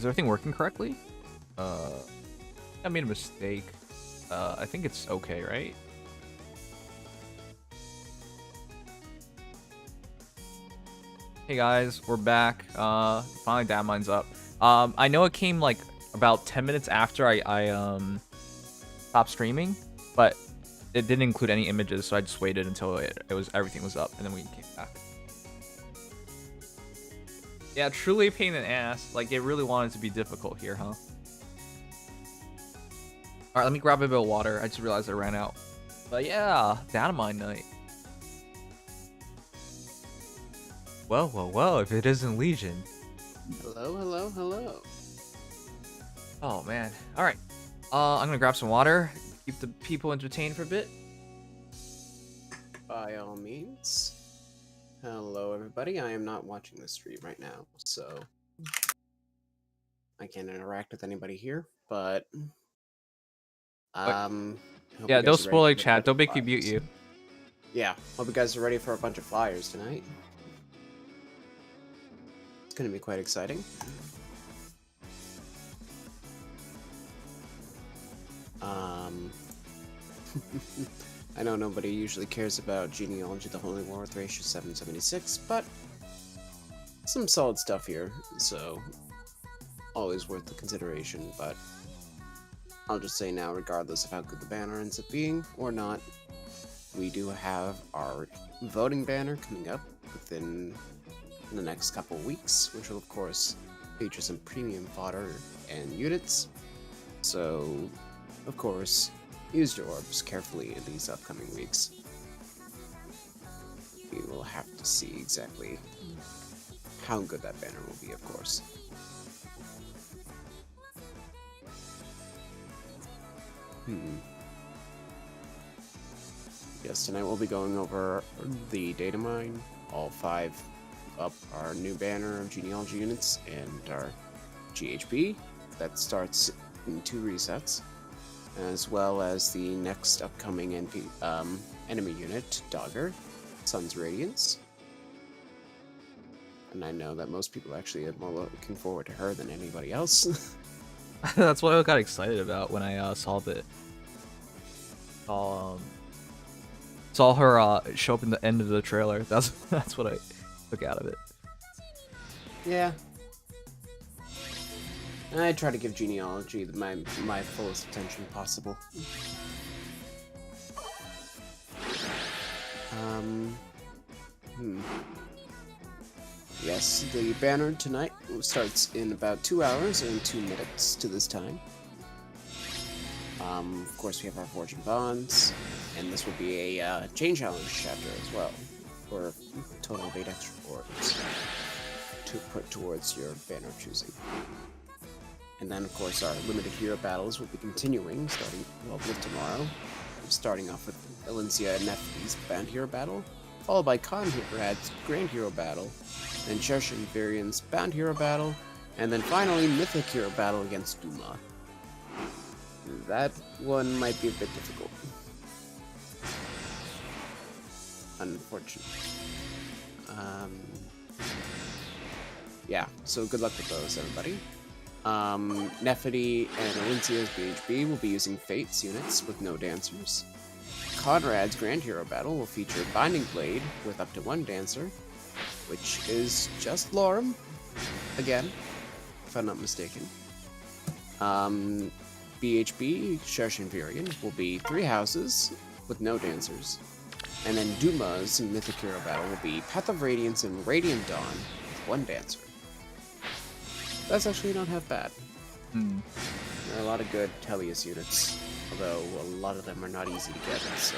Is everything working correctly? I made a mistake. I think it's okay, right? Hey guys, we're back. Finally Datamine's up. I know it came like about 10 minutes after I stopped streaming, but it didn't include any images, so I just waited until everything was up, and then we came back. Yeah, truly a pain in the ass. Like, it really wanted to be difficult here, huh? Alright, let me grab a bit of water. I just realized I ran out. But yeah, Datamine night. Well, if it isn't Legion. Hello. Oh, man. Alright. I'm gonna grab some water. Keep the people entertained for a bit. By all means. Hello, everybody. I am not watching the stream right now, so I can't interact with anybody here, but hope yeah, you don't guys are ready spoil for like a chat. bunch Don't of make me mute flyers. you. Yeah, hope you guys are ready for a bunch of flyers tonight. It's gonna be quite exciting. I know nobody usually cares about Genealogy, the Holy War with ratio 776, but some solid stuff here, so always worth the consideration, but I'll just say now, regardless of how good the banner ends up being or not, we do have our voting banner coming up within the next couple of weeks, which will of course feature some premium fodder and units, so of course use your orbs carefully in these upcoming weeks. We will have to see exactly how good that banner will be, of course. Yes, tonight we'll be going over the Datamine, all 5 up our new banner of Genealogy units, and our GHP that starts in 2 resets, as well as the next upcoming enemy unit, Dagr, Sun's Radiance. And I know that most people actually are more looking forward to her than anybody else. That's what I got excited about when I saw that. Saw her show up in the end of the trailer. That's what I took out of it. Yeah. I try to give Genealogy my fullest attention possible. Yes, the banner tonight starts in about 2 hours and 2 minutes to this time. Of course, we have our Forging Bonds, and this will be a Chain Challenge chapter as well, for a total of 8 extra orbs to put towards your banner choosing. And then, of course, our limited hero battles will be continuing, starting with tomorrow. Starting off with Valencia and Nephthys Band Hero Battle, followed by Conrad's Grand Hero Battle, then Chersh and Varian's Bound Hero Battle, and then finally Mythic Hero Battle against Duma. That one might be a bit difficult. Unfortunately. Yeah, so good luck with those, everybody. Nephthys and Valencia's BHB will be using Fates units with no dancers. Conrad's Grand Hero Battle will feature Binding Blade with up to 1 dancer, which is just Lorem, again, if I'm not mistaken. BHB, Chersh and Varian will be 3 houses with no dancers. And then Duma's Mythic Hero Battle will be Path of Radiance and Radiant Dawn with 1 dancer. That's actually not half bad. There are a lot of good Tellius units, although a lot of them are not easy to get, so...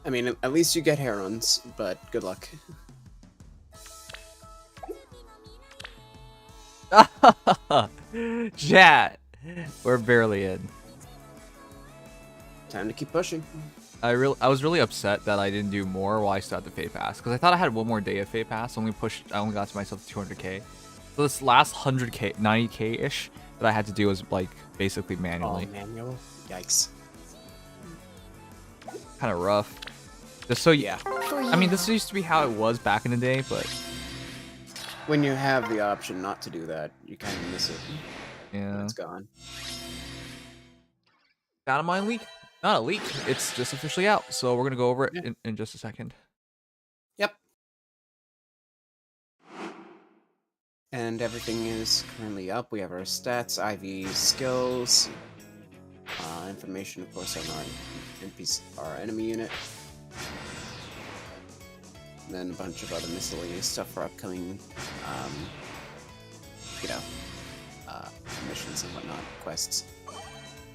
I mean, at least you get Herons, but good luck. Chat! We're barely in. Time to keep pushing. I was really upset that I didn't do more while I still had the Fate Pass, because I thought I had one more day of Fate Pass. I only got to myself 200k. So this last 100k, 90k-ish that I had to do was like basically manually. Oh, manual? Yikes. Kind of rough. Just so Yeah. I mean, this used to be how it was back in the day, but when you have the option not to do that, you kind of miss it. Yeah. It's gone. Datamine leak? Not a leak. It's just officially out. So we're gonna go over it Yeah. in just a second. Yep. And everything is currently up. We have our stats, IV skills, information, of course, on our NPC, our enemy unit. And then a bunch of other miscellaneous stuff for upcoming, you know, missions and whatnot, quests.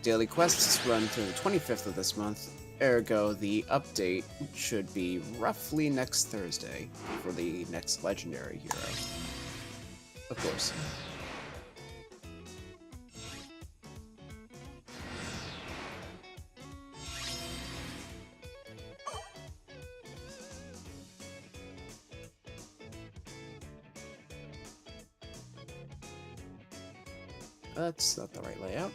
Daily quests run through the 25th of this month, ergo the update should be roughly next Thursday for the next legendary hero. Of course. That's not the right layout.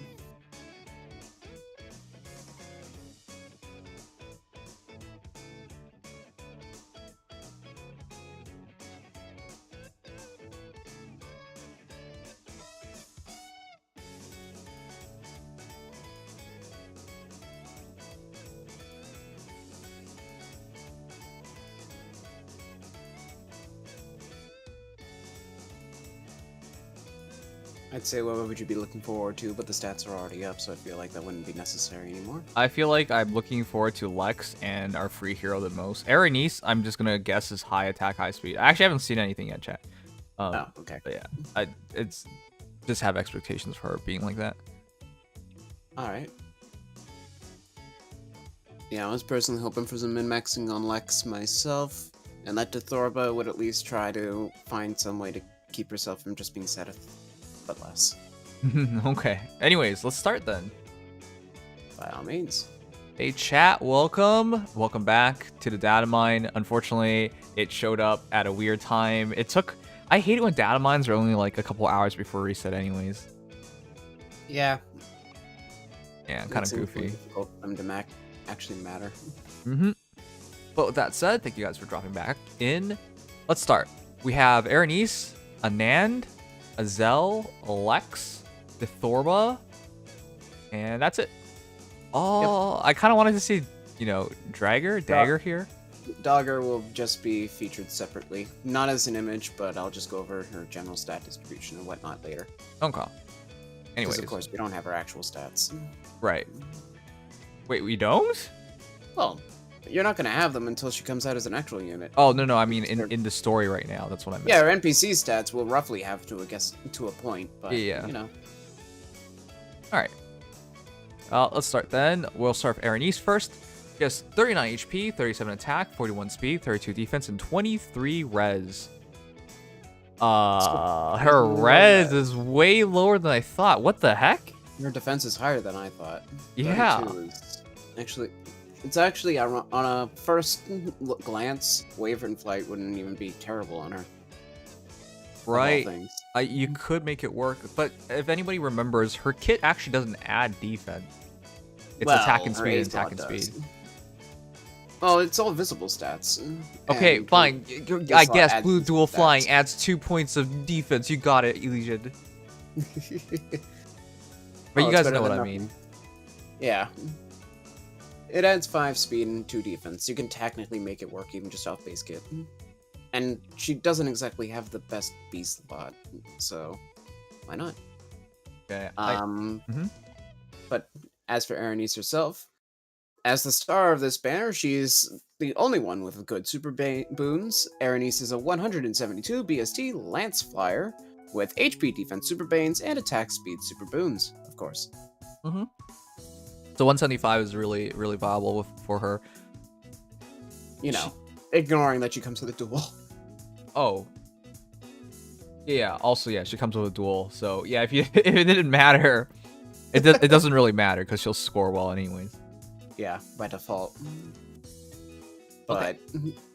I'd say what would you be looking forward to, but the stats are already up, so I feel like that wouldn't be necessary anymore. I feel like I'm looking forward to Lex and our free hero the most. Berenice, I'm just gonna guess is high attack, high speed. I actually haven't seen anything yet, chat. Oh, okay. But yeah, it's just have expectations for her being like that. All right. Yeah, I was personally hoping for some min-maxing on Lex myself, and that Thorba would at least try to find some way to keep herself from just being Seteth, but less. Okay. Anyways, let's start then. By all means. Hey chat, welcome. Welcome back to the Datamine. Unfortunately, it showed up at a weird time. I hate it when Datamines are only like a couple hours before reset anyways. Yeah. Yeah, kind of goofy. Difficult for them to actually matter. But with that said, thank you guys for dropping back in. Let's start. We have Berenice, Anand, Azel, Lex, Thorba, and that's it. Oh, yep. I kind of wanted to see, Dagr here. Dagr will just be featured separately. Not as an image, but I'll just go over her general stat distribution and whatnot later. Okay. Anyways. Of course, we don't have her actual stats. Right. Wait, we don't? Well, you're not going to have them until she comes out as an actual unit. Oh, no, I mean in the story right now. That's what I meant. Yeah, her NPC stats will roughly have to, I guess, to a point, but, yeah. All right. Let's start then. We'll start with Berenice first. She has 39 HP, 37 attack, 41 speed, 32 defense, and 23 res. Her res is way lower than I thought. What the heck? Her defense is higher than I thought. Yeah. It's actually on a first glance, Wyvern Flight wouldn't even be terrible on her. Right. You could make it work, but if anybody remembers, her kit actually doesn't add defense. It's attack and speed and attack and speed. Well, it's all visible stats. Okay, fine. I guess blue dual flying adds 2 points of defense. You got it, Elysian. But you guys know what I mean. Yeah. It adds 5 speed and 2 defense. You can technically make it work even just off base kit. And she doesn't exactly have the best beast lot, so why not? Okay. But as for Berenice herself, as the star of this banner, she's the only one with good super boons. Berenice is a 172 BST Lance Flyer with HP defense super banes and attack speed super boons, of course. So 175 is really, really viable for her. Ignoring that she comes with a duel. Oh. Yeah, also, yeah, she comes with a duel. So, yeah, if it didn't matter, it doesn't really matter because she'll score well anyways. Yeah, by default. But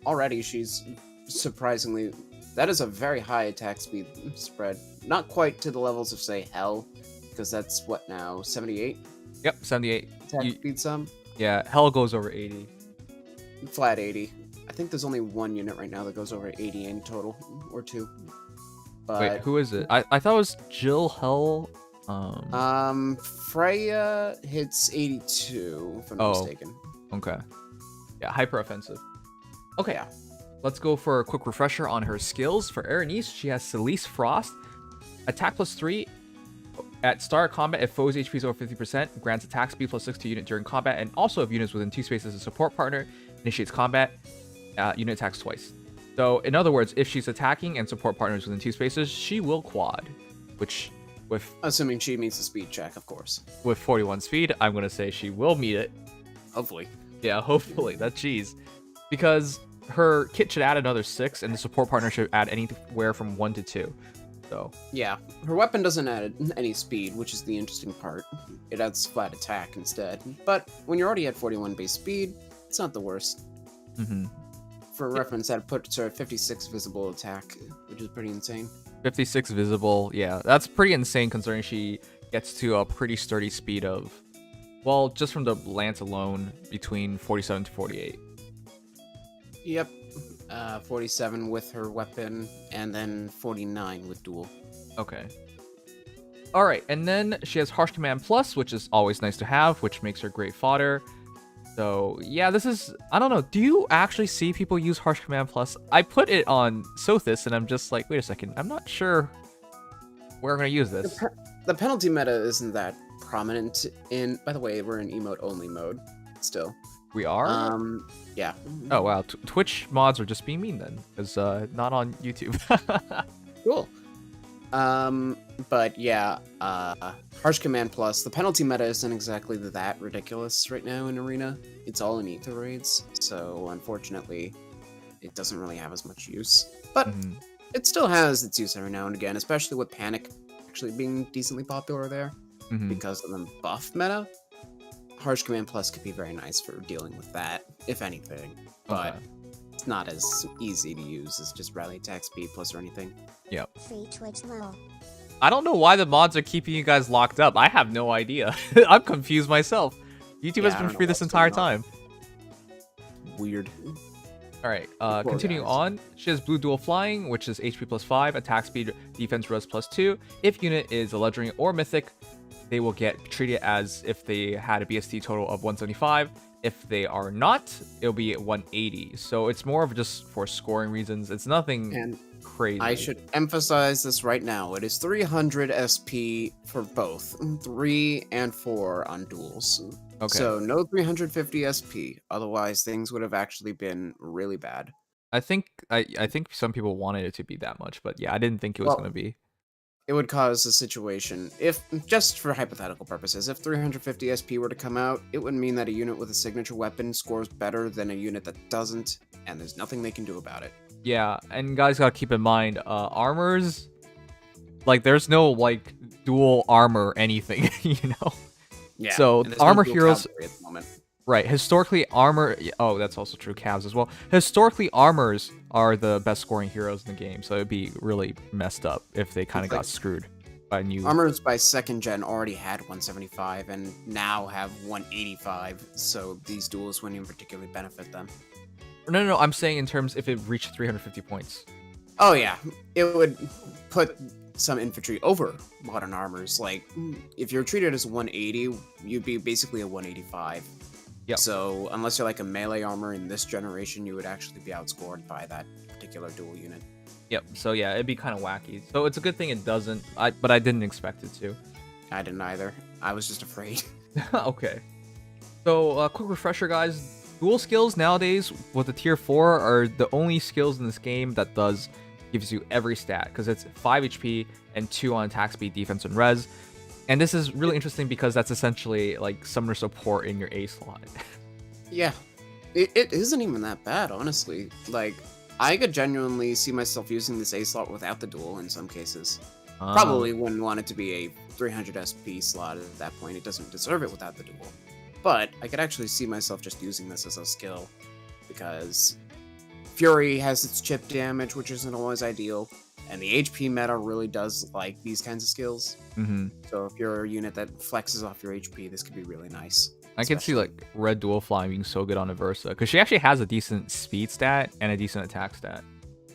already she's surprisingly... That is a very high attack speed spread. Not quite to the levels of, say, Hell, because that's, what now, 78? Yep, 78. Attack speed sum? Yeah, Hell goes over 80. Flat 80. I think there's only one unit right now that goes over 80 in total, or 2. But Wait, who is it? I thought it was Jill Hell. Freya hits 82, if I'm not mistaken. Okay. Yeah, hyper offensive. Okay. Yeah. Let's go for a quick refresher on her skills. For Erenice, she has Celeste Frost. Attack +3. At start of combat, if foes' HP is over 50%, grants attack speed +6 to unit during combat, and also if units within 2 spaces a support partner initiates combat, unit attacks twice. So, in other words, if she's attacking and support partners within 2 spaces, she will quad, which with... Assuming she meets the speed check, of course. With 41 speed, I'm going to say she will meet it. Hopefully. Yeah, hopefully. That's cheese. Because her kit should add another 6, and the support partner should add anywhere from 1 to 2. So yeah, her weapon doesn't add any speed, which is the interesting part. It adds flat attack instead. But when you're already at 41 base speed, it's not the worst. For reference, that puts her at 56 visible attack, which is pretty insane. 56 visible, yeah, that's pretty insane considering she gets to a pretty sturdy speed of, well, just from the lance alone, between 47 to 48. Yep. 47 with her weapon, and then 49 with dual. Okay. Alright, and then she has Harsh Command Plus, which is always nice to have, which makes her great fodder. So, yeah, this is... I don't know, do you actually see people use Harsh Command Plus? I put it on Sothis, and I'm just like, wait a second, I'm not sure where I'm going to use this. The penalty meta isn't that prominent in... By the way, we're in emote-only mode, still. We are? Yeah. Oh, wow. Twitch mods are just being mean then, because not on YouTube. Cool. But yeah, Harsh Command Plus, the penalty meta isn't exactly that ridiculous right now in Arena. It's all in ether raids, so unfortunately, it doesn't really have as much use. But it still has its use every now and again, especially with Panic actually being decently popular there, because of the buff meta. Harsh Command Plus could be very nice for dealing with that, if anything. But it's not as easy to use as just rally attack speed plus or anything. Yep. Free Twitch lol. I don't know why the mods are keeping you guys locked up. I have no idea. I'm confused myself. YouTube has been free this entire time. Weird. Alright, continuing on. She has Blue Dual Flying, which is HP +5, attack speed, defense res +2. If unit is a legendary or mythic, they will get treated as if they had a BST total of 175. If they are not, it'll be 180. So it's more of just for scoring reasons. It's nothing crazy. I should emphasize this right now. It is 300 SP for both, 3 and 4 on duels. Okay. So no 350 SP. Otherwise, things would have actually been really bad. I think some people wanted it to be that much, but yeah, I didn't think it was going to be. It would cause a situation, if, just for hypothetical purposes, if 350 SP were to come out, it would mean that a unit with a signature weapon scores better than a unit that doesn't, and there's nothing they can do about it. Yeah, and guys gotta keep in mind, armors, like, there's no, like, dual armor anything, you know? Yeah, so armor heroes... at the moment. Right, historically, armor... Oh, that's also true, Cavs as well. Historically, armors are the best scoring heroes in the game, so it'd be really messed up if they kind of got screwed by new... Armors by 2nd gen already had 175, and now have 185, so these duels wouldn't even particularly benefit them. No, I'm saying in terms if it reached 350 points. Oh yeah, it would put some infantry over modern armors. Like, if you're treated as 180, you'd be basically a 185. Yep. So unless you're like a melee armor in this generation, you would actually be outscored by that particular dual unit. Yep. So yeah, it'd be kind of wacky. So it's a good thing it doesn't. But I didn't expect it to. I didn't either. I was just afraid. Okay. So quick refresher, guys. Dual skills nowadays with the tier 4 are the only skills in this game that gives you every stat, because it's 5 HP and 2 on attack speed, defense, and res. And this is really interesting because that's essentially like summoner support in your A slot. Yeah, it isn't even that bad, honestly. Like, I could genuinely see myself using this A slot without the duel in some cases. Probably wouldn't want it to be a 300 SP slot at that point. It doesn't deserve it without the duel. But I could actually see myself just using this as a skill, because Fury has its chip damage, which isn't always ideal. And the HP meta really does like these kinds of skills. So if you're a unit that flexes off your HP, this could be really nice. I can see like Red Dual Flying being so good on Aversa, because she actually has a decent speed stat and a decent attack stat.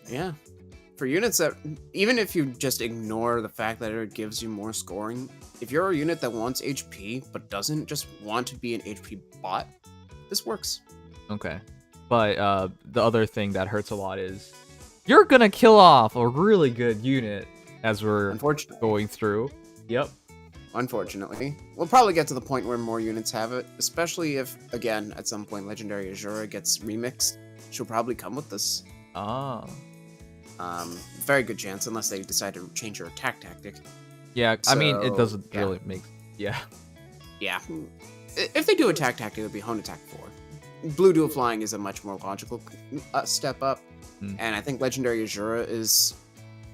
Yeah, for units that, even if you just ignore the fact that it gives you more scoring, if you're a unit that wants HP but doesn't just want to be an HP bot, this works. Okay. But the other thing that hurts a lot is you're gonna kill off a really good unit as we're going through. Yep. Unfortunately. We'll probably get to the point where more units have it, especially if, again, at some point Legendary Azura gets remixed. She'll probably come with this. Oh. Very good chance, unless they decide to change her attack tactic. Yeah, So, I mean, it doesn't really make... Yeah. Yeah. If they do attack tactic, it would be Hone Attack 4. Blue Dual Flying is a much more logical step up, and I think Legendary Azura is,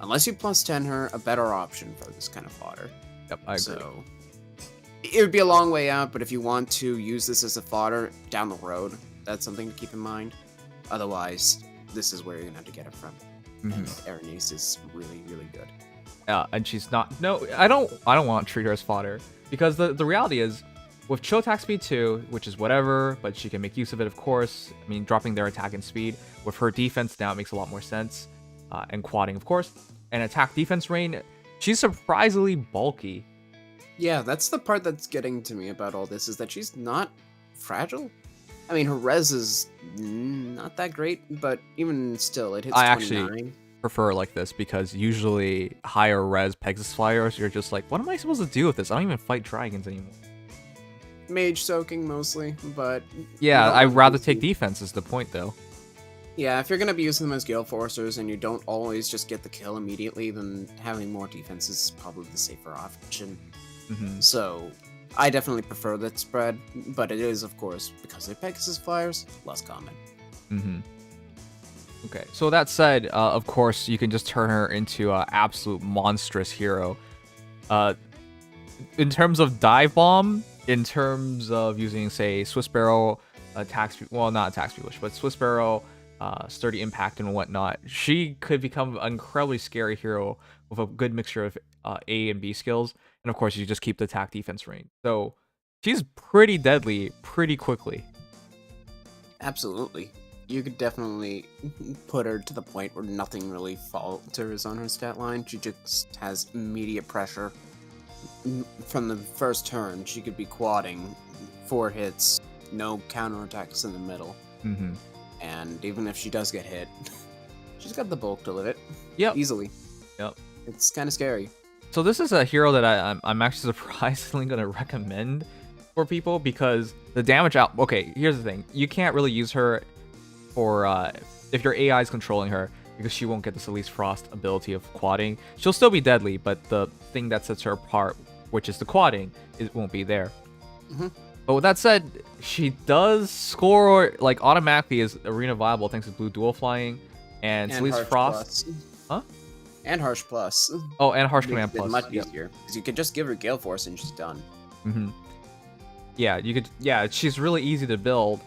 unless you plus 10 her, a better option for this kind of fodder. Yep, I agree. So, it would be a long way out, but if you want to use this as a fodder down the road, that's something to keep in mind. Otherwise, this is where you're going to have to get it from. And Erenice is really, really good. And she's not... No, I don't want to treat her as fodder. Because the reality is, with Chill Attack Speed 2, which is whatever, but she can make use of it, of course. I mean, dropping their attack and speed. With her defense now, it makes a lot more sense. And quadding, of course. And attack defense range, she's surprisingly bulky. Yeah, that's the part that's getting to me about all this, is that she's not fragile. I mean, her res is not that great, but even still, it hits 29. Actually prefer like this, because usually higher res Pegasus Flyers, you're just like, what am I supposed to do with this? I don't even fight dragons anymore. Mage soaking mostly, but... Yeah, I'd rather take defense is the point, though. Yeah, if you're going to be using them as Gale Forcers and you don't always just get the kill immediately, then having more defense is probably the safer option. So, I definitely prefer that spread, but it is, of course, because they're Pegasus Flyers, less common. Okay, so that said, of course, you can just turn her into an absolute monstrous hero. In terms of dive bomb, in terms of using, say, Swiss Barrel, attack speed, well, not attack speed, but Swiss Barrel, sturdy impact and whatnot, she could become an incredibly scary hero with a good mixture of A and B skills. And of course, you just keep the attack defense range. So she's pretty deadly pretty quickly. Absolutely. You could definitely put her to the point where nothing really falters on her stat line. She just has immediate pressure. From the first turn, she could be quadding 4 hits, no counterattacks in the middle. And even if she does get hit, she's got the bulk to live it. Easily. It's kind of scary. So this is a hero that I'm actually surprisingly going to recommend for people, because the damage out... Okay, here's the thing. You can't really use her for... if your AI is controlling her, because she won't get this Elise Frost ability of quadding. She'll still be deadly, but the thing that sets her apart, which is the quadding, it won't be there. But with that said, she does score like automatically as arena viable thanks to Blue Dual Flying and Elise Frost. Huh? And Harsh Plus. Oh, and Harsh Command Plus. Much easier, because you could just give her Gale Force and she's done. Yeah, you could. Yeah, she's really easy to build,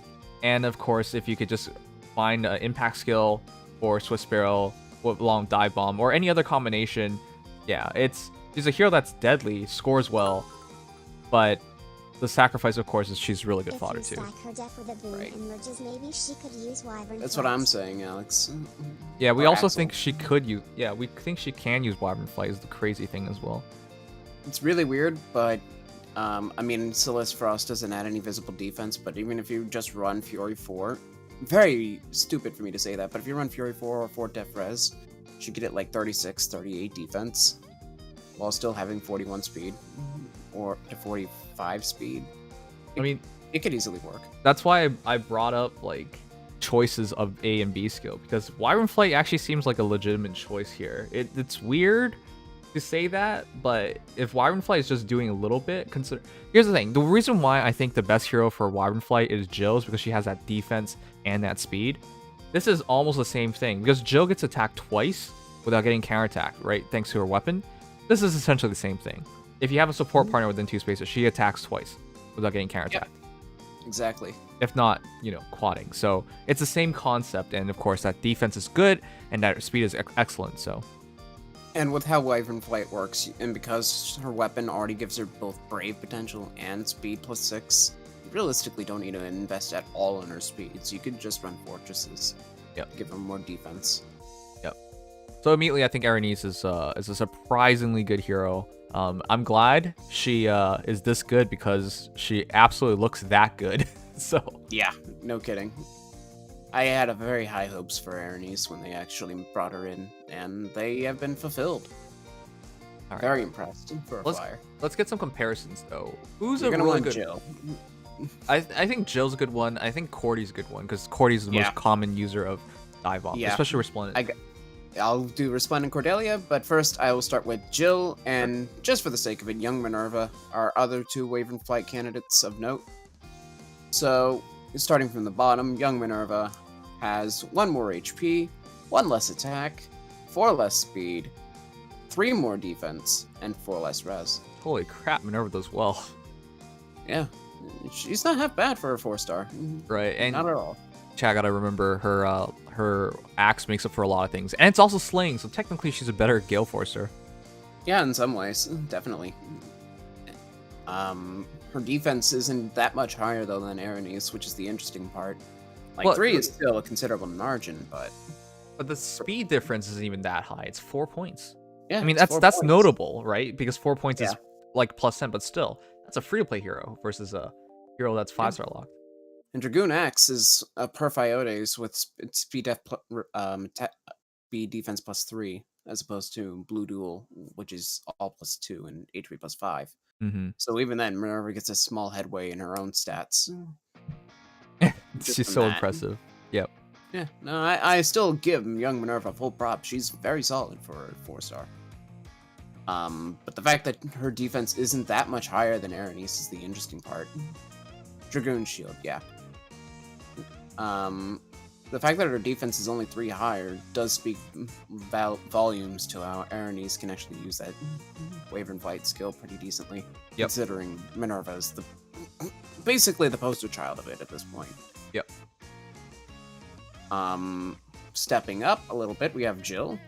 and of course, if you could just find an impact skill or Swiss Barrel with long dive bomb or any other combination, yeah, she's a hero that's deadly, scores well, but the sacrifice, of course, is she's really good fodder too. Right. Maybe she could use Wyvern That's what I'm saying, Alex. Yeah, we also think she could use... Yeah, we think she can use Wyvern Flight is the crazy thing as well. It's really weird, but... I mean, Celeste Frost doesn't add any visible defense, but even if you just run Fury 4... Very stupid for me to say that, but if you run Fury 4 or 4 Def Res, you get it like 36, 38 defense, while still having 41 speed, or to 45 speed. I mean, it could easily work. That's why I brought up, like, choices of A and B skill, because Wyvern Flight actually seems like a legitimate choice here. It's weird to say that, but if Wyvern Flight is just doing a little bit, here's the thing. The reason why I think the best hero for Wyvern Flight is Jill is because she has that defense and that speed. This is almost the same thing, because Jill gets attacked twice without getting counterattacked, right? Thanks to her weapon. This is essentially the same thing. If you have a support partner within 2 spaces, she attacks twice without getting counterattacked. Yep. Exactly. If not, quadding. So it's the same concept, and of course that defense is good and that speed is excellent. So. And with how Wyvern Flight works, and because her weapon already gives her both Brave potential and speed +6, you realistically don't need to invest at all in her speed, so you could just run Fortresses. Give her more defense. So immediately, I think Aranese is a surprisingly good hero. I'm glad she is this good because she absolutely looks that good. So Yeah, no kidding. I had a very high hopes for Aranese when they actually brought her in, and they have been fulfilled. all right. Very impressed for a flyer. Let's get some comparisons though. Who's You're a gonna really want good? Jill. I think Jill's a good one. I think Cordy's a good one because Cordy's the Yeah. most common user of dive off, Yeah. especially Resplendent. I'll do Resplendent Cordelia, but first I will start with Jill, and just for the sake of it, Young Minerva are other two Wyvern Flight candidates of note. So, starting from the bottom, Young Minerva has 1 more HP, 1 less attack, 4 less speed, 3 more defense, and 4 less res. Holy crap, Minerva does well. Yeah, she's not half bad for a 4-star. Right, and Not at all. I gotta remember her axe makes up for a lot of things, and it's also slaying. So technically, she's a better Gale Forcer. Yeah, in some ways, definitely. Her defense isn't that much higher though than Aranese, which is the interesting part. Like Well, 3 is still a considerable margin, but the speed difference isn't even that high. It's 4 points. yeah, I mean, it's 4 that's points. notable, right? Because 4 points is Yeah. like +10, but still, that's a free-to-play hero versus a hero that's 5-star locked. And Dragoon Axe is a Perfiotes with speed defense +3, as opposed to Blue Duel, which is all +2 and HP +5. Mm-hmm. So even then, Minerva gets a small headway in her own stats. Just She's from so that. impressive. Yep. Yeah, no, I still give Young Minerva full prop. She's very solid for a 4-star. But the fact that her defense isn't that much higher than Aranese is the interesting part. Dragoon Shield, yeah. The fact that her defense is only 3 higher does speak volumes to how Aranese can actually use that Wyvern Flight skill pretty decently, considering Minerva is basically the poster child of it at this point. Yep. Stepping up a little bit, we have Jill.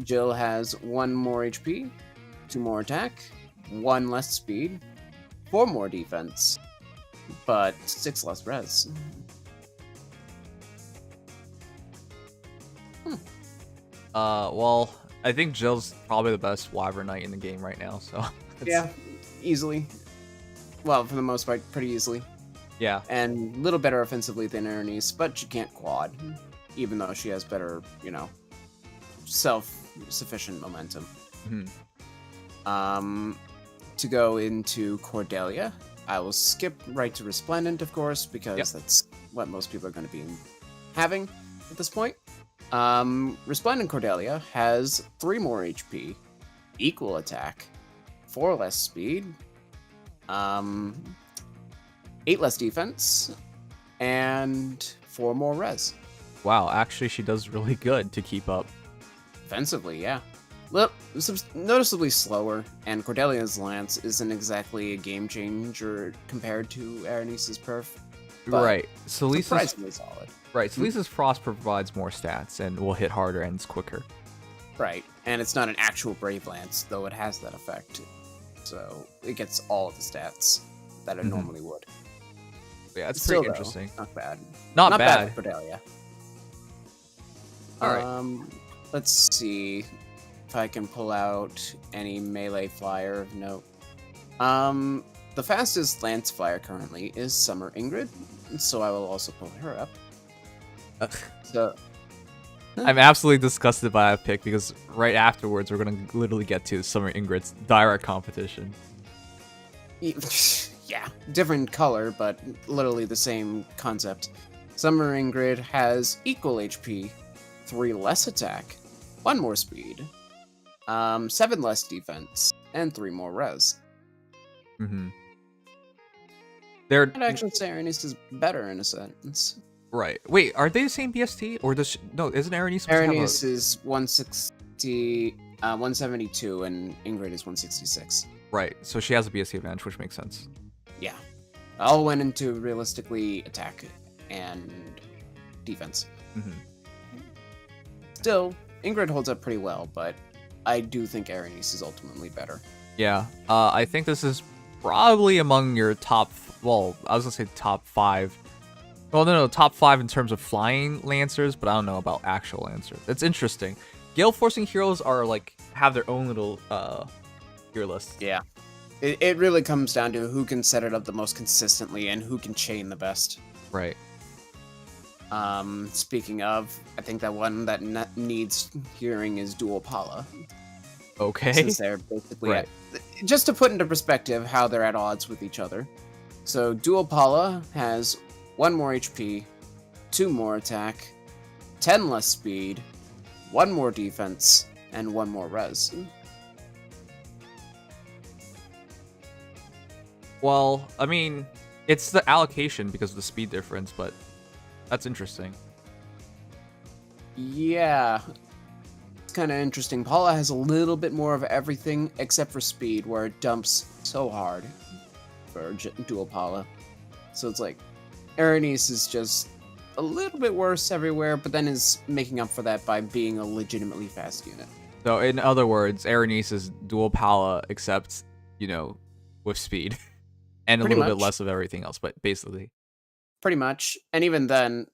Jill has 1 more HP, 2 more attack, 1 less speed, 4 more defense, but 6 less res. Well, I think Jill's probably the best Wyvern Knight in the game right now, so Yeah, easily. Well, for the most part, pretty easily. yeah. And a little better offensively than Aranese, but she can't quad, even though she has better, self-sufficient momentum. Mhm. To go into Cordelia, I will skip right to Resplendent, of course, because that's what most people are going to be having at this point. Resplendent Cordelia has 3 more HP, equal attack, 4 less speed, 8 less defense, and 4 more res. Wow, actually, she does really good to keep up. Defensively, yeah. Well, noticeably slower, and Cordelia's Lance isn't exactly a game changer compared to Aranese's Perf. but Right. So surprisingly solid. Right. So Lisa's Frost provides more stats and will hit harder and it's quicker. Right, and it's not an actual Brave Lance, though it has that effect. So it gets all of the stats that it normally would. Yeah, it's Still, pretty though, interesting. Not bad. Not bad. for Cordelia. All right. Let's see if I can pull out any melee flyer of note. The fastest lance flyer currently is Summer Ingrid, so I will also pull her up. So I'm absolutely disgusted by that pick because right afterwards we're gonna literally get to Summer Ingrid's direct competition. yeah, different color, but literally the same concept. Summer Ingrid has equal HP, 3 less attack, 1 more speed, 7 less defense, and 3 more res. Mm-hmm. They're I'd actually say Aranese is better in a sense. right. Wait, are they the same BST or does no? Isn't Aranese supposed Aranese to have is 160, 172, and Ingrid is 166. right? So she has a BST advantage, which makes sense. Yeah. All went into realistically attack and defense. Mm-hmm. Still, Ingrid holds up pretty well, but I do think Aranese is ultimately better. Yeah. I think this is probably among your top. Well, I was gonna say top 5. Well, no, top 5 in terms of flying lancers, but I don't know about actual lancers. It's interesting gale forcing heroes are like have their own little tier list. Yeah. It really comes down to who can set it up the most consistently and who can chain the best. Right. Speaking of, I think that one that needs hearing is Dual Pala. Okay. Since they're basically Right. just to put into perspective how they're at odds with each other. So Dual Pala has 1 more HP, 2 more attack, 10 less speed, 1 more defense, and 1 more res. Well, I mean, it's the allocation because of the speed difference, but that's interesting. Yeah. It's kind of interesting. Paula has a little bit more of everything except for speed, where it dumps so hard for Dual Paula. So it's like, Erenice is just a little bit worse everywhere, but then is making up for that by being a legitimately fast unit. So in other words, Erenice is dual Pala, except, with speed. And Pretty a little much. bit less of everything else, but basically. Pretty much. And even then,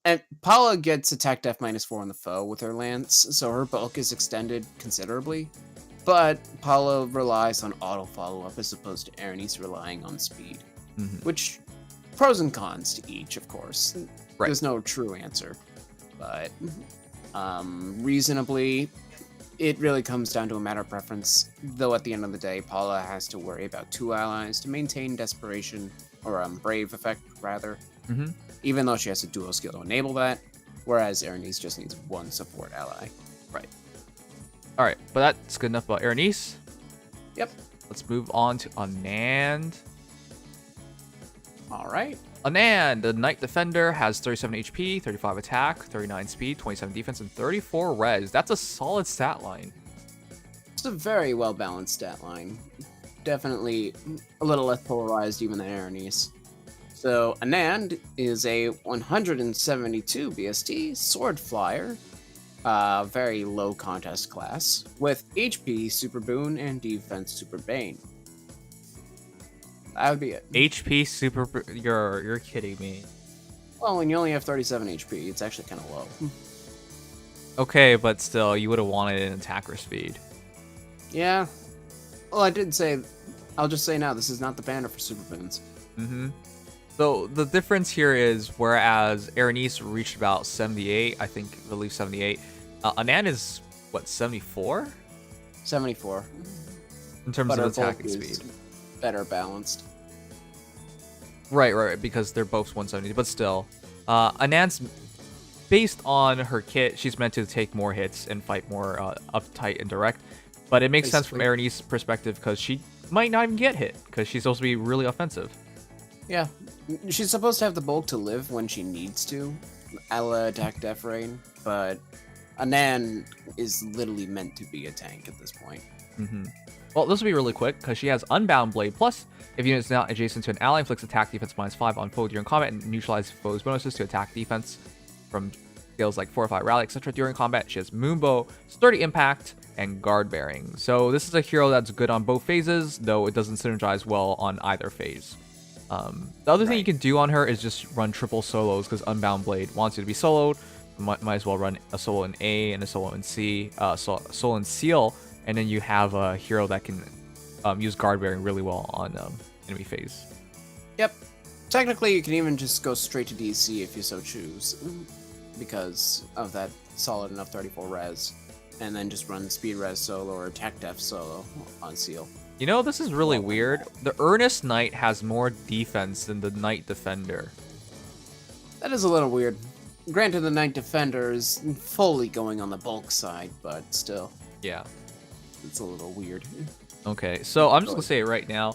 and Paula gets attack def -4 on the foe with her lance, so her bulk is extended considerably. But Paula relies on auto follow-up as opposed to Erenice relying on speed. Mhm. Which, pros and cons to each, of course. Right. There's no true answer. But, reasonably, it really comes down to a matter of preference. Though at the end of the day, Paula has to worry about 2 allies to maintain Desperation, or Brave effect, rather. Mm-hmm. Even though she has a dual skill to enable that, whereas Erenice just needs 1 support ally. Right. All right, but that's good enough about Erenice. Yep. Let's move on to Anand. Alright. Anand, the Knight Defender, has 37 HP, 35 attack, 39 speed, 27 defense, and 34 res. That's a solid stat line. It's a very well-balanced stat line. Definitely a little less polarized even than Erenice. So, Anand is a 172 BST Sword Flyer, very low contest class, with HP Super Boon and Defense Super Bane. That would be it. HP super. You're kidding me. Well, when you only have 37 HP, it's actually kind of low. Okay, but still, you would have wanted an attacker speed. Yeah. Well, I did say. I'll just say now, this is not the banner for Super Boons. Mm-hmm. So the difference here is, whereas Erenice reached about 78, I believe 78, Anand is, what, 74? 74. In terms But of her attacking bulk is speed. better balanced. Right, because they're both 170, but still. Anand's, based on her kit, she's meant to take more hits and fight more uptight and direct. But it makes sense from Erenice's perspective, because she might not even get hit, because she's supposed to be really offensive. Yeah. She's supposed to have the bulk to live when she needs to, a la attack def rain, but Anand is literally meant to be a tank at this point. Mm-hmm. Well, this will be really quick, because she has Unbound Blade, plus if unit is not adjacent to an ally, inflicts attack defense -5 on foe during combat, and neutralizes foe's bonuses to attack defense from skills like Fortify, Rally, etc. during combat. She has Moonbow, Sturdy Impact, and Guard Bearing. So this is a hero that's good on both phases, though it doesn't synergize well on either phase. The other thing you can do on her is just run triple solos, because Unbound Blade wants you to be soloed. Might as well run a solo in A and a solo in C, solo in Seal, and then you have a hero that can use Guard Bearing really well on enemy phase. Yep. Technically, you can even just go straight to DC if you so choose, because of that solid enough 34 res, and then just run speed res solo or attack def solo on Seal. You know, this is really weird. The Earnest Knight has more defense than the Knight Defender. That is a little weird. Granted, the Knight Defender is fully going on the bulk side, but still, Yeah. it's a little weird. Okay, so I'm just gonna say it right now.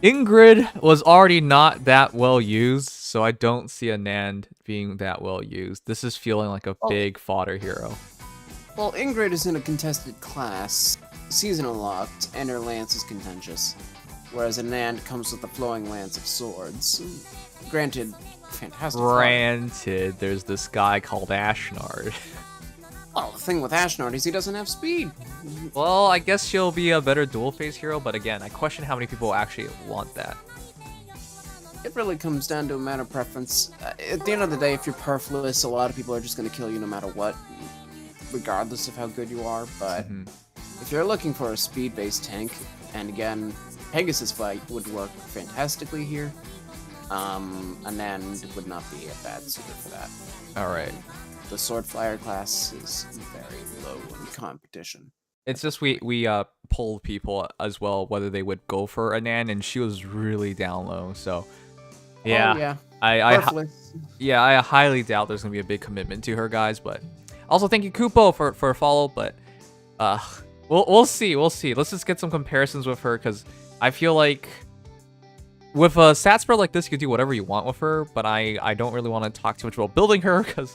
Ingrid was already not that well used, so I don't see Anand being that well used. This is feeling like a big fodder hero. Well, Ingrid is in a contested class, seasonal locked, and her lance is contentious, whereas Anand comes with the flowing lance of swords. Granted, fantastic. Granted, there's this guy called Ashnard. Well, the thing with Ashnard is he doesn't have speed. Well, I guess she'll be a better dual phase hero, but again, I question how many people actually want that. It really comes down to a matter of preference. At the end of the day, if you're perfless, a lot of people are just going to kill you no matter what. regardless of how good you are, but Mhm. if you're looking for a speed-based tank, and again, Pegasus Fight would work fantastically here, Anand would not be a bad suitor for that. All right. The Sword Flyer class is very low in competition. It's just we polled people as well whether they would go for Anan, and she was really down low. So yeah, Oh, yeah. I yeah, I highly doubt there's gonna be a big commitment to her, guys. But also thank you Kupo for a follow. But we'll see. Let's just get some comparisons with her, because I feel like with a stat spread like this, you can do whatever you want with her. But I don't really want to talk too much about building her, because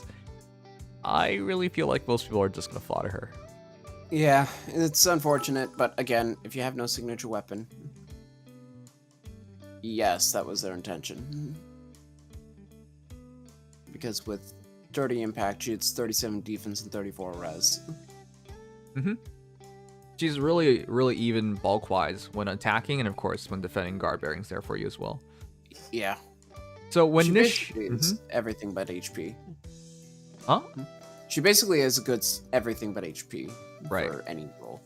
I really feel like most people are just gonna fly to her. Yeah, it's unfortunate, but again, if you have no signature weapon, yes, that was their intention. Because with 30 impact, it's 37 defense and 34 res. She's really even bulk-wise when attacking, and of course when defending. Guard bearing's there for you as well. Yeah. So when She Nish... basically is everything but HP. Huh? She basically is a good everything but HP Right. for any role.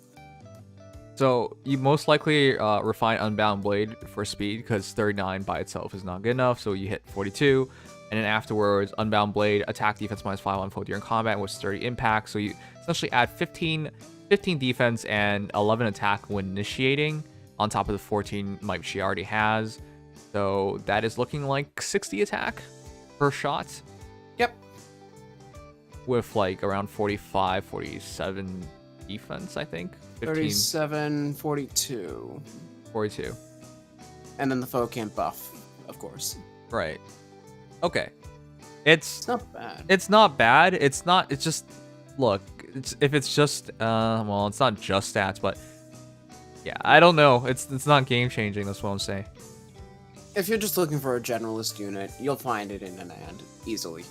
So you most likely refine Unbound Blade for speed, because 39 by itself is not good enough, so you hit 42. And then afterwards, Unbound Blade, attack defense -5 on foe during combat, with 30 impact. So you essentially add 15 defense and 11 attack when initiating, on top of the 14 might she already has. So that is looking like 60 attack per shot. Yep. With like around 45, 47 defense, I think. 15, 37, 42. 42. And then the foe can't buff, of course. Right. Okay. It's not bad. It's not bad. It's just, look, if it's just, well, it's not just stats, but yeah, I don't know. It's not game changing. That's what I'm saying. If you're just looking for a generalist unit, you'll find it in Anand easily.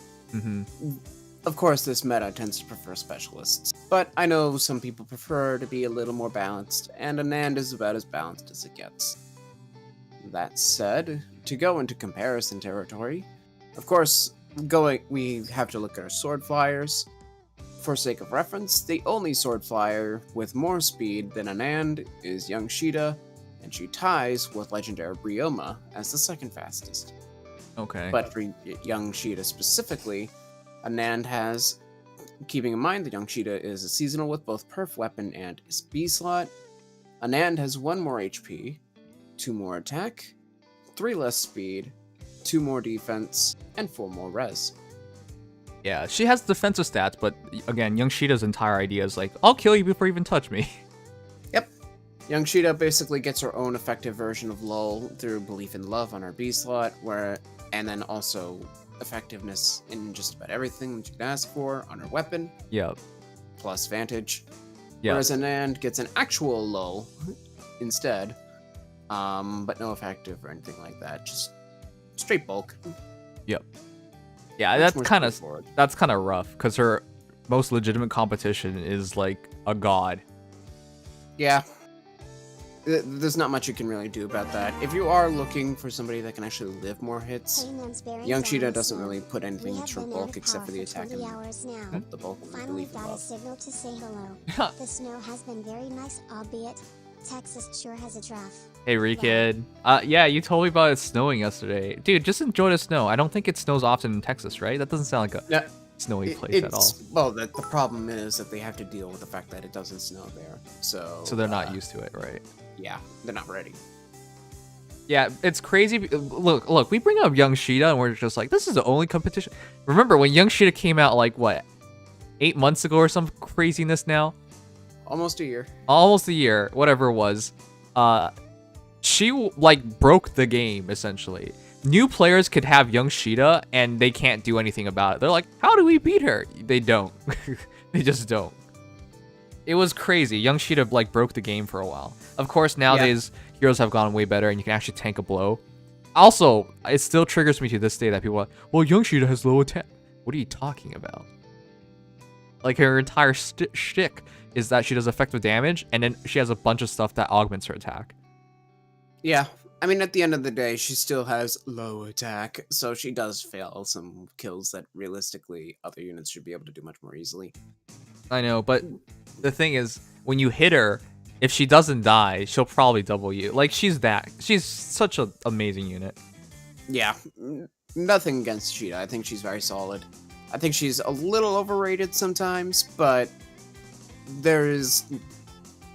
Of course, this meta tends to prefer specialists, but I know some people prefer to be a little more balanced, and Anand is about as balanced as it gets. That said, to go into comparison territory, of course, we have to look at our sword flyers. For sake of reference, the only sword flyer with more speed than Anand is Young Sheeta, and she ties with legendary Brioma as the second fastest. Okay. But for Young Sheeta specifically, Anand has, keeping in mind that Young Sheeta is a seasonal with both perf weapon and B slot, Anand has 1 more HP, 2 more attack, 3 less speed, 2 more defense, and 4 more res. Yeah, she has defensive stats, but again, Young Sheeta's entire idea is like, I'll kill you before you even touch me. Yep. Young Sheeta basically gets her own effective version of LOL through Belief in Love on her B slot, and then also effectiveness in just about everything that you can ask for on her weapon. Yep. Plus Vantage. Yep. Whereas Anand gets an actual LOL instead, but no effective or anything like that. Just straight bulk. Yep. Yeah, Much that's more kind of straightforward. rough, because her most legitimate competition is like a god. Yeah. There's not much you can really do about that. If you are looking for somebody that can actually live more hits, Young Sheeta doesn't really put anything into her bulk except for the attack and the bulk of the Finally Belief in got a Love. signal to say hello. The snow has been very nice, albeit Texas sure has a draft. Hey, Rekid. Yeah, you told me about it snowing yesterday. Dude, just enjoy the snow. I don't think it snows often in Texas, right? That doesn't sound like a snowy place at all. Well, the problem is that they have to deal with the fact that it doesn't snow there. So So they're not used to it, right? Yeah, they're not ready. Yeah, it's crazy. Look, we bring up Young Sheeta and we're just like, this is the only competition. Remember when Young Sheeta came out like, what, 8 months ago or some craziness now? Almost a year. Almost a year, whatever it was. She, like, broke the game, essentially. New players could have Young Sheeta and they can't do anything about it. They're like, how do we beat her? They don't. They just don't. It was crazy. Young Sheeta, like, broke the game for a while. Of course, nowadays, heroes have gotten way better and you can actually tank a blow. Also, it still triggers me to this day that people are like, well, Young Sheeta has low attack. What are you talking about? Like, her entire shtick is that she does effective damage, and then she has a bunch of stuff that augments her attack. Yeah, I mean, at the end of the day, she still has low attack, so she does fail some kills that realistically other units should be able to do much more easily. I know, but the thing is, when you hit her, if she doesn't die, she'll probably double you. Like, she's such an amazing unit. Yeah, nothing against Cheetah. I think she's very solid. I think she's a little overrated sometimes, but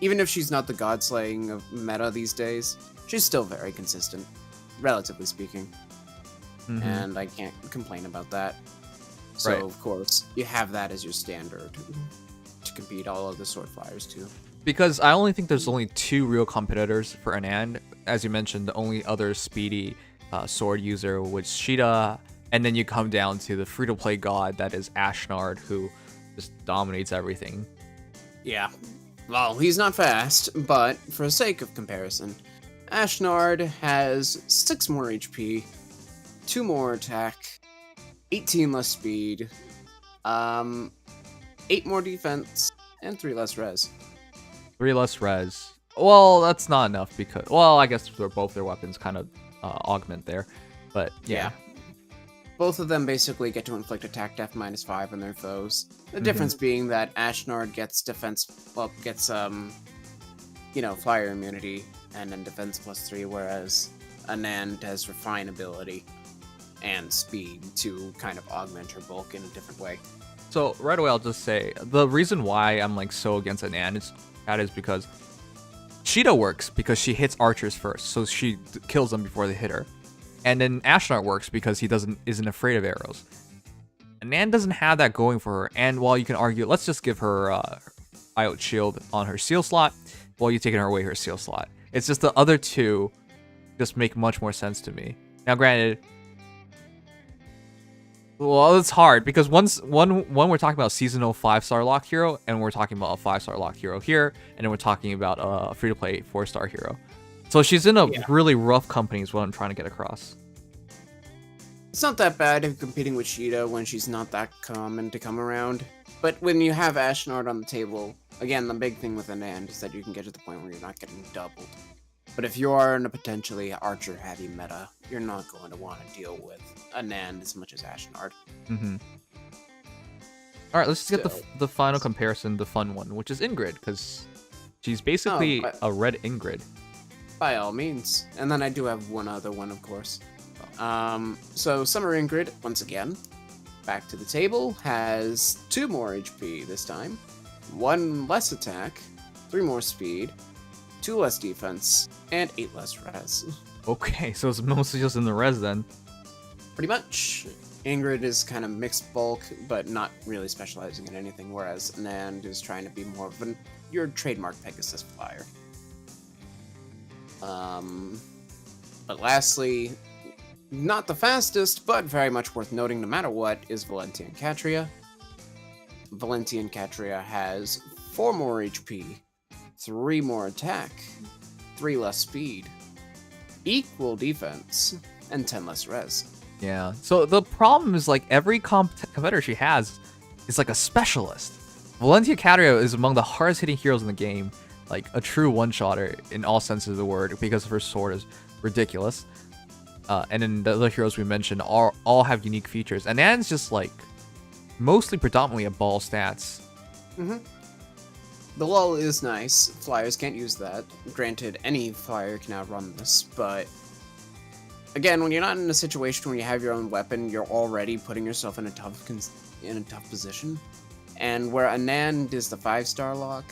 even if she's not the god-slaying of meta these days, she's still very consistent, relatively speaking. And I can't complain about that. So, Right. of course, you have that as your standard to compete all other sword flyers too. Because I only think there's only 2 real competitors for Anand. As you mentioned, the only other speedy sword user was Sheeta, and then you come down to the free-to-play god that is Ashnard, who just dominates everything. Yeah. Well, he's not fast, but for the sake of comparison, Ashnard has 6 more HP, 2 more attack, 18 less speed, 8 more defense, and 3 less res. 3 less res. Well, that's not enough because... Well, I guess both their weapons kind of augment there. But, yeah. Both of them basically get to inflict attack def -5 on their foes. The difference being that Ashnard gets flyer immunity and then defense +3, whereas Anand has refine ability and speed to kind of augment her bulk in a different way. So, right away, I'll just say, the reason why I'm, like, so against Anand is because Sheeta works because she hits archers first, so she kills them before they hit her. And then Ashnard works because he isn't afraid of arrows. Anand doesn't have that going for her, and while you can argue, let's just give her IOT shield on her seal slot, while you're taking her away her seal slot. It's just the other two just make much more sense to me. Now, granted, well, it's hard because one we're talking about seasonal 5-star lock hero, and we're talking about a 5-star lock hero here, and then we're talking about a free-to-play 4-star hero. So she's in a really rough company is what I'm trying to get across. It's not that bad if competing with Sheeta when she's not that common to come around. But when you have Ashnard on the table, again, the big thing with Anand is that you can get to the point where you're not getting doubled. But if you are in a potentially archer-heavy meta, you're not going to want to deal with Anand as much as Ashnard. Alright, let's just get the final comparison, the fun one, which is Ingrid, because she's basically a red Ingrid. By all means. And then I do have one other one, of course. So Summer Ingrid, once again, back to the table, has 2 more HP this time, 1 less attack, 3 more speed, 2 less defense, and 8 less res. Okay, so it's mostly just in the res then. Pretty much. Ingrid is kind of mixed bulk, but not really specializing in anything, whereas Anand is trying to be more of your trademark Pegasus flyer. But lastly, not the fastest, but very much worth noting no matter what, is Valentian Catria. Valentian Catria has 4 more HP, 3 more attack, 3 less speed, equal defense, and 10 less res. Yeah, so the problem is, like, every competitor she has is like a specialist. Valentia Catria is among the hardest hitting heroes in the game, like a true one-shotter in all senses of the word, because her sword is ridiculous. And then the other heroes we mentioned all have unique features. And Anand's just like mostly predominantly a ball stats. The lull is nice. Flyers can't use that. Granted, any flyer can outrun this, but again, when you're not in a situation where you have your own weapon, you're already putting yourself in a tough position. And where Anand is the 5-star lock,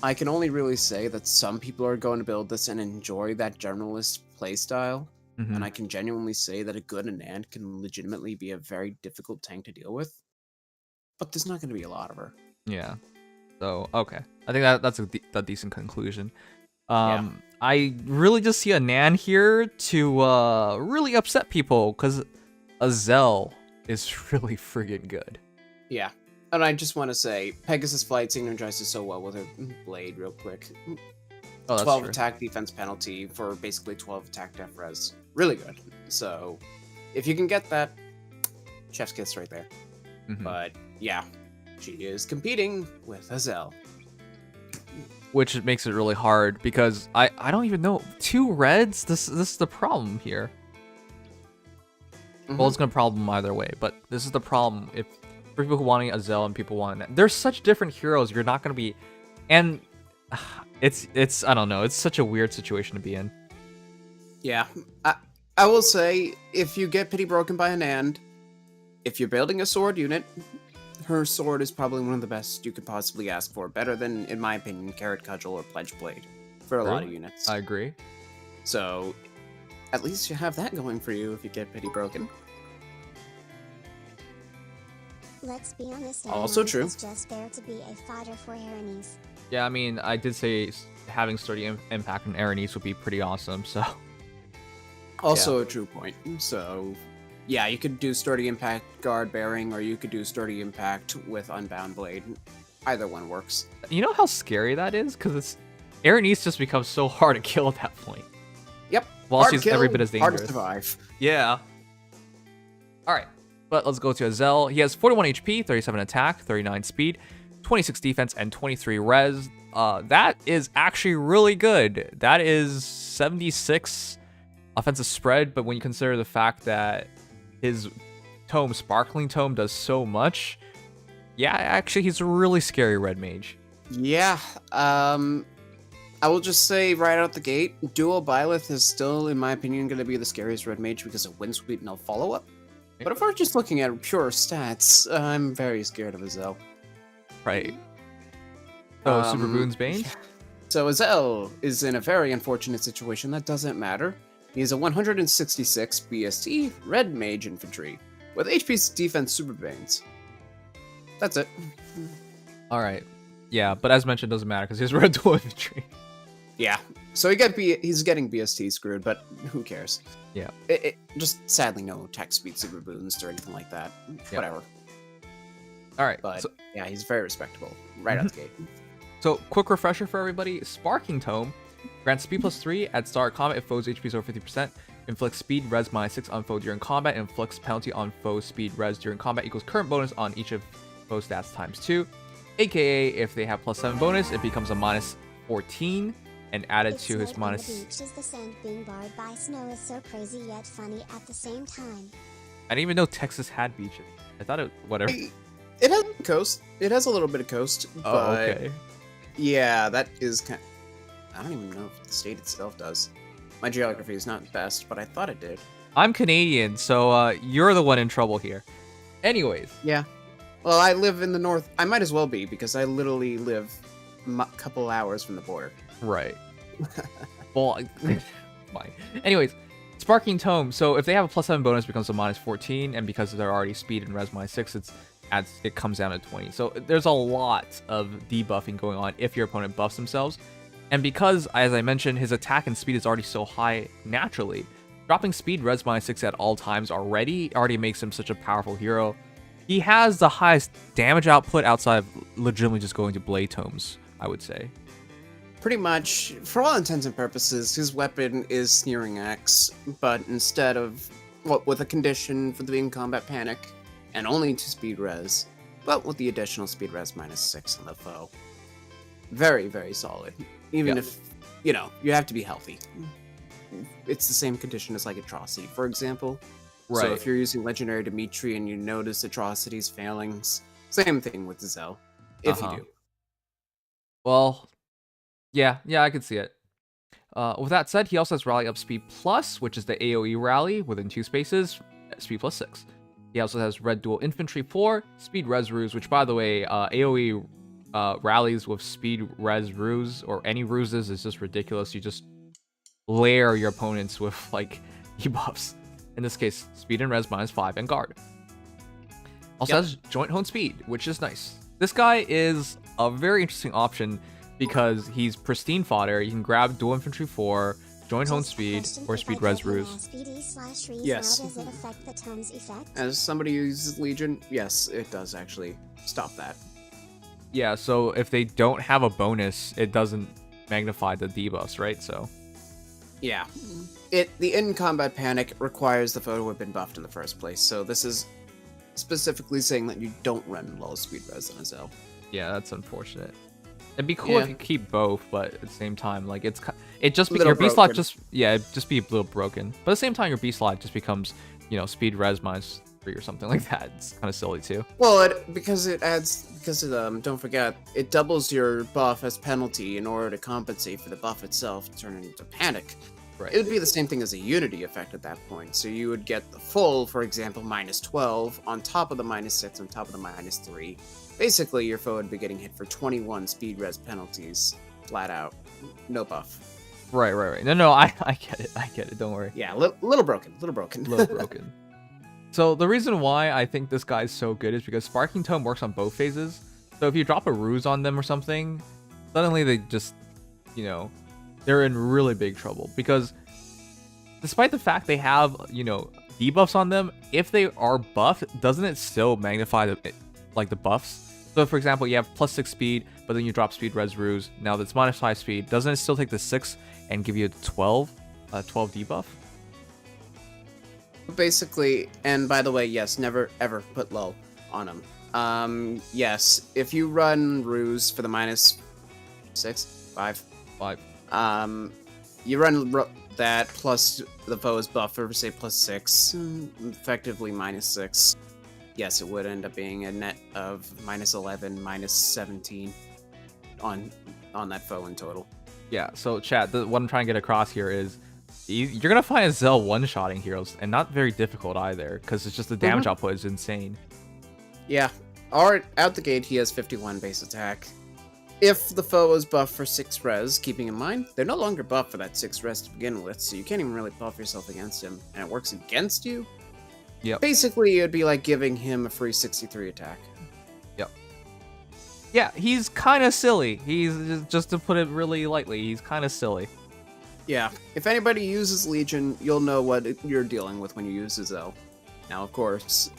I can only really say that some people are going to build this and enjoy that generalist playstyle. And I can genuinely say that a good Anand can legitimately be a very difficult tank to deal with. But there's not going to be a lot of her. Yeah. So, okay. I think that's a decent conclusion. I really just see Anand here to really upset people, because Azel is really friggin' good. Yeah. And I just want to say, Pegasus Flight synergizes so well with her blade real quick. Oh, that's 12 true. attack defense penalty for basically 12 attack def res. Really good. So, if you can get that, chef's kiss right there. But, yeah, she is competing with Azel. Which makes it really hard, because I don't even know. 2 reds? This is the problem here. Well, it's gonna problem either way, but this is the problem. If For people who want a Zell and people want that. There's such different heroes. You're not gonna be, and it's I don't know. It's such a weird situation to be in. Yeah, I will say, if you get pity broken by an and, if you're building a sword unit, her sword is probably one of the best you could possibly ask for. Better than, in my opinion, Carrot Cudgel or Pledge Blade for a lot of units. I agree. So, at least you have that going for you if you get pity broken. Let's be honest, Also true. It's just there to be a fighter for Aranis. Yeah, I mean, I did say having sturdy impact on Aranis would be pretty awesome. So, also a true point. So, yeah, you could do sturdy impact guard bearing, or you could do sturdy impact with unbound blade. Either one works. you know how scary that is, because Aranis just becomes so hard to kill at that point. Yep. While Hard she's kill, every bit as hard to dangerous. survive. Yeah. All right, but let's go to Azell. He has 41 HP, 37 attack, 39 speed, 26 defense, and 23 res. That is actually really good. That is 76 offensive spread, but when you consider the fact that his tome, Sparkling Tome, does so much, yeah, actually, he's a really scary red mage. Yeah, I will just say right out the gate, Dual Byleth is still, in my opinion, going to be the scariest red mage because of Windsweep, no follow-up. But if we're just looking at pure stats, I'm very scared of Azell. Right. Oh, Super Boon's Bane? So Azell is in a very unfortunate situation that doesn't matter. He's a 166 BST red mage infantry with HP defense super banes. That's it. All right. Yeah, but as mentioned, doesn't matter because he has red dual infantry. Yeah. So he's getting BST screwed, but who cares? Yeah. Just sadly no tech speed super boons or anything like that. Yep. Whatever. All right. But yeah, he's very respectable right out the gate. So, quick refresher for everybody. Sparking Tome grants speed +3 at start combat if foe's HP is over 50%. Inflicts speed res -6 on foe during combat. Inflicts penalty on foe's speed res during combat equals current bonus on each of foe's stats ×2. AKA, if they have +7 bonus, it becomes a -14 and added to his minus. The beach is the sand being barred by snow is so crazy yet funny at the same time. I didn't even know Texas had beaches. I thought it, whatever. It has coast. It has a little bit of coast. Oh, but okay. yeah, that is kind. I don't even know if the state itself does. My geography is not best, but I thought it did. I'm Canadian, so you're the one in trouble here. Anyways. Yeah. Well, I live in the north. I might as well be because I literally live a couple hours from the border. Right. Well, fine. Anyways, Sparking Tome. So if they have a +7 bonus, it becomes a -14, and because they're already speed and res -6, it comes down to 20. So there's a lot of debuffing going on if your opponent buffs themselves. And because, as I mentioned, his attack and speed is already so high naturally, dropping speed res -6 at all times already makes him such a powerful hero. He has the highest damage output outside of legitimately just going to Blade Tomes, I would say. Pretty much, for all intents and purposes, his weapon is Sneering Axe, but instead of, with a condition for the being Combat Panic, and only to speed res, but with the additional speed res -6 on the foe. Very, very solid. Even if, you have to be healthy. It's the same condition as like Atrocity, for example. Right. So if you're using Legendary Dimitri and you notice Atrocity's failings, same thing with Azell, if you do. Well, yeah, I could see it. With that said, he also has Rally Up Speed Plus, which is the AoE rally within 2 spaces, speed +6. He also has Red Dual Infantry 4, Speed Res Ruse, which, by the way, AoE rallies with Speed Res Ruse, or any ruses, is just ridiculous. You just layer your opponents with, like, debuffs. In this case, Speed and Res -5, and Guard. Also has Joint Hone Speed, which is nice. This guy is a very interesting option because he's pristine fodder. You can grab Dual Infantry 4, Joint Hone Speed, or Speed Res Ruse. Yes. How does it affect the tome's effect? As somebody who uses Legion, yes, it does actually stop that. Yeah, so if they don't have a bonus, it doesn't magnify the debuffs, right? So yeah, the in-combat panic requires the foe to have been buffed in the first place, so this is specifically saying that you don't run low speed res on Azell. yeah, that's unfortunate. It'd be cool if you keep both, but at the same time, like it just Little your B slot broken. it'd just be a little broken. But at the same time, your B slot just becomes, speed res 3 or something like that. It's kind of silly too. Well, because don't forget, it doubles your buff as penalty in order to compensate for the buff itself turning into panic. Right. It would be the same thing as a unity effect at that point. So you would get the full, for example, -12 on top of the -6 on top of the -3. Basically, your foe would be getting hit for 21 speed res penalties, flat out, no buff. Right. No, I get it. Don't worry. Yeah, little broken. Little broken. So the reason why I think this guy's so good is because Sparking Tome works on both phases. So if you drop a ruse on them or something, suddenly they just, you know, they're in really big trouble. Because despite the fact they have, you know, debuffs on them, if they are buffed, doesn't it still magnify the buffs? So for example, you have +6 speed, but then you drop speed res ruse. Now that's -5 speed. Doesn't it still take the 6 and give you a 12 debuff? Basically, and by the way, yes, never ever put low on them. Yes, if you run ruse for the -5, you run that plus the foe's buff for say +6, effectively -6. Yes, it would end up being a net of -11, -17 on that foe in total. Yeah, so chat, what I'm trying to get across here is you're going to find Azel one-shotting heroes, and not very difficult either, because it's just the damage output is insane. Yeah, out the gate he has 51 base attack. If the foe is buffed for 6 res, keeping in mind, they're no longer buffed for that 6 res to begin with, so you can't even really buff yourself against him, and it works against you. Yep. Basically, it would be like giving him a free 63 attack. Yep. Yeah, he's kind of silly. He's, just to put it really lightly, he's kind of silly. Yeah, if anybody uses Legion, you'll know what you're dealing with when you use Azel. Now, of course,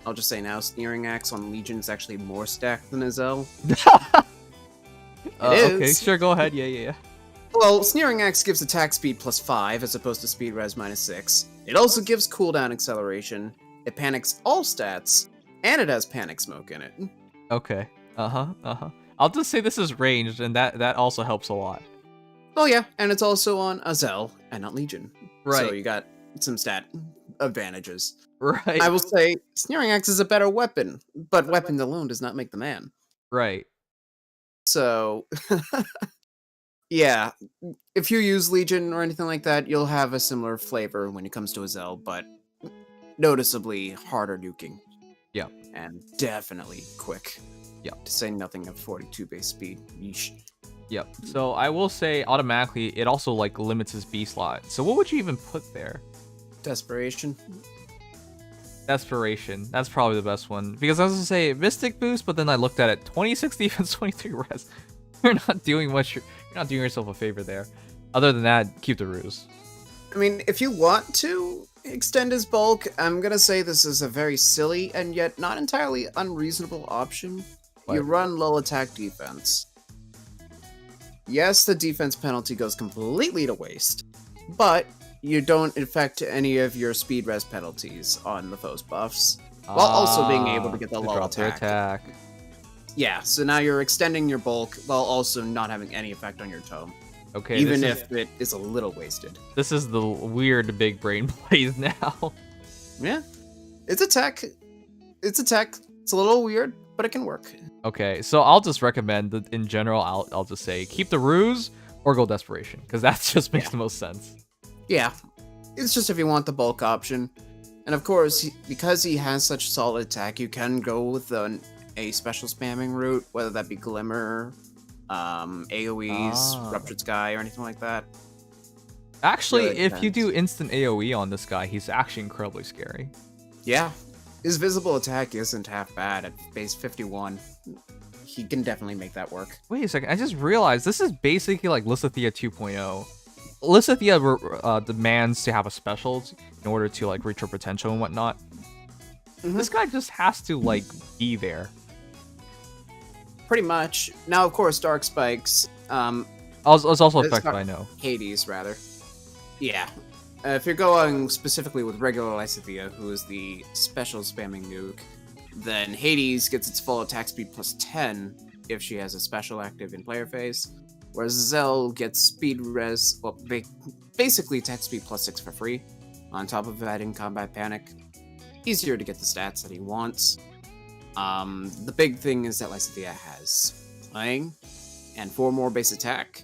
I'll just say now, Sneering Axe on Legion is actually more stacked than Azel. It is. Okay, sure, go ahead. Yeah. Well, Sneering Axe gives attack speed +5 as opposed to speed res -6. It also gives cooldown acceleration, it panics all stats, and it has panic smoke in it. Okay. I'll just say this is ranged, and that also helps a lot. Oh yeah, and it's also on Azel and not Legion. Right. So you got some stat advantages. Right. I will say, Sneering Axe is a better weapon, but weapon alone does not make the man. Right. So, yeah, if you use Legion or anything like that, you'll have a similar flavor when it comes to Azel, but noticeably harder nuking. Yeah. And definitely quick. Yeah. To say nothing of 42 base speed. Yeesh. Yep. So I will say automatically it also like limits his B slot. So what would you even put there? Desperation. Desperation. That's probably the best one. Because I was gonna say Mystic boost, but then I looked at it. 26 defense, 23 res. You're not doing much. You're not doing yourself a favor there. Other than that, keep the ruse. I mean, if you want to extend his bulk, I'm gonna say this is a very silly and yet not entirely unreasonable option. What? You run low attack defense. Yes, the defense penalty goes completely to waste, but you don't affect any of your speed res penalties on the foe's buffs, while also being able to get the low drop their attack. Yeah, so now you're extending your bulk while also not having any effect on your tome. Okay. Even if it is a little wasted. This is the weird big brain plays now. Yeah. It's a tech. It's a little weird, but it can work. Okay, so I'll just recommend that in general, I'll just say keep the ruse or go desperation, because that just makes the most sense. Yeah. It's just if you want the bulk option. And of course, because he has such solid attack, you can go with a special spamming route, whether that be Glimmer, AoEs, Ruptured Sky, or anything like that. Actually, Really if you do depends. instant AoE on this guy, he's actually incredibly scary. Yeah. His visible attack isn't half bad at base 51. He can definitely make that work. Wait a second, I just realized this is basically like Lysithea 2.0. Lysithea demands to have a specials in order to like reach her potential and whatnot. This guy just has to like be there. Pretty much. Now, of course, Dark Spikes. I was also It's affected not- by no. Hades, rather. Yeah. If you're going specifically with regular Lysithea, who is the special spamming nuke, then Hades gets its full attack speed +10 if she has a special active in player phase, whereas Zell gets speed res, well, basically attack speed +6 for free, on top of that in combat panic. easier to get the stats that he wants. The big thing is that Lysithea has Playing and 4 more base attack,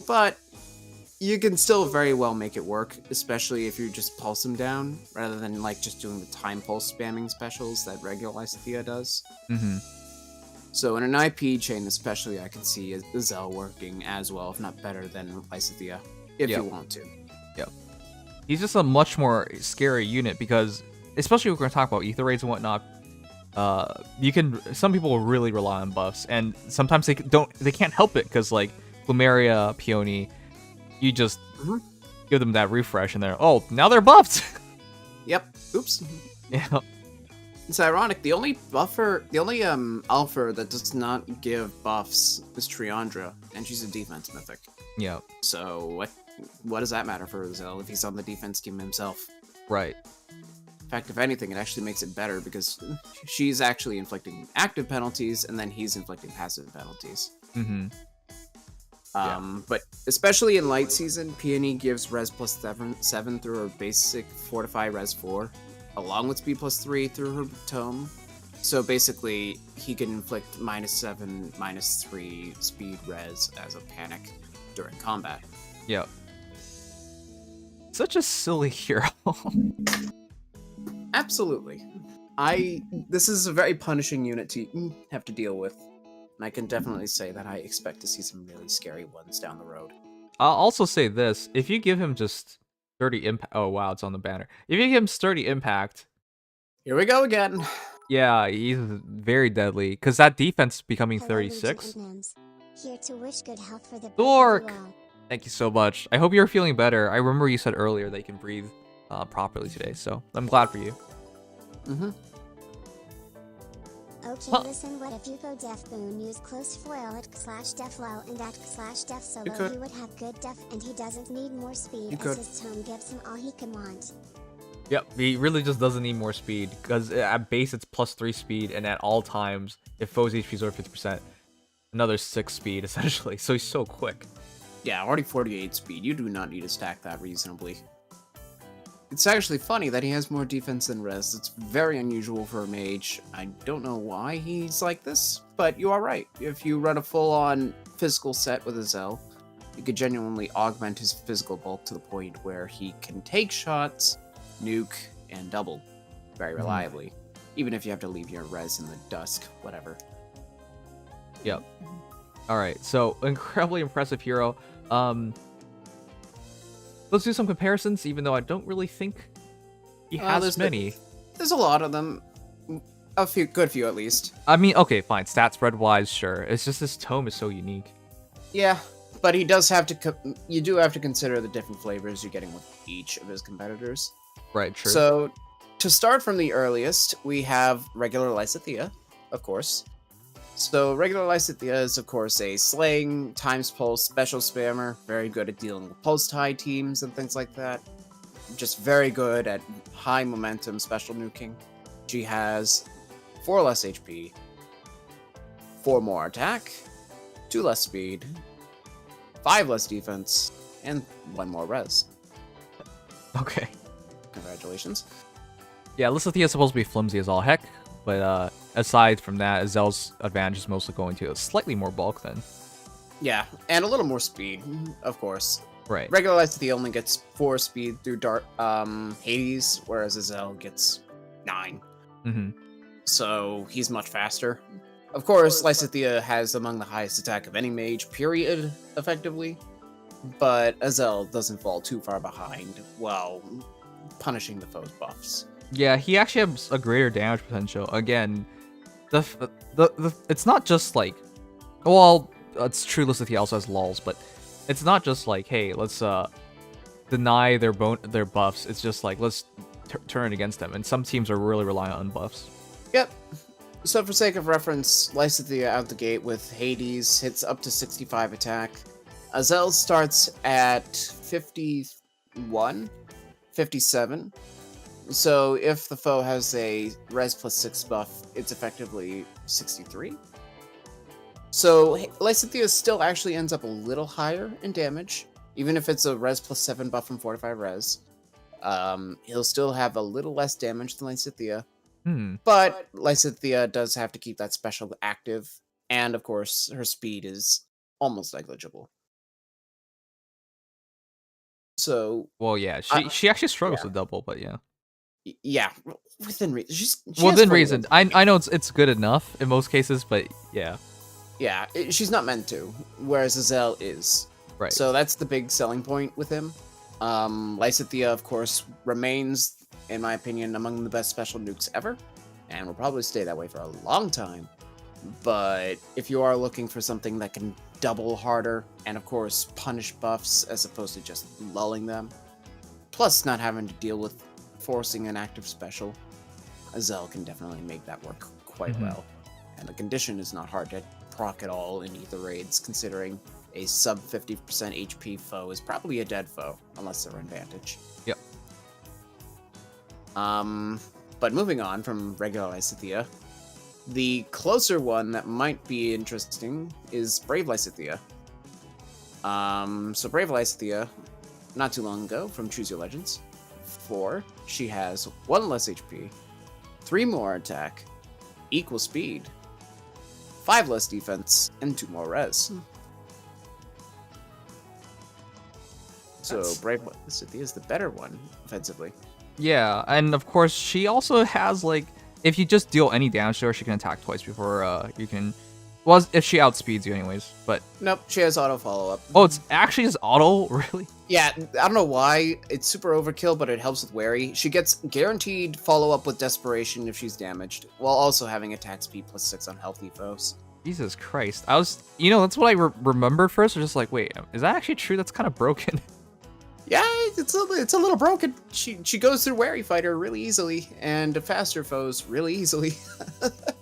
but you can still very well make it work, especially if you just pulse him down, rather than like just doing the time pulse spamming specials that regular Lysithea does. Mm-hmm. So in an IP chain especially, I can see Zell working as well, if not better than Lysithea, if you want to. Yep. He's just a much more scary unit because, especially if we're going to talk about ether raids and whatnot, some people really rely on buffs, and sometimes they can't help it because like Plumeria, Peony, you just give them that refresh and now they're buffed. Yep. Oops. Yeah. It's ironic. The only alpha that does not give buffs is Triandra, and she's a defense mythic. Yeah. So what does that matter for Zell if he's on the defense team himself? Right. In fact, if anything, it actually makes it better because she's actually inflicting active penalties, and then he's inflicting passive penalties. Mm-hmm. But especially in light season, Peony gives res plus 7 through her basic Fortify res 4, along with speed plus 3 through her tome. So basically, he can inflict -7, -3 speed res as a panic during combat. Yep. Such a silly hero. Absolutely. This is a very punishing unit to have to deal with. And I can definitely say that I expect to see some really scary ones down the road. I'll also say this: if you give him just 30 impact, oh wow, it's on the banner. If you give him 30 impact, here we go again. Yeah, he's very deadly because that defense is becoming 36. Here to wish good health for the Dork. Thank you so much. I hope you're feeling better. I remember you said earlier that you can breathe properly today, so I'm glad for you. Mm-hmm. Okay, listen, what if you go def boon, use close foil at /def low and at /def solo, he would have good def and he doesn't need more speed as his tome gives him all he can want. Yep, he really just doesn't need more speed because at base it's +3 speed, and at all times, if foes HP is over 50%, another 6 speed essentially, so he's so quick. Yeah, already 48 speed, you do not need to stack that reasonably. It's actually funny that he has more defense than res. It's very unusual for a mage. I don't know why he's like this, but you are right. If you run a full-on physical set with a Zell, you could genuinely augment his physical bulk to the point where he can take shots, nuke, and double very reliably. Even if you have to leave your res in the dusk, whatever. Yep. Alright, so incredibly impressive hero. Let's do some comparisons, even though I don't really think he has many. There's a lot of them. A good few at least. I mean, okay, fine. Stat spread wise, sure. It's just this tome is so unique. Yeah, but he does have to. You do have to consider the different flavors you're getting with each of his competitors. Right, true. So, to start from the earliest, we have regular Lysithea, of course. So, regular Lysithea is, of course, a slaying, times pulse, special spammer, very good at dealing with pulse tie teams and things like that. Just very good at high momentum special nuking. She has 4 less HP, 4 more attack, 2 less speed, 5 less defense, and 1 more res. Okay. Congratulations. Yeah, Lysithea is supposed to be flimsy as all heck, but aside from that, Zell's advantage is mostly going to slightly more bulk then. Yeah, and a little more speed, of course. Right. Regular Lysithea only gets 4 speed through Hades, whereas Zell gets 9. Mm-hmm. So he's much faster. Of course, Lysithea has among the highest attack of any mage, period, effectively. But Azel doesn't fall too far behind while punishing the foe's buffs. Yeah, he actually has a greater damage potential. Again, it's not just like, well, it's true Lysithea also has lulls, but it's not just like, hey, let's deny their buffs. It's just like, let's turn it against them. And some teams are really reliant on buffs. Yep. So for sake of reference, Lysithea out the gate with Hades hits up to 65 attack. Azel starts at 51, 57. So if the foe has a res plus 6 buff, it's effectively 63. So Lysithea still actually ends up a little higher in damage, even if it's a res plus 7 buff from Fortify res. He'll still have a little less damage than Lysithea, Hmm. but Lysithea does have to keep that special active, and of course, her speed is almost negligible. So, Well, yeah, she actually struggles yeah. with double, but yeah. Yeah, within reason. She Well, has within full reason. I know it's good enough in most cases, but yeah. Yeah, she's not meant to, whereas Azel is. Right. So that's the big selling point with him. Lysithea, of course, remains, in my opinion, among the best special nukes ever, and will probably stay that way for a long time. But if you are looking for something that can double harder, and of course punish buffs as opposed to just lulling them, plus not having to deal with forcing an active special, Azel can definitely make that work quite well. And the condition is not hard to proc at all in Ether raids, considering a sub 50% HP foe is probably a dead foe, unless they're advantage. Yep. But moving on from regular Lysithea, the closer one that might be interesting is Brave Lysithea. So Brave Lysithea, not too long ago from Choose Your Legends 4, she has 1 less HP, 3 more attack, equal speed, 5 less defense, and 2 more res. So Brave Lysithea is the better one, offensively. Yeah, and of course she also has like, if you just deal any damage to her, she can attack twice before you can. Well, if she outspeeds you, anyways. But nope, she has auto follow up. Oh, it's actually just auto, really? Yeah, I don't know why it's super overkill, but it helps with Wary. She gets guaranteed follow up with Desperation if she's damaged, while also having attack speed +6 on healthy foes. Jesus Christ, I was, that's what I remembered first. I was just like, wait, is that actually true? That's kind of broken. Yeah, it's a little broken. She goes through Wary Fighter really easily, and faster foes really easily.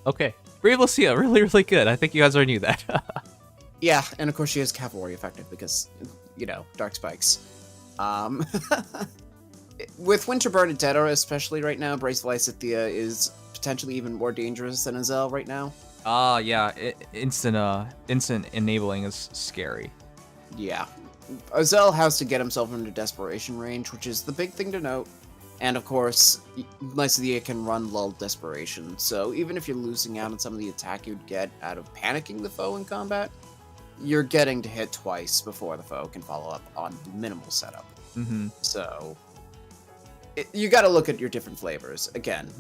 Okay. Brave Lysithea, really, really good. I think you guys already knew that. Yeah, and of course she has Cavalry effective because, Dark Spikes. With Winterburn and Dead, especially right now, Brave Lysithea is potentially even more dangerous than Azel right now. Yeah, instant enabling is scary. Yeah. Azel has to get himself into Desperation range, which is the big thing to note. And of course, Lysithea can run lulled Desperation, so even if you're losing out on some of the attack you'd get out of panicking the foe in combat, you're getting to hit twice before the foe can follow up on minimal setup. So, you gotta look at your different flavors. Again,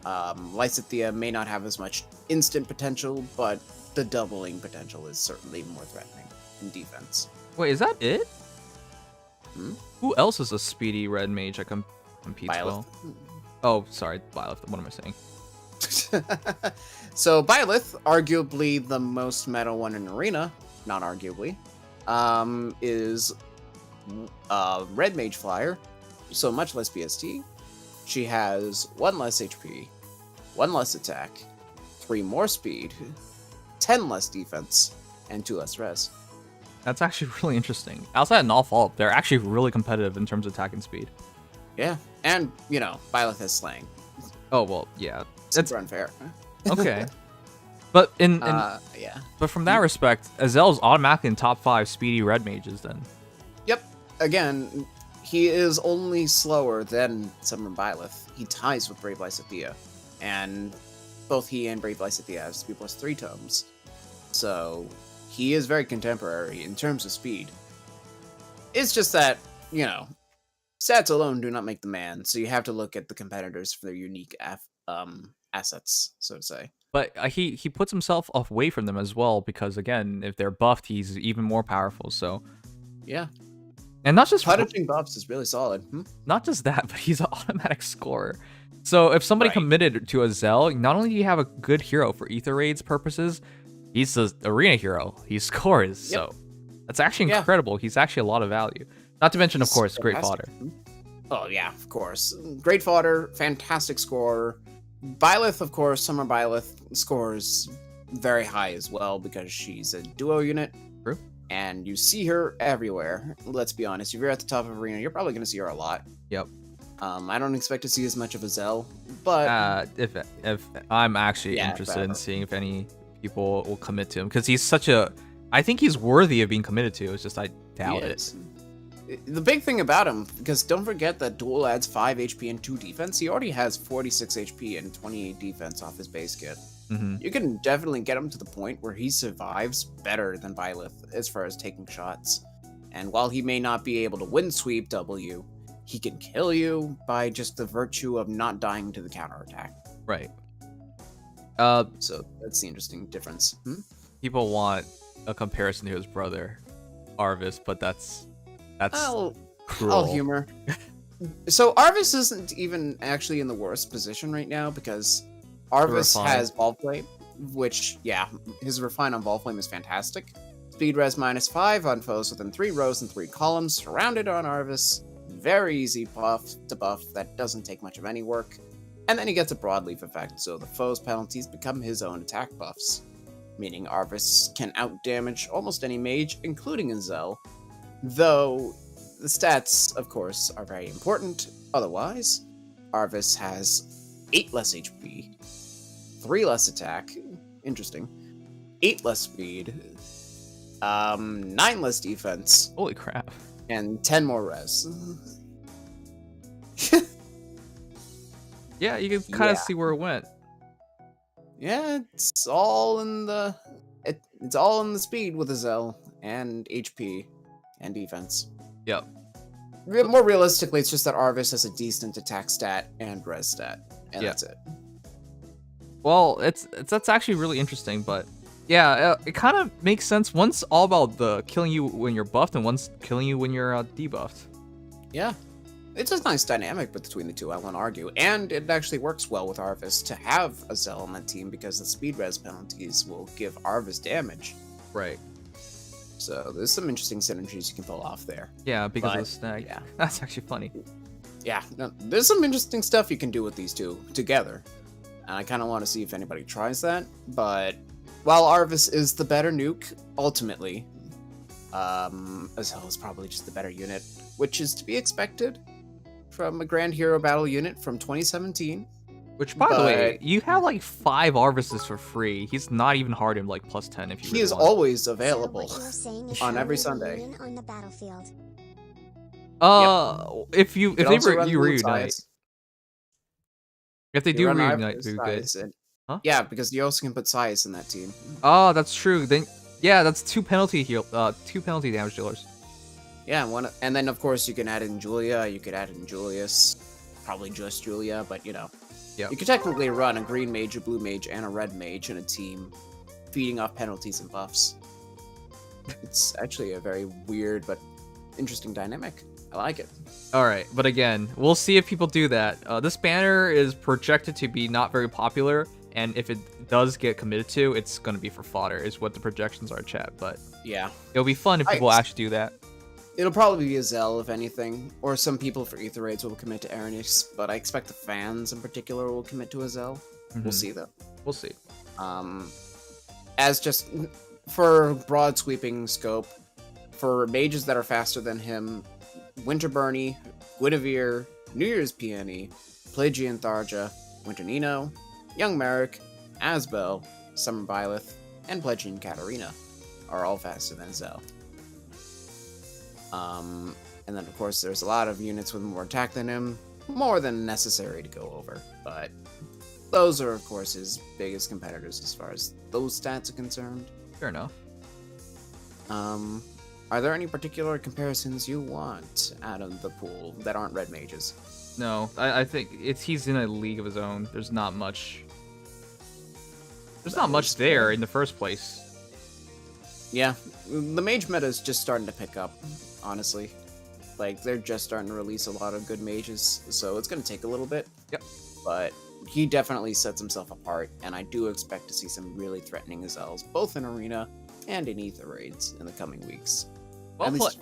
Lysithea may not have as much instant potential, but the doubling potential is certainly more threatening in defense. Wait, is that it? Who else is a speedy red mage that competes well? Oh, sorry, Byleth. What am I saying? So Byleth, arguably the most meta one in Arena, not arguably, is red mage flyer, so much less BST. She has 1 less HP, 1 less attack, 3 more speed, 10 less defense, and 2 less res. That's actually really interesting. Outside of Null Fault, they're actually really competitive in terms of attack and speed. Yeah, and, Byleth has slaying. Oh, well, yeah. It's unfair. Okay. But yeah. But from that respect, Azel's automatically in top 5 speedy red mages then. Yep. Again, he is only slower than Summer Byleth. He ties with Brave Lysithea. And both he and Brave Lysithea have speed +3 tomes. So he is very contemporary in terms of speed. It's just that, stats alone do not make the man, so you have to look at the competitors for their unique assets, so to say. But he puts himself away from them as well, because again, if they're buffed, he's even more powerful. So yeah, and not just punishing buffs is really solid. Not just that, but he's an automatic scorer. So if somebody committed to Azel, not only do you have a good hero for Ether raids purposes, he's the arena hero. He scores. Yep. So that's actually incredible. He's actually a lot of value. Not to mention, of course, great fodder. Oh yeah, of course, great fodder, fantastic scorer. Byleth, of course, Summer Byleth scores very high as well because she's a duo unit. True. And you see her everywhere. Let's be honest, if you're at the top of arena, you're probably going to see her a lot. Yep. I don't expect to see as much of Azel, but if I'm actually interested in seeing if any people will commit to him, because he's such a, I think he's worthy of being committed to. It's just I doubt it. The big thing about him, because don't forget that duel adds 5 HP and 2 defense. He already has 46 HP and 28 defense off his base kit. You can definitely get him to the point where he survives better than Byleth as far as taking shots. And while he may not be able to win sweep W, he can kill you by just the virtue of not dying to the counterattack. Right. So that's the interesting difference. People want a comparison to his brother, Arvis, but that's I'll cruel. humor. So Arvis isn't even actually in the worst position right now because Arvis has Volflame, which, yeah, his Refine on Volflame is fantastic. Speed res -5 on foes within 3 rows and 3 columns, surrounded on Arvis. Very easy buff to buff that doesn't take much of any work. And then he gets a Broadleaf effect, so the foe's penalties become his own attack buffs, meaning Arvis can outdamage almost any mage, including Azel, though the stats, of course, are very important. Otherwise, Arvis has 8 less HP, 3 less attack, interesting, 8 less speed, 9 less defense. Holy crap. And 10 more res. Yeah, you can kind of see where it went. Yeah, it's all in the speed with Azel and HP and defense. Yep. More realistically, it's just that Arvis has a decent attack stat and res stat, and that's it. Well, that's actually really interesting, but yeah, it kind of makes sense. One's all about the killing you when you're buffed, and one's killing you when you're debuffed. Yeah, it's a nice dynamic between the two, I won't argue, and it actually works well with Arvis to have Azel on that team because the speed res penalties will give Arvis damage. Right. So there's some interesting synergies you can pull off there. Yeah, because of the snag. Yeah, that's actually funny. Yeah, no, there's some interesting stuff you can do with these two together, and I kind of want to see if anybody tries that. But while Arvis is the better nuke, ultimately, Azel is probably just the better unit, which is to be expected from a Grand Hero Battle unit from 2017. Which, by the way, you have like 5 Arvises for free. He's not even hard in like +10 if you. He is always available on every Sunday. On the battlefield. If they reunite, if they do reunite, it'd be good. Huh? Yeah, because you also can put Sias in that team. Oh, that's true. Then yeah, that's 2 penalty damage dealers. Yeah, and then of course you can add in Julia. You could add in Julius, probably just Julia, but you know. Yep. You could technically run a green mage, a blue mage, and a red mage in a team, feeding off penalties and buffs. It's actually a very weird but interesting dynamic. I like it. Alright, but again, we'll see if people do that. This banner is projected to be not very popular, and if it does get committed to, it's going to be for fodder, is what the projections are, chat. But yeah, it'll be fun if people actually do that. It'll probably be Azel, if anything, or some people for Aether Raids will commit to Aranis, but I expect the fans in particular will commit to Azel. We'll see, though. We'll see. As just for broad sweeping scope, for mages that are faster than him, Winter Bernie, Guinevere, New Year's Peony, Pelagian Tharja, Winter Nino, Young Merrick, Asbel, Summer Byleth, and Pelagian Katarina are all faster than Azel. And then of course there's a lot of units with more attack than him, more than necessary to go over, but those are of course his biggest competitors as far as those stats are concerned. Fair enough. Are there any particular comparisons you want out of the pool that aren't red mages? No, I think he's in a league of his own. There's not much. There's not much there in the first place. Yeah, the mage meta is just starting to pick up, honestly. Like, they're just starting to release a lot of good mages, so it's going to take a little bit. Yep. But he definitely sets himself apart, and I do expect to see some really threatening Azels, both in Arena and in Aether Raids in the coming weeks. Well put.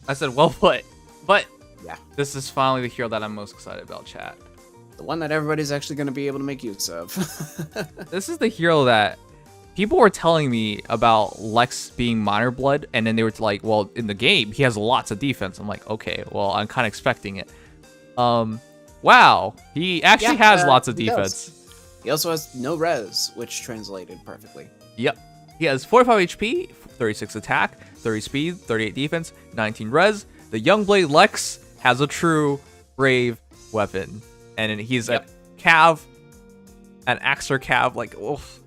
I said well put, but yeah, this is finally the hero that I'm most excited about, chat. The one that everybody's actually going to be able to make use of. This is the hero that people were telling me about Lex being Minor Blood, and then they were like, well, in the game, he has lots of defense. I'm like, okay, well, I'm kind of expecting it. Wow, he actually has lots of defense. He also has no res, which translated perfectly. Yep. He has 45 HP, 36 attack, 30 speed, 38 defense, 19 res. The Youngblade Lex has a true brave weapon, and he's a cav, an Axer cav. Like,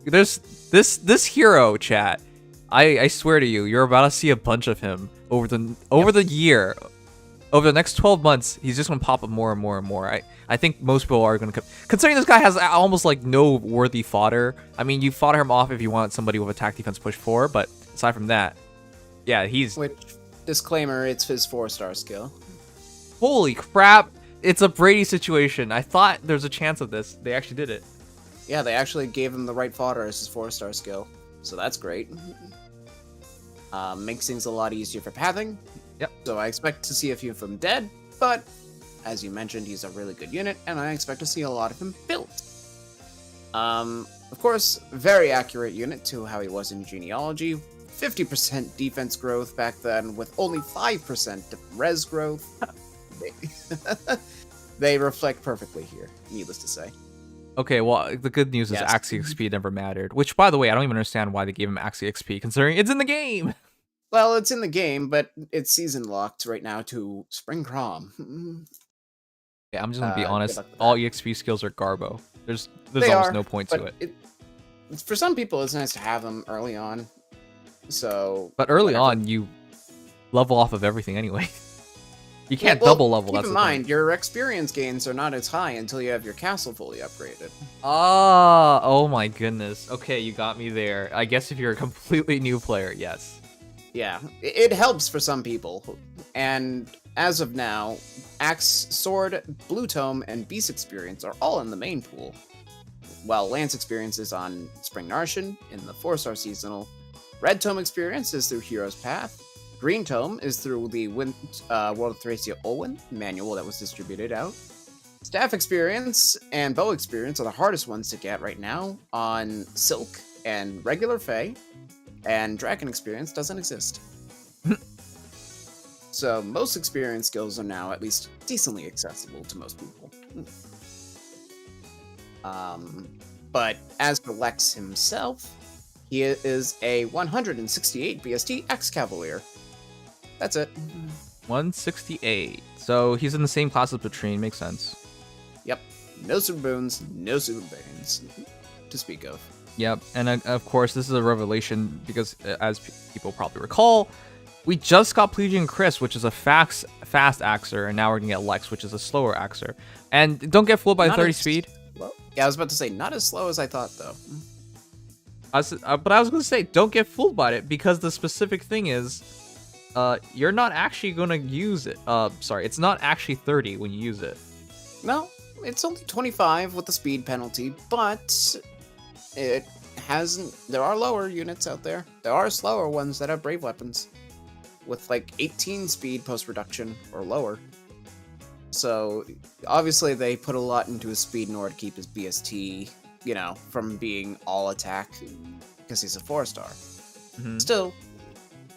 there's this hero, chat. I swear to you, you're about to see a bunch of him over the year. Over the next 12 months, he's just gonna pop up more and more and more. I think most people are gonna considering this guy has almost like no worthy fodder. I mean, you fodder him off if you want somebody with attack defense push 4, but aside from that, yeah, he's. Which, disclaimer, it's his 4-star skill. Holy crap! It's a Brady situation. I thought there's a chance of this. They actually did it. Yeah, they actually gave him the right fodder as his 4-star skill, so that's great. Makes things a lot easier for pathing. Yep. So I expect to see a few of them dead, but as you mentioned, he's a really good unit, and I expect to see a lot of him built. Of course, very accurate unit to how he was in Genealogy. 50% defense growth back then, with only 5% res growth. They reflect perfectly here, needless to say. Okay, well, the good news is Axie XP never mattered. Which, by the way, I don't even understand why they gave him Axie XP, considering it's in the game! Well, it's in the game, but it's season locked right now to Spring Crom. Yeah, I'm just gonna be honest. All EXP skills are garbo. There's almost no point to it. For some people, it's nice to have them early on. So, but early on, you level off of everything anyway. You can't double level. Keep in mind, your experience gains are not as high until you have your castle fully upgraded. Ah, oh my goodness. Okay, you got me there. I guess if you're a completely new player, yes. Yeah, it helps for some people. And as of now, Axe, Sword, Blue Tome, and Beast experience are all in the main pool, while Lance experience is on Spring Narshan in the 4-star seasonal. Red Tome experience is through Hero's Path. Green Tome is through the World of Thracia Olwen manual that was distributed out. Staff experience and Bow experience are the hardest ones to get right now on Silk and regular Fae. And Dragon experience doesn't exist. So most experience skills are now at least decently accessible to most people. But as for Lex himself, he is a 168 BST X-Cavalier. That's it. 168. So he's in the same class as Patrine, makes sense. Yep. No super boons, no super banes to speak of. Yep, and of course, this is a revelation because, as people probably recall, we just got Plegian Chris, which is a fast Axer, and now we're gonna get Lex, which is a slower Axer. And don't get fooled by 30 speed. Well, yeah, I was about to say, not as slow as I thought, though. But I was gonna say, don't get fooled by it, because the specific thing is, you're not actually gonna use it. Sorry, it's not actually 30 when you use it. No, it's only 25 with the speed penalty, but it hasn't. There are lower units out there. There are slower ones that have brave weapons with like 18 speed post reduction or lower. So obviously they put a lot into his speed in order to keep his BST, you know, from being all attack because he's a 4-star. Mm-hmm. Still,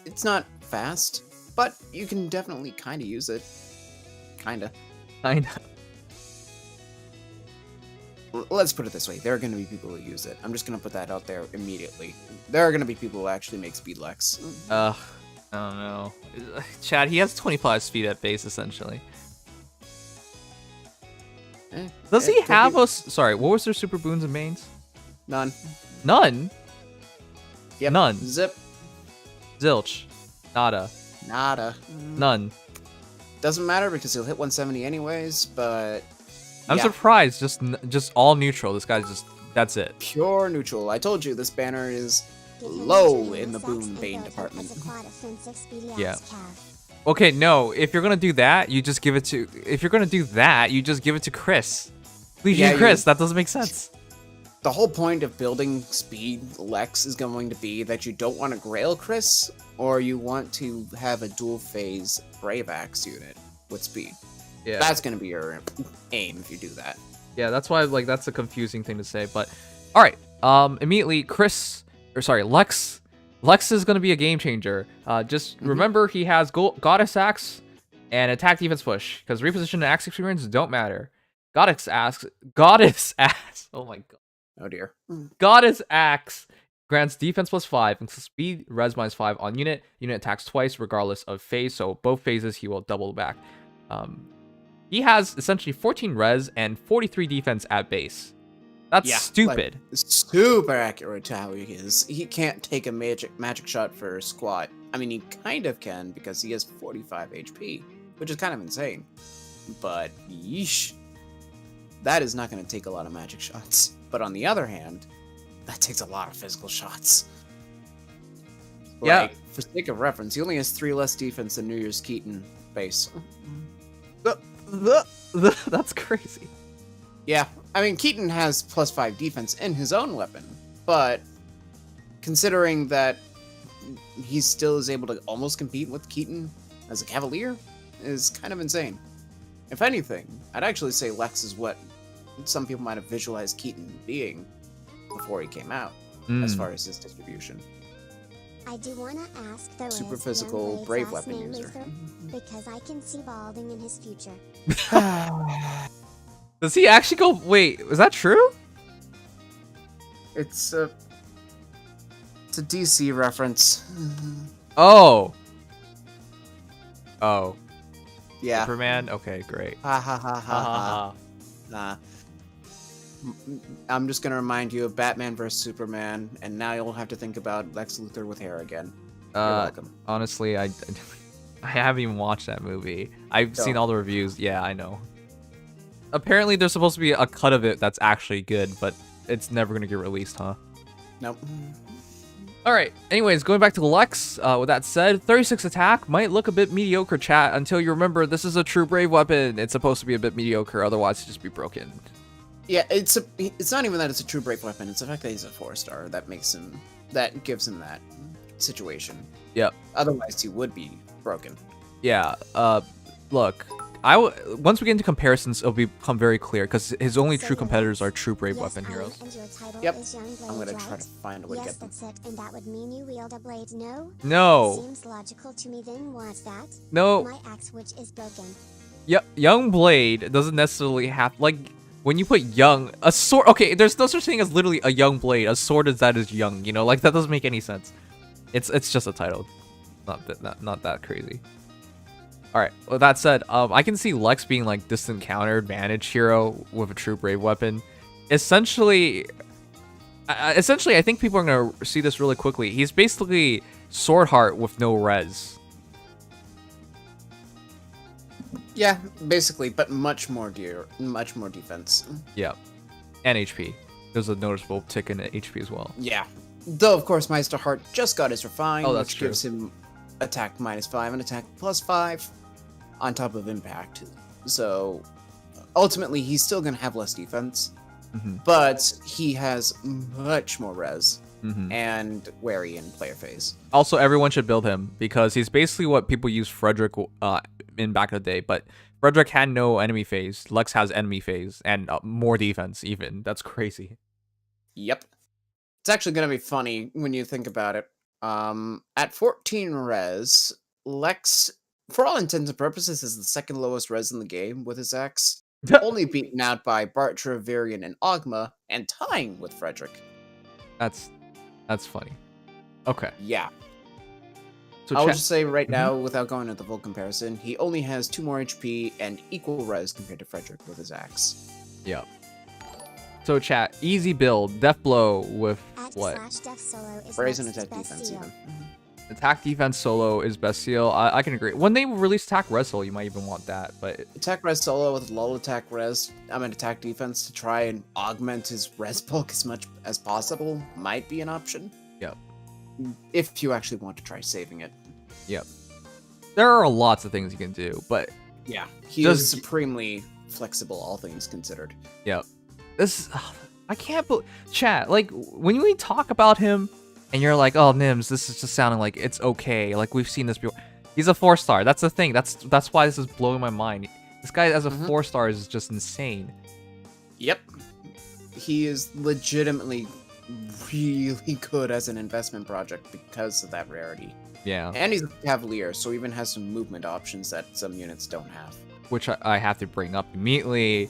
it's not fast, but you can definitely kind of use it. Kinda. Let's put it this way. There are going to be people who use it. I'm just going to put that out there immediately. There are going to be people who actually make speed Lex. I don't know. Chad, he has 25 speed at base, essentially. Does he have a... Sorry, what was their super boons and mains? None. None? Yep. None. Zip. Zilch. Nada. Nada. None. Doesn't matter because he'll hit 170 anyways, but... I'm surprised. Just all neutral. This guy's just... That's it. Pure neutral. I told you, this banner is low in the boon bane department. Yeah. Okay, no. If you're gonna do that, you just give it to... If you're gonna do that, you just give it to Chris. Legion Chris. That doesn't make sense. The whole point of building speed Lex is going to be that you don't want to Grail Chris, or you want to have a dual phase Brave Axe unit with speed. Yeah. That's going to be your aim if you do that. Yeah, that's why that's a confusing thing to say, but all right. Immediately Lex is going to be a game changer. Just remember he has Goddess Axe and attack defense push because reposition and axe experience don't matter. Goddess Axe. Oh my god. Oh dear. Goddess Axe Grants defense +5 and speed res -5 on unit. Unit attacks twice regardless of phase, so both phases he will double back. He has essentially 14 res and 43 defense at base. That's stupid. Like, super accurate to how he is. He can't take a magic shot for squat. I mean, he kind of can because he has 45 HP, which is kind of insane. But yeesh, that is not going to take a lot of magic shots. But on the other hand, that takes a lot of physical shots. Yeah. Like, for sake of reference, he only has 3 less defense than New Year's Keaton base. That's crazy. Yeah, I mean, Keaton has +5 defense in his own weapon, but considering that he still is able to almost compete with Keaton as a Cavalier is kind of insane. If anything, I'd actually say Lex is what some people might have visualized Keaton being before he came out, as far as his distribution. I do want to ask though, Super is physical, Young brave Blade's weapon last name user. Luther? Because I can see balding in his future. Does he actually go? Wait, is that true? It's a DC reference. Oh. Oh. Yeah. Superman? Okay, great. Ha ha ha ha ha. Nah. I'm just gonna remind you of Batman vs Superman, and now you'll have to think about Lex Luthor with hair again. You're welcome. Honestly, I haven't even watched that movie. I've seen all the reviews. Yeah, I know. Apparently, there's supposed to be a cut of it that's actually good, but it's never gonna get released, huh? Nope. All right. Anyways, going back to Lex. With that said, 36 attack might look a bit mediocre, chat, until you remember this is a true brave weapon. It's supposed to be a bit mediocre, otherwise it'd just be broken. Yeah, it's not even that it's a true brave weapon. It's the fact that he's a 4-star that gives him that situation. Yep. Otherwise, he would be broken. Yeah. Look, once we get into comparisons, it'll become very clear because his only true competitors are true brave weapon heroes. And your title Yep. is Young Blade, I'm gonna right? try to find a way to Yes, get them. that's it. And that would mean you wield a blade, no? No. Seems logical to me then, what's that? No. My axe which is broken. Yep. Young Blade doesn't necessarily have when you put young, a sword. Okay, there's no such thing as literally a young blade. A sword is that is young. You know, like that doesn't make any sense. It's just a title. Not that crazy. All right. With that said, I can see Lex being like distant counter advantage hero with a true brave weapon. Essentially, I think people are gonna see this really quickly. He's basically Sword Heart with no res. Yeah, basically, but much more defense. Yeah, and HP. There's a noticeable tick in HP as well. Yeah. Though, of course, Meister Heart just got his Refine, Oh, that's which true. gives him attack -5 and attack +5 on top of impact. So, ultimately, he's still going to have less defense, but he has much more res and wary in player phase. Also, everyone should build him because he's basically what people use Frederick in back in the day. But Frederick had no enemy phase. Lex has enemy phase and more defense even. That's crazy. Yep. It's actually going to be funny when you think about it. At 14 res, Lex, for all intents and purposes, is the second lowest res in the game with his axe. Only beaten out by Bartra, Varian, and Ogma, and tying with Frederick. That's funny. Okay. Yeah. So I'll just say right now, without going into the full comparison, he only has 2 more HP and equal res compared to Frederick with his axe. Yep. So chat, easy build, death blow with what? /Def Solo is Brazen Lex's attack best defense seal. even. Attack defense solo is best seal. I can agree. When they release attack res solo, you might even want that. But Attack res solo with lull attack res, attack defense to try and augment his res bulk as much as possible might be an option. Yep. If you actually want to try saving it. Yep. There are lots of things you can do, but yeah, he is supremely flexible, all things considered. Yep. I can't believe, chat, like, when we talk about him, and you're like, oh, Nims, this is just sounding like it's okay, like, we've seen this before. He's a 4-star, that's the thing, that's why this is blowing my mind. This guy as a 4-star is just insane. Yep. He is legitimately really good as an investment project because of that rarity. Yeah. And he's a Cavalier, so even has some movement options that some units don't have. Which I have to bring up immediately.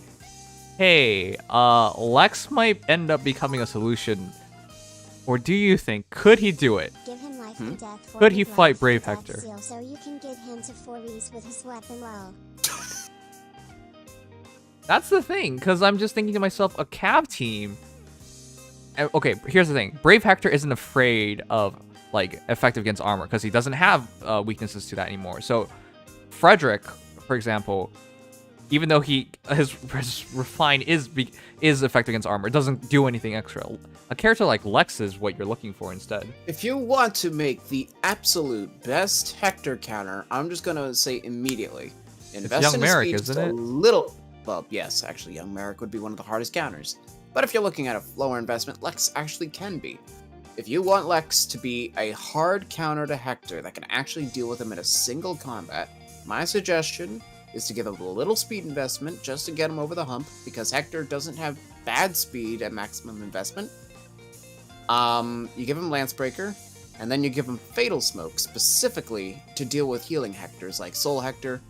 Hey, Lex might end up becoming a solution Or do you think, could he do it? Give him life and death for Could he his fight life Brave and Hector? death seal so you can get him to 4Es with his weapon low. That's the thing, because I'm just thinking to myself, a Cav team... Okay, here's the thing. Brave Hector isn't afraid of, like, effective against armor, because he doesn't have weaknesses to that anymore. So, Frederick, for example, even though his refine is effective against armor, it doesn't do anything extra. A character like Lex is what you're looking for instead. If you want to make the absolute best Hector counter, I'm just gonna say immediately, invest Young in Merrick, his speed isn't just a it? little. Well, yes, actually, Young Merrick would be one of the hardest counters. But if you're looking at a lower investment, Lex actually can be. If you want Lex to be a hard counter to Hector that can actually deal with him in a single combat, my suggestion is to give him a little speed investment just to get him over the hump, because Hector doesn't have bad speed at maximum investment. You give him Lancebreaker, and then you give him Fatal Smoke, specifically to deal with healing Hectors, like Soul Hector,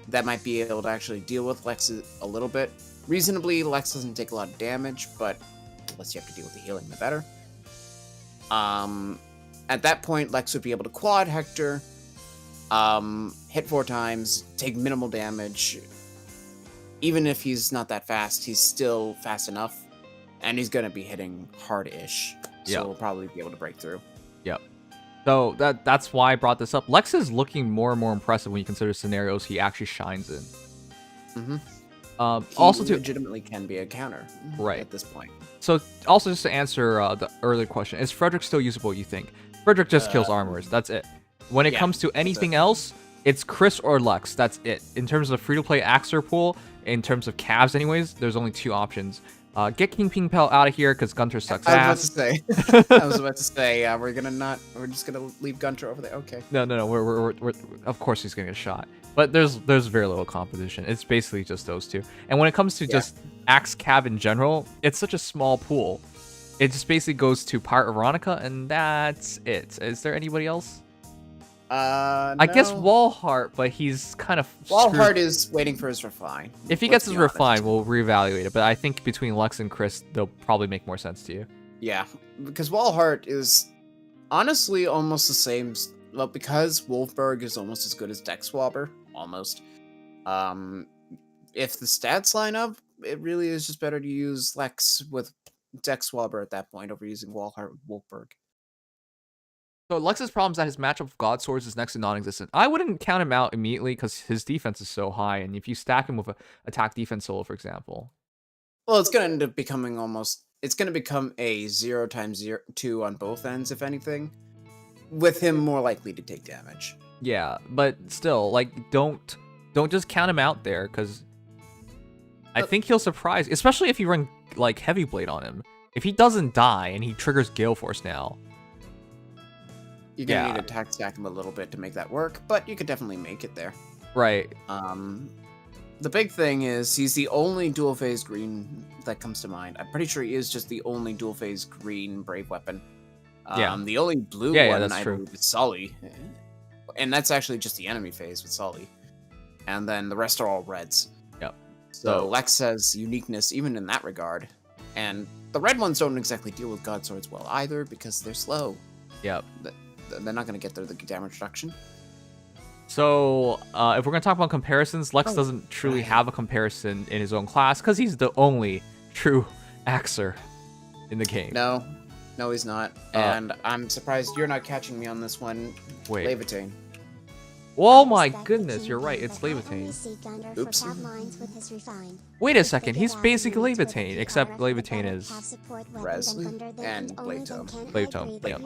that might be able to actually deal with Lex a little bit. Reasonably, Lex doesn't take a lot of damage, but unless you have to deal with the healing, the better. At that point, Lex would be able to quad Hector, hit 4 times, take minimal damage. Even if he's not that fast, he's still fast enough, and he's going to be hitting hard-ish, so we'll probably be able to break through. Yep. So that's why I brought this up. Lex is looking more and more impressive when you consider scenarios he actually shines in. He also, legitimately can be a counter at this point. So also just to answer the earlier question, is Frederick still usable, you think? Frederick just kills armorers. That's it. When it comes to anything else, it's Chris or Lex. That's it. In terms of free-to-play Axer pool, in terms of Cavs anyways, there's only 2 options. Get King Ping Pal out of here because Gunter sucks ass. I was about to say, we're just gonna leave Gunter over there. Okay. No. We're of course he's gonna get shot. But there's very little competition. It's basically just those 2. And when it comes to just Axe Cav in general, it's such a small pool. It just basically goes to Pirate Veronica, and that's it. Is there anybody else? I guess Walhart, but he's kind of Walhart is waiting for his refine. If he gets his refine, we'll reevaluate it. But I think between Lex and Chris, they'll probably make more sense to you. Yeah, because Walhart is honestly almost the same. Well, because Wolfberg is almost as good as Deck Swabber, almost. If the stats line up, it really is just better to use Lex with Deck Swabber at that point over using Walhart with Wolfberg. So Lex's problem is that his matchup of God Swords is next to non-existent. I wouldn't count him out immediately because his defense is so high, and if you stack him with a attack defense solo, for example. Well, it's going to end up becoming it's going to become a 0x2 on both ends, if anything, with him more likely to take damage. Yeah, but still, like, don't just count him out there, because I think he'll surprise, especially if you run, like, Heavy Blade on him. If he doesn't die and he triggers Gale Force now, you're going to need to attack stack him a little bit to make that work, but you could definitely make it there. Right. The big thing is he's the only dual phase green that comes to mind. I'm pretty sure he is just the only dual phase green brave weapon. The only blue one I believe is Sully. And that's actually just the enemy phase with Sully. And then the rest are all reds. Yep. So Lex has uniqueness even in that regard. And the red ones don't exactly deal with God Swords well either because they're slow. Yep. They're not going to get the damage reduction. So, if we're going to talk about comparisons, Lex doesn't truly have a comparison in his own class because he's the only true Axer in the game. No, he's not. And I'm surprised you're not catching me on this one. Wait. Levitain. Oh my goodness, you're right. It's Levitain. Oops. Wait a second. He's basically Levitain, except Levitain is Resley and Blade Tome. Blade Tome. Yeah.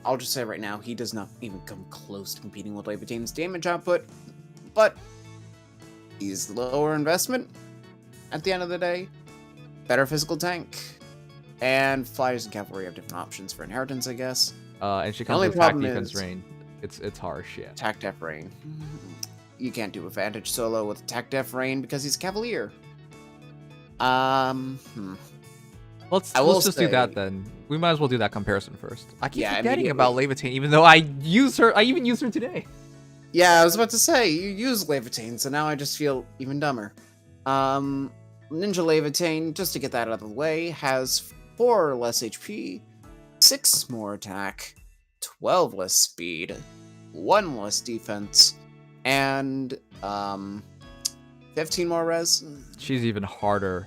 I'll just say right now, he does not even come close to competing with Levitain's damage output, but he's lower investment at the end of the day, better physical tank, and flyers and cavalry have different options for inheritance, I guess. And she comes with attack defense rain. It's harsh, yeah. Attack def rain. You can't do advantage solo with attack def rain because he's a cavalier. Let's just do that then. We might as well do that comparison first. I keep forgetting about Levitain, even though I even used her today. Yeah, I was about to say, you use Levitain, so now I just feel even dumber. Ninja Levitain, just to get that out of the way, has 4 less HP, 6 more attack, 12 less speed, 1 less defense, and 15 more res. She's even harder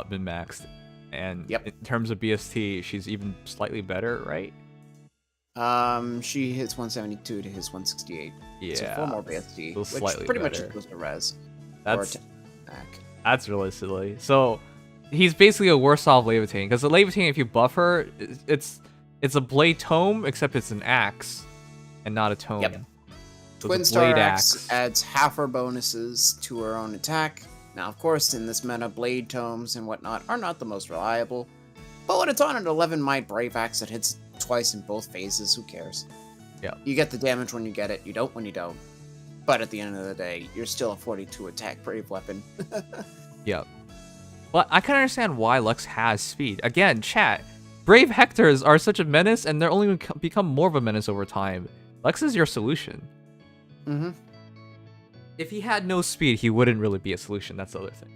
than maxed. And Yep. in terms of BST, she's even slightly better, right? She hits 172 to his 168. Yeah. So 4 more BST, So which slightly pretty better. much equals to res. That's attack. That's really silly. So he's basically a worse off Levitating, because the Levitating, if you buff her, it's a blade tome, except it's an axe and not a tome. Yep. So Twin it's a Star blade Axe adds half her bonuses to her own attack. Now, of course, in this meta, blade tomes and whatnot are not the most reliable. But when it's on an 11 might Brave Axe that hits twice in both phases, who cares? Yeah. You get the damage when you get it, you don't when you don't. But at the end of the day, you're still a 42 attack Brave weapon. Yep. But I can understand why Lux has speed. Again, chat, Brave Hectors are such a menace, and they're only become more of a menace over time. Lux is your solution. Mm-hmm. If he had no speed, he wouldn't really be a solution. That's the other thing.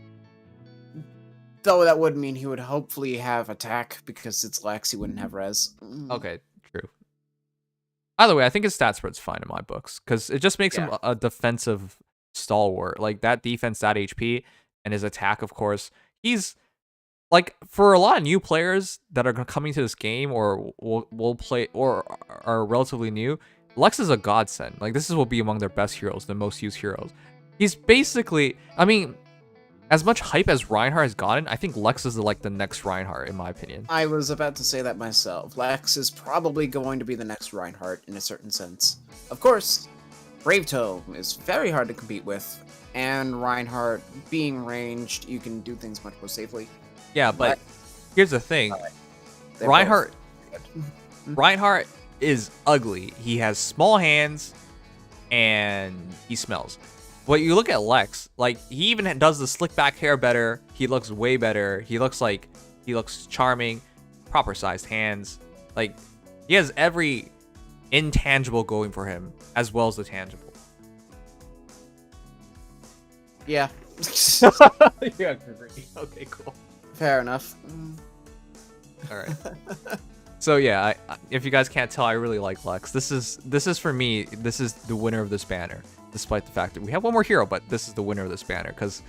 Though that would mean he would hopefully have attack, because it's Lex, he wouldn't have res. Okay, true. Either way, I think his stat spread's fine in my books, because it just makes him a defensive stalwart. Like, that defense, that HP, and his attack, of course. He's, like, for a lot of new players that are coming to this game, or will play, or are relatively new, Lex is a godsend. Like, this will be among their best heroes, the most used heroes. He's basically, I mean, as much hype as Reinhardt has gotten, I think Lex is like the next Reinhardt, in my opinion. I was about to say that myself. Lex is probably going to be the next Reinhardt in a certain sense. Of course, Brave Tome is very hard to compete with, and Reinhardt, being ranged, you can do things much more safely. Yeah, but here's the thing. They're Reinhardt both Reinhardt is ugly. He has small hands, and he smells. But you look at Lex, like, he even does the slick back hair better. He looks way better. He looks charming, proper sized hands. Like, he has every intangible going for him, as well as the tangible. Yeah. You agree. Okay, cool. Fair enough. All right. So yeah, if you guys can't tell, I really like Lex. This is for me. This is the winner of this banner, despite the fact that we have one more hero, but this is the winner of this banner because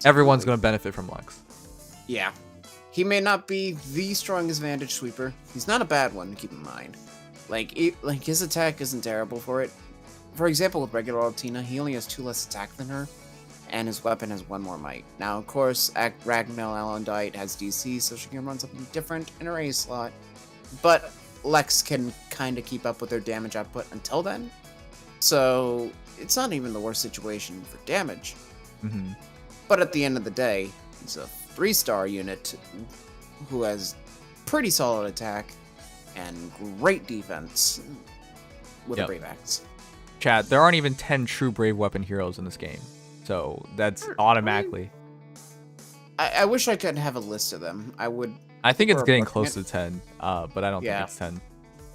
everyone's going to benefit from Lex. Yeah. He may not be the strongest Vantage Sweeper. He's not a bad one to keep in mind. Like his attack isn't terrible for it. For example, with regular Altina, he only has 2 less attack than her, and his weapon has 1 more might. Now, of course, Ragnar Alondite has DC, so she can run something different in her A slot. But Lex can kind of keep up with her damage output until then. So, it's not even the worst situation for damage. Mm-hmm. But at the end of the day, he's a 3-star unit who has pretty solid attack and great defense with a Brave Axe. Chat, there aren't even 10 true Brave Weapon heroes in this game. So that's automatically. I wish I could have a list of them. I think it's getting close to 10, but I don't think it's 10.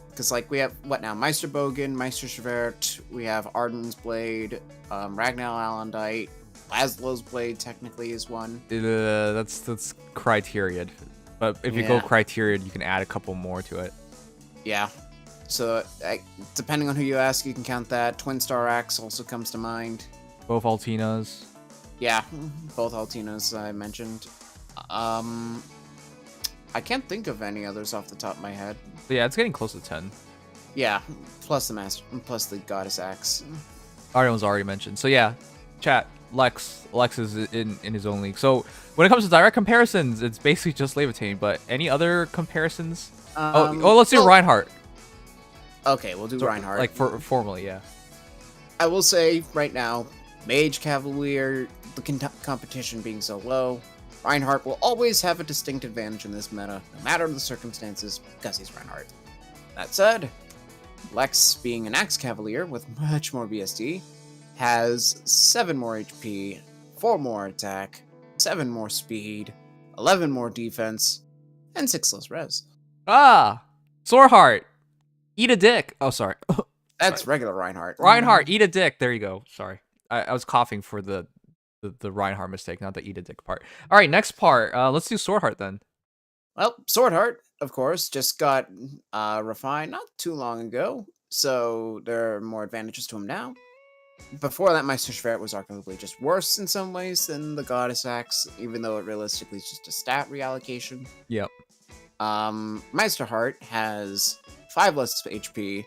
Because, like, we have, what now? Meisterbogen, Meisterschwert, we have Arden's Blade, Ragnar Alondite, Laszlo's Blade technically is one. That's Criterion. But if you go Criterion, you can add a couple more to it. Yeah. So, depending on who you ask, you can count that. Twin Star Axe also comes to mind. Both Altinas. Yeah, both Altinas I mentioned. I can't think of any others off the top of my head. But yeah, it's getting close to 10. Yeah, plus the Goddess Axe. Arion was already mentioned. So yeah, chat, Lex is in his own league. So when it comes to direct comparisons, it's basically just Levitating. But any other comparisons? Let's do Reinhardt. Okay, we'll do Reinhardt. Like formally, yeah. I will say right now, Mage Cavalier, the competition being so low, Reinhardt will always have a distinct advantage in this meta, no matter the circumstances, because he's Reinhardt. That said, Lex, being an Axe Cavalier with much more BSD, has 7 more HP, 4 more attack, 7 more speed, 11 more defense, and 6 less res. Sorheart, eat a dick. Oh, sorry. That's regular Reinhardt. Reinhardt, eat a dick. There you go. Sorry. I was coughing for the Reinhardt mistake, not the eat a dick part. All right, next part. Let's do Swordheart then. Well, Swordheart, of course, just got refined not too long ago, so there are more advantages to him now. Before that, Meister Schwert was arguably just worse in some ways than the Goddess Axe, even though it realistically is just a stat reallocation. Yep. Meister Heart has 5 less HP,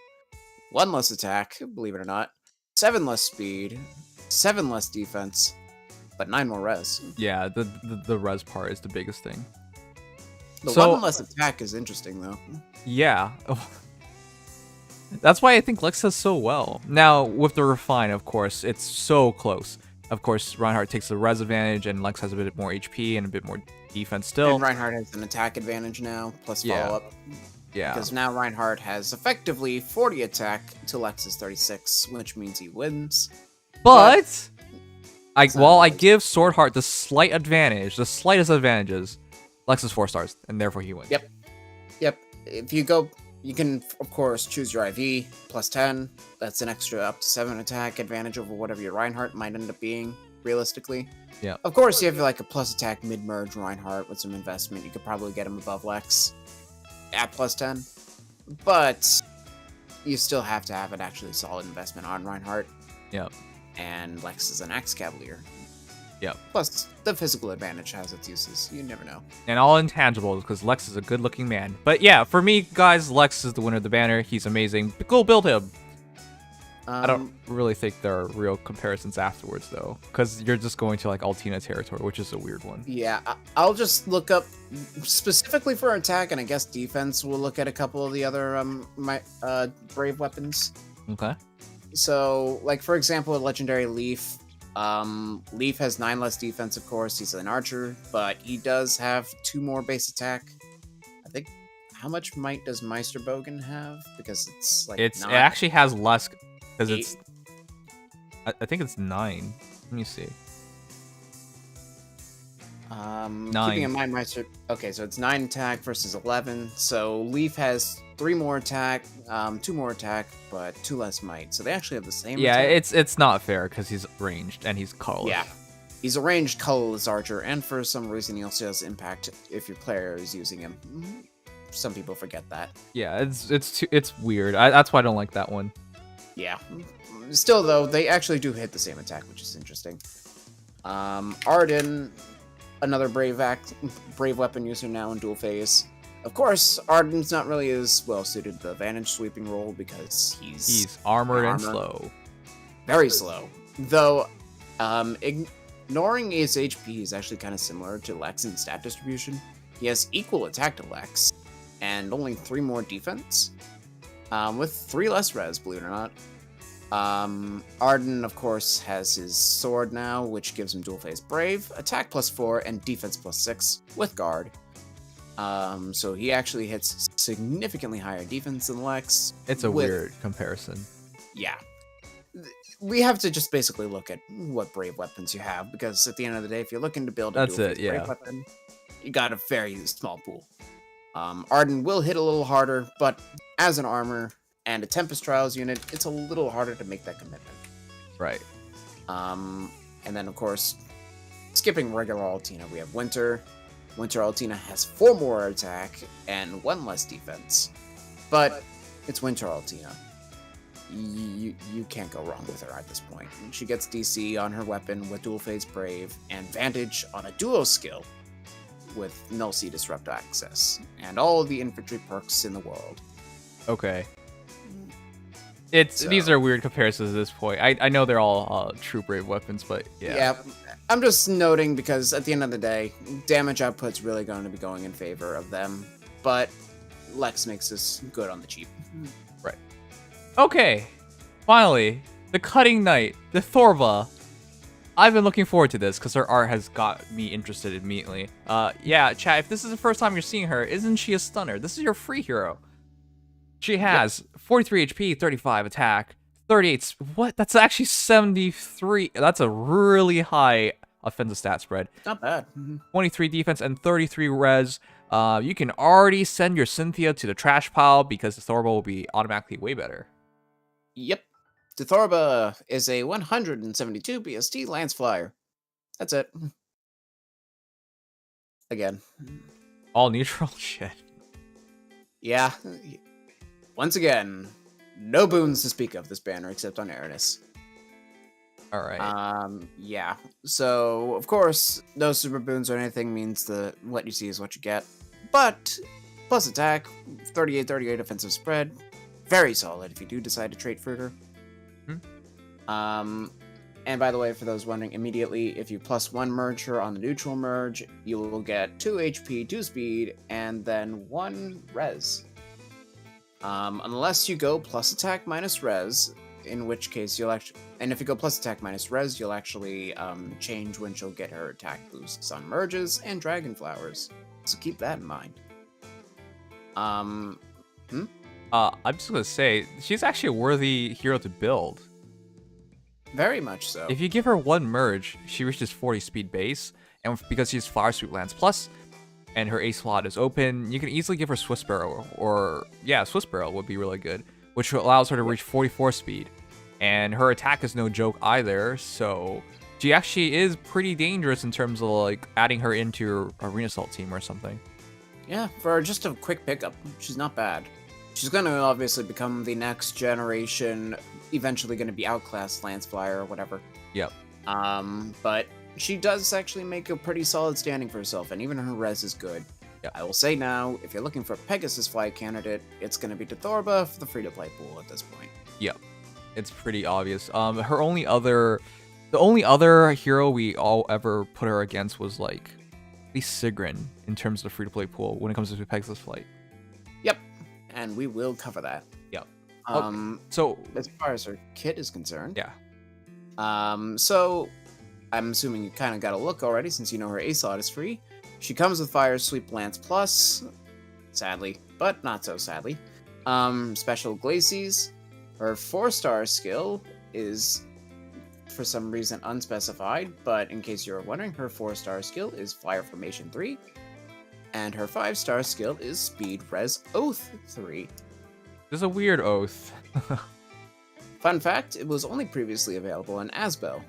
1 less attack, believe it or not, 7 less speed, 7 less defense, but 9 more res. Yeah, the res part is the biggest thing. The So- 1 less attack is interesting, though. Yeah. That's why I think Lex does so well. Now, with the refine, of course, it's so close. Of course, Reinhardt takes the res advantage, and Lex has a bit more HP and a bit more defense still. And Reinhardt has an attack advantage now, plus Yeah. follow-up. Yeah. Because now Reinhardt has effectively 40 attack to Lex's 36, which means he wins. But while I nice. give Swordheart the slight advantage, the slightest advantages, Lex is 4 stars, and therefore he wins. Yep. Yep. If you go, you can, of course, choose your IV, plus 10. That's an extra up to 7 attack advantage over whatever your Reinhardt might end up being, realistically. Yeah. Of course, you have like a plus attack mid-merge Reinhardt with some investment. You could probably get him above Lex at plus 10. But you still have to have an actually solid investment on Reinhardt. Yep. And Lex is an Axe Cavalier. Yep. Plus, the physical advantage has its uses. You never know. And all intangibles, because Lex is a good-looking man. But yeah, for me, guys, Lex is the winner of the banner. He's amazing. Go build him. I don't really think there are real comparisons afterwards, though, because you're just going to like Altina territory, which is a weird one. Yeah, I'll just look up specifically for attack, and I guess defense. We'll look at a couple of the other brave weapons. Okay. So, like for example, Legendary Leaf. Leaf has 9 less defense, of course. He's an archer, but he does have 2 more base attack. I think. How much might does Meister Bogen have? Because it's like It 9. actually has less, because 8. it's. I think it's 9. Let me see. 9. Keeping in mind Meister. Okay, so it's 9 attack versus 11. So Leaf has 3 more attack, 2 more attack, but 2 less might. So they actually have the same. Yeah, attack. it's not fair because he's ranged and he's colorless. Yeah. He's a ranged colorless archer, and for some reason he also has impact if your player is using him. Some people forget that. Yeah, it's weird. That's why I don't like that one. Yeah. Still though, they actually do hit the same attack, which is interesting. Arden, another brave weapon user now in dual phase. Of course, Arden's not really as well suited to the Vantage sweeping role because He's armored and slow. Very slow. Though, ignoring his HP is actually kind of similar to Lex in stat distribution. He has equal attack to Lex, and only 3 more defense, with 3 less res, believe it or not. Arden, of course, has his sword now, which gives him dual phase brave, attack plus 4, and defense plus 6 with guard. So he actually hits significantly higher defense than Lex. It's a weird comparison. Yeah. We have to just basically look at what brave weapons you have, because at the end of the day, if you're looking to build a That's dual it, phase yeah. brave weapon, you got a very small pool. Arden will hit a little harder, but as an armor and a Tempest Trials unit, it's a little harder to make that commitment. Right. And then, of course, skipping regular Altina, we have Winter. Winter Altina has 4 more attack and 1 less defense. But it's Winter Altina. You can't go wrong with her at this point. She gets DC on her weapon with Dual Phase Brave, and Vantage on a duo skill with Null Sea Disrupt Access, and all the infantry perks in the world. Okay. So- These are weird comparisons at this point. I know they're all true brave weapons, but yeah. I'm just noting because at the end of the day, damage output's really going to be going in favor of them, but Lex makes this good on the cheap. Right. Okay. Finally, the Cutting Knight, the Thorba. I've been looking forward to this because her art has got me interested immediately. Yeah, chat, if this is the first time you're seeing her, isn't she a stunner? This is your free hero. She has 43 HP, 35 attack, 38. What? That's actually 73. That's a really high offensive stat spread. Not bad. 23 defense and 33 res. You can already send your Cynthia to the trash pile because the Thorba will be automatically way better. Yep. The Thorba is a 172 BST Lance Flyer. That's it. Again. All neutral? Shit. Yeah. Once again, no boons to speak of this banner except on Aranus. Alright. Yeah. So, of course, no super boons or anything means the what you see is what you get. But, plus attack, 38-38 offensive spread. Very solid if you do decide to trait Fruiter. And by the way, for those wondering, immediately, if you +1 merge her on the neutral merge, you will get 2 HP, 2 speed, and then 1 res. Unless you go plus attack minus res, in which case you'll actually... And if you go plus attack minus res, you'll actually change when she'll get her attack boosts on merges and dragon flowers. So keep that in mind. I'm just gonna say, she's actually a worthy hero to build. Very much so. If you give her 1 merge, she reaches 40 speed base, and because she's Flower Sweep Lance Plus, and her A slot is open, you can easily give her Swiss Barrel, or yeah, Swiss Barrel would be really good, which allows her to reach 44 speed, and her attack is no joke either, so she actually is pretty dangerous in terms of like adding her into your Arena Assault team or something. Yeah, for just a quick pickup, she's not bad. She's going to obviously become the next generation, eventually going to be outclassed Lance Flyer or whatever. Yep. But she does actually make a pretty solid standing for herself, and even her res is good. Yep. I will say now, if you're looking for a Pegasus Fly candidate, it's going to be Dethorba for the free-to-play pool at this point. Yep. It's pretty obvious. The only other hero we all ever put her against was like at least Sigrun in terms of the free-to-play pool when it comes to Pegasus Flight. Yep. And we will cover that. Yep. So as far as her kit is concerned, yeah. So I'm assuming you kind of got a look already since you know her A slot is free. She comes with Fire Sweep Lance Plus, sadly, but not so sadly. Special Glacies. Her 4-star skill is for some reason unspecified, but in case you're wondering, her 4-star skill is Fire Formation 3. And her 5-star skill is Speed Res Oath 3. This is a weird oath. Fun fact, it was only previously available in Asbel.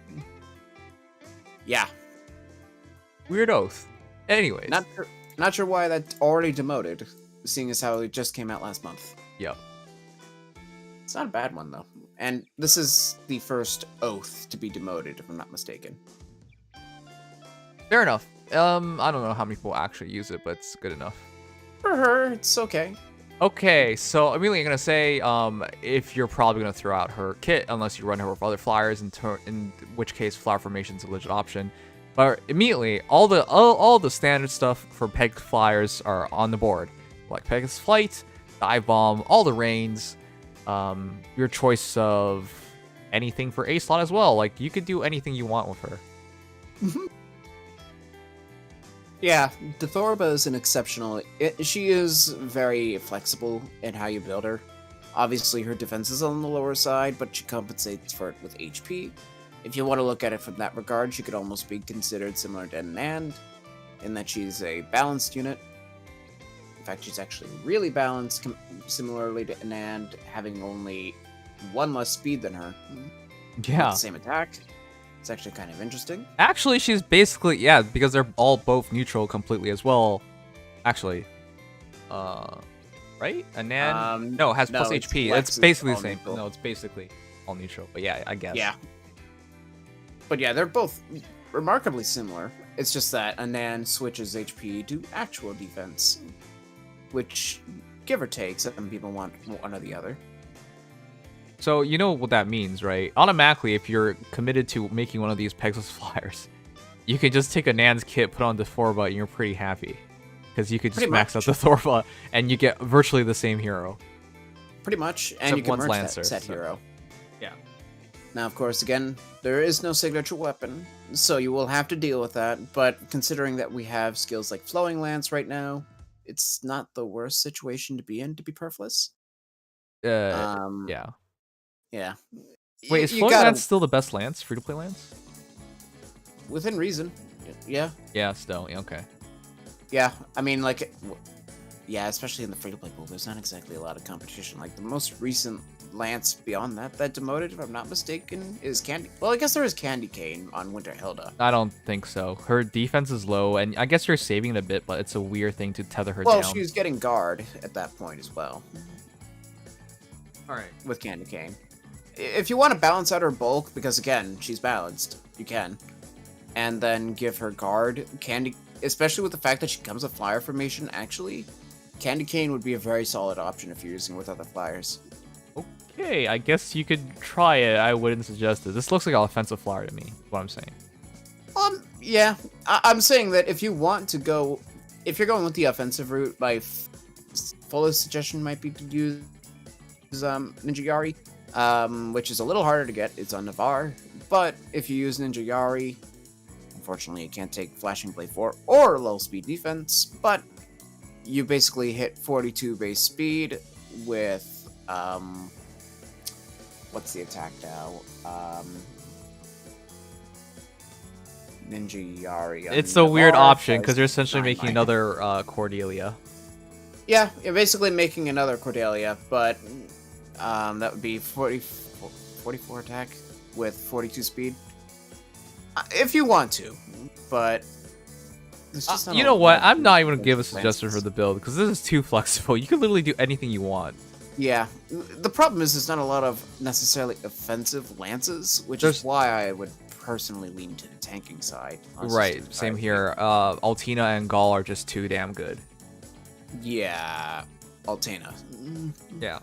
Yeah. Weird oath. Anyways. Not sure why that's already demoted, seeing as how it just came out last month. Yep. It's not a bad one, though. And this is the first oath to be demoted, if I'm not mistaken. Fair enough. I don't know how many people actually use it, but it's good enough. For her, it's okay. Okay, so I'm really gonna say, if you're probably gonna throw out her kit, unless you run her with other flyers, in which case flower formation is a legit option. But immediately, all the standard stuff for Peg flyers are on the board, like Pegasus Flight, Dive Bomb, all the rains, your choice of anything for A slot as well. Like you could do anything you want with her. Yeah, Dethorba is an exceptional... she is very flexible in how you build her. Obviously, her defense is on the lower side, but she compensates for it with HP. If you want to look at it from that regard, she could almost be considered similar to NNID, in that she's a balanced unit. In fact, she's actually really balanced, similarly to NNID, having only 1 less speed than her. Yeah. With the same attack. It's actually kind of interesting. Actually, she's basically, yeah, because they're all both neutral completely as well. Actually, right? NNID? No, it has plus HP. It's basically the same. Neutral. No, it's basically all neutral. But yeah, I guess. Yeah. But yeah, they're both remarkably similar. It's just that NNID switches HP to actual defense, which, give or take, some people want one or the other. So you know what that means, right? Automatically, if you're committed to making one of these Pegasus flyers, you can just take a Nan's kit, put on the Thorba, and you're pretty happy. Because you could just max out the Thorba, and you get virtually the same hero. Pretty much, and you can merge Lancer, that set hero. Yeah. Now, of course, again, there is no signature weapon, so you will have to deal with that, but considering that we have skills like Flowing Lance right now, it's not the worst situation to be in, to be perfless. Yeah. Yeah. Wait, is Flowing Lance still the best Lance? Free-to-play Lance? Within reason. Yeah. Yeah, still. Yeah, okay. Yeah, I mean, like... Yeah, especially in the free-to-play pool, there's not exactly a lot of competition. Like, the most recent lance beyond that demoted, if I'm not mistaken, is Candy. Well, I guess there is Candy Cane on Winter Hilda. I don't think so. Her defense is low, and I guess you're saving it a bit, but it's a weird thing to tether her Well, down. she's getting guard at that point as well. All right. With Candy Cane. If you want to balance out her bulk, because again, she's balanced, you can. And then give her guard, especially with the fact that she comes with flyer formation, actually, Candy Cane would be a very solid option if you're using it with other flyers. Okay, I guess you could try it. I wouldn't suggest it. This looks like an offensive flyer to me, is what I'm saying. Yeah. I'm saying that if you want to go... If you're going with the offensive route, my fullest suggestion might be to use Ninja Yari, which is a little harder to get. It's on Navarre. But if you use Ninja Yari, unfortunately you can't take Flashing Blade 4 or low speed defense, but you basically hit 42 base speed with... what's the attack now? Ninja Yari. It's a weird option because you're essentially making another Cordelia. Yeah, you're basically making another Cordelia, but that would be 44 attack with 42 speed. If you want to, but... You know what? I'm not even going to give a suggestion for the build because this is too flexible. You can literally do anything you want. Yeah. The problem is there's not a lot of necessarily offensive lances, which is why I would personally lean to the tanking side. Right, same here. Altina and Gaul are just too damn good. Yeah, Altina. Yeah.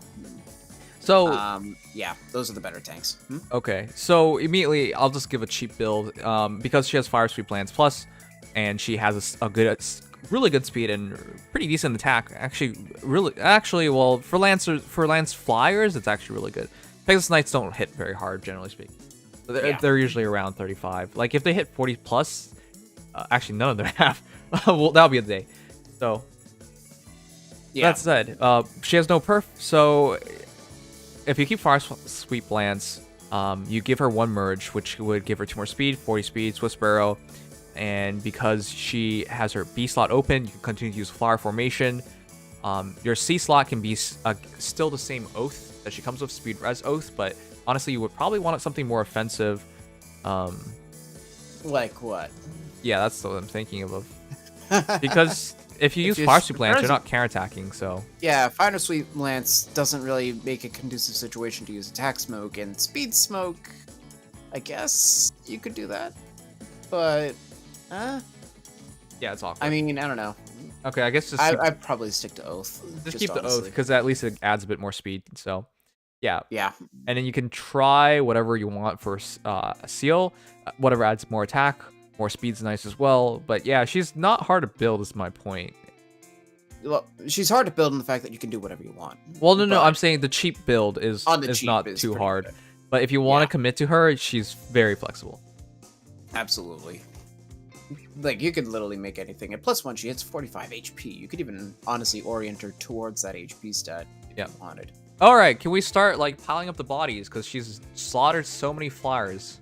So, yeah, those are the better tanks. Okay, so immediately I'll just give a cheap build because she has Fire Sweep Lance Plus, and she has a really good speed and pretty decent attack. Actually, well, for lance flyers, it's actually really good. Pegasus Knights don't hit very hard, generally speaking. They're usually around 35. Like if they hit 40 plus, actually none of them have. Well, that'll be a day. So that said, she has no perf. So if you keep Fire Sweep Lance, you give her one merge, which would give her 2 more speed, 40 speed, Swiss Barrow. And because she has her B slot open, you can continue to use Flower Formation. Your C slot can be still the same Oath that she comes with, Speed Res Oath, but honestly, you would probably want something more offensive. Like what? Yeah, that's what I'm thinking of. Because if you use Fire Sweep Lance, you're not counterattacking, so... Yeah, Fire Sweep Lance doesn't really make a conducive situation to use Attack Smoke, and Speed Smoke, I guess you could do that. But... yeah, it's awkward. I mean, I don't know. Okay, I guess just I'd probably stick to Oath. Just keep the Oath, because at least it adds a bit more speed, so... Yeah. Yeah. And then you can try whatever you want for Seal. Whatever adds more attack. More speed's nice as well. But yeah, she's not hard to build is my point. Well, she's hard to build in the fact that you can do whatever you want. Well, no, I'm saying the cheap build is not too hard. Good. But if you want to commit to her, she's very flexible. Absolutely. Like, you could literally make anything. And plus one, she hits 45 HP. You could even honestly orient her towards that HP stat if you wanted. All right, can we start like piling up the bodies because she's slaughtered so many flyers?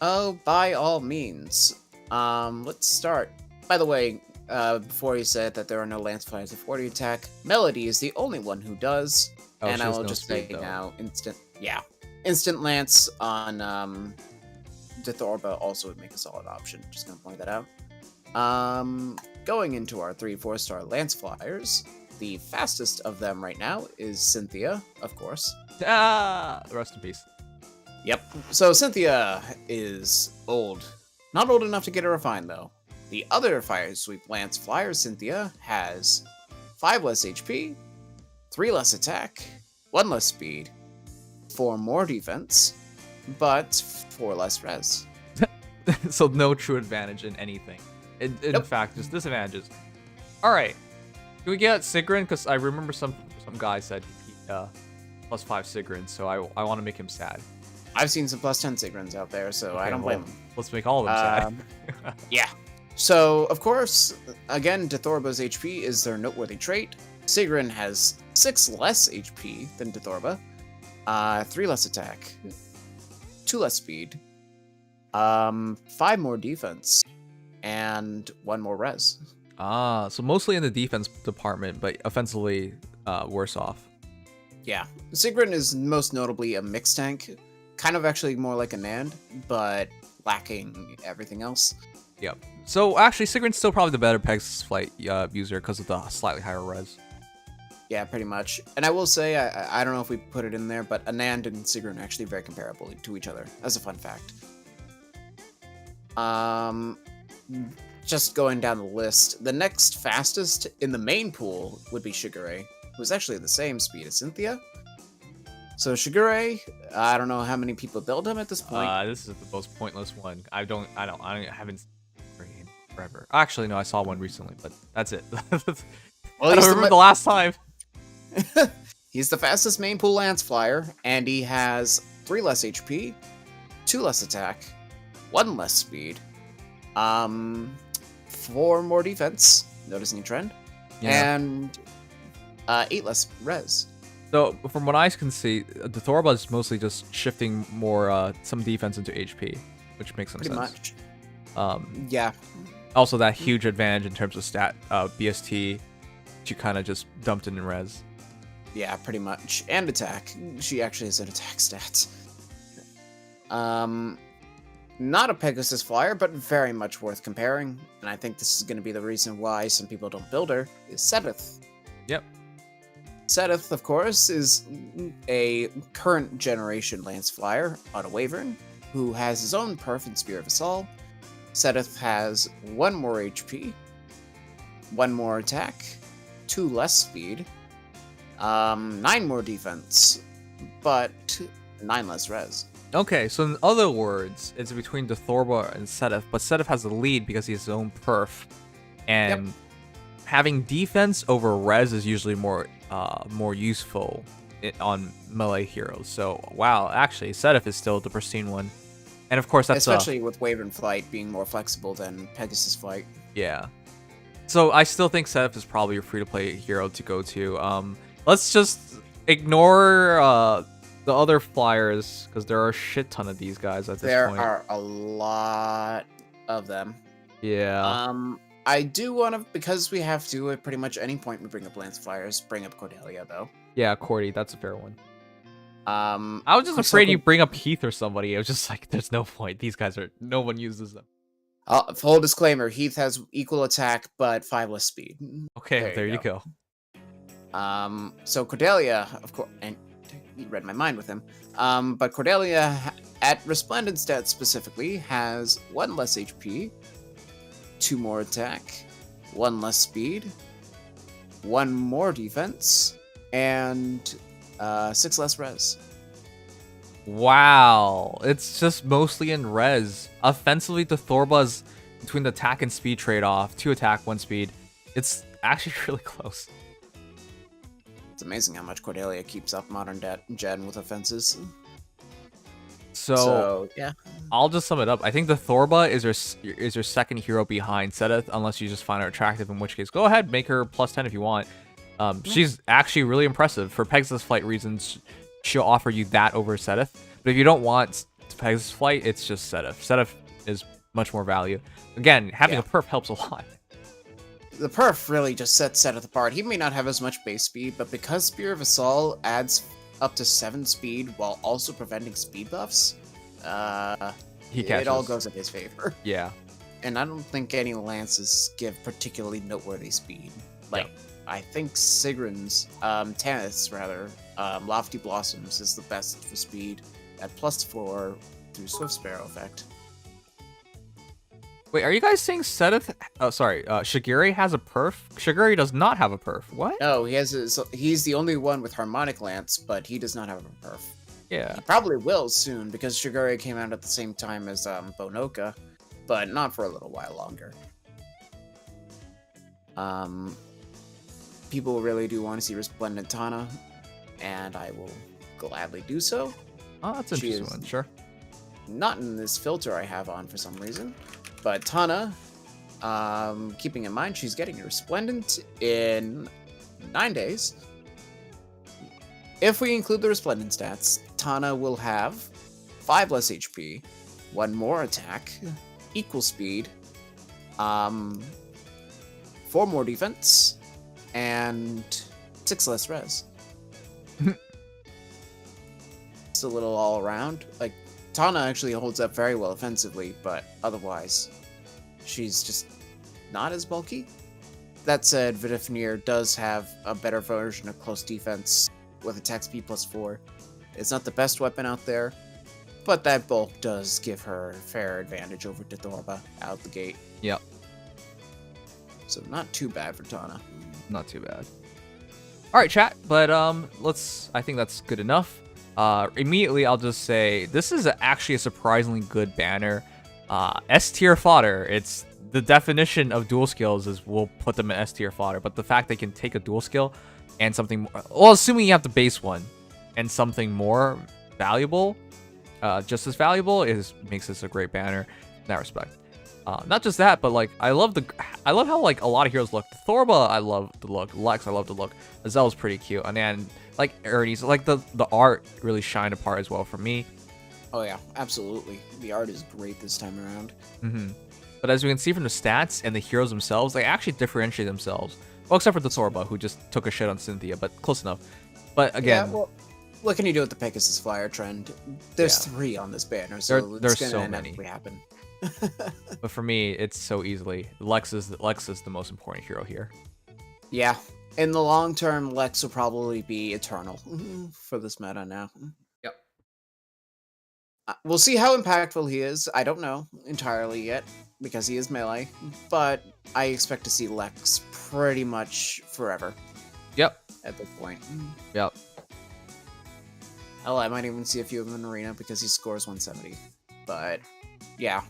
Oh, by all means. Let's start. By the way, before you said that there are no lance flyers of 40 attack, Melody is the only one who does. Oh, and I will just say now, instant lance on Dithorba also would make a solid option. Just gonna point that out. Going into our 3-4-star lance flyers. The fastest of them right now is Cynthia, of course. Rest in peace. Yep. So Cynthia is old. Not old enough to get her refined, though. The other Fire Sweep Lance Flyer, Cynthia, has 5 less HP, 3 less attack, 1 less speed, 4 more defense, but 4 less res. So no true advantage in anything. In fact, just disadvantages. All right. Can we get Sigrun? Because I remember some guy said he +5 Sigrun, so I want to make him sad. I've seen some +10 Sigruns out there, so okay, I don't blame him. Let's make all of them sad. Yeah. So, of course, again, Dithorba's HP is their noteworthy trait. Sigrun has 6 less HP than Dithorba, 3 less attack, 2 less speed, 5 more defense, and 1 more res. So mostly in the defense department, but offensively worse off. Yeah, Sigrun is most notably a mixed tank, kind of actually more like a NAND, but lacking everything else. Yep. So actually, Sigrun's still probably the better Pegasus Flight user because of the slightly higher res. Yeah, pretty much. And I will say, I don't know if we put it in there, but Anand and Sigrun are actually very comparable to each other, as a fun fact. Just going down the list, the next fastest in the main pool would be Shigure, who's actually the same speed as Cynthia. So Shigure, I don't know how many people build him at this point. This is the most pointless one. I haven't seen forever. Actually, no, I saw one recently, but that's it. Well, I don't remember the last time. He's the fastest main pool lance flyer, and he has 3 less HP, 2 less attack, 1 less speed, 4 more defense, noticing a trend, and 8 less res. So from what I can see, the Thorba is mostly just shifting more some defense into HP, which makes some sense. Much. Yeah. Also, that huge advantage in terms of stat BST, she kind of just dumped it in res. Yeah, pretty much. And attack. She actually has an attack stat. Not a Pegasus flyer, but very much worth comparing. And I think this is going to be the reason why some people don't build her, is Seteth. Yep. Seteth, of course, is a current generation lance flyer on a Wyvern, who has his own perf in Spear of Assault. Seteth has 1 more HP, 1 more attack, 2 less speed, 9 more defense, but 9 less res. Okay, so in other words, it's between the Thorba and Seteth, but Seteth has the lead because he has his own perf, and having defense over res is usually more useful on melee heroes. So wow, actually, Seteth is still the pristine one, and of course that's especially with Wyvern Flight being more flexible than Pegasus Flight. Yeah. So I still think Seteth is probably your free-to-play hero to go to. Let's just ignore the other flyers, because there are a shit ton of these guys at this point. There are a lot of them. Yeah. I do want to, because we have to, at pretty much any point we bring up Lance Flyers, bring up Cordelia, though. Yeah, Cordy, that's a fair one. I was just afraid you bring up Heath or somebody. I was just like, there's no point. These guys are, no one uses them. Full disclaimer, Heath has equal attack, but 5 less speed. Okay, there you go. So Cordelia, of course, and you read my mind with him. But Cordelia, at Resplendent stats specifically, has 1 less HP, 2 more attack, 1 less speed, 1 more defense, and 6 less res. Wow, it's just mostly in res. Offensively, the Thorba's between the attack and speed trade-off, 2 attack, 1 speed. It's actually really close. It's amazing how much Cordelia keeps up modern gen with offenses. So yeah, I'll just sum it up. I think the Thorba is your second hero behind Seteth, unless you just find her attractive, in which case go ahead, make her +10 if you want. She's actually really impressive. For Pegasus Flight reasons, she'll offer you that over Seteth. But if you don't want Pegasus Flight, it's just Seteth. Seteth is much more value. Again, having a perf helps a lot. The perf really just sets Seteth apart. He may not have as much base speed, but because Spear of Assault adds up to 7 speed while also preventing speed buffs, it all goes in his favor. Yeah. And I don't think any lances give particularly noteworthy speed. Like, I think Sigrun's, Tanith's rather, Lofty Blossoms is the best for speed at +4 through Swift Sparrow effect. Wait, are you guys saying Seteth? Oh, sorry. Shigure has a perf? Shigure does not have a perf. What? No, he's the only one with Harmonic Lance, but he does not have a perf. Yeah. He probably will soon, because Shigure came out at the same time as Bonoka, but not for a little while longer. People really do want to see Resplendent Tana, and I will gladly do so. Oh, that's an interesting one, sure. Not in this filter I have on for some reason. But Tana, keeping in mind she's getting Resplendent in 9 days. If we include the Resplendent stats, Tana will have 5 less HP, 1 more attack, equal speed, 4 more defense, and 6 less res. It's a little all around. Like, Tana actually holds up very well offensively, but otherwise, she's just not as bulky. That said, Vidifnir does have a better version of close defense with attack speed +4. It's not the best weapon out there, but that bulk does give her a fair advantage over Dithorba out the gate. Yep. So not too bad for Tana. Not too bad. All right, chat. But I think that's good enough. Immediately, I'll just say this is actually a surprisingly good banner. S tier fodder. It's the definition of dual skills is we'll put them in S tier fodder. But the fact they can take a dual skill and something more, well, assuming you have the base one and something more valuable, just as valuable, makes this a great banner in that respect. Not just that, but like I love how like a lot of heroes look. Thorba, I love the look. Lex, I love the look. Azel's pretty cute, and then like Ernie's, like the art really shined apart as well for me. Oh yeah, absolutely. The art is great this time around. But as we can see from the stats and the heroes themselves, they actually differentiate themselves. Well, except for the Thorba, who just took a shit on Cynthia, but close enough. But again, yeah, well, what can you do with the Pegasus Flyer trend? There's 3 on this banner, so there's it's so gonna many. inevitably happen. But for me, it's so easily Lex is the most important hero here. Yeah, in the long term, Lex will probably be eternal for this meta now. Yep. We'll see how impactful he is. I don't know entirely yet because he is melee, but I expect to see Lex pretty much forever. Yep. At this point. Yep. Hell, I might even see a few of him in arena because he scores 170. But yeah,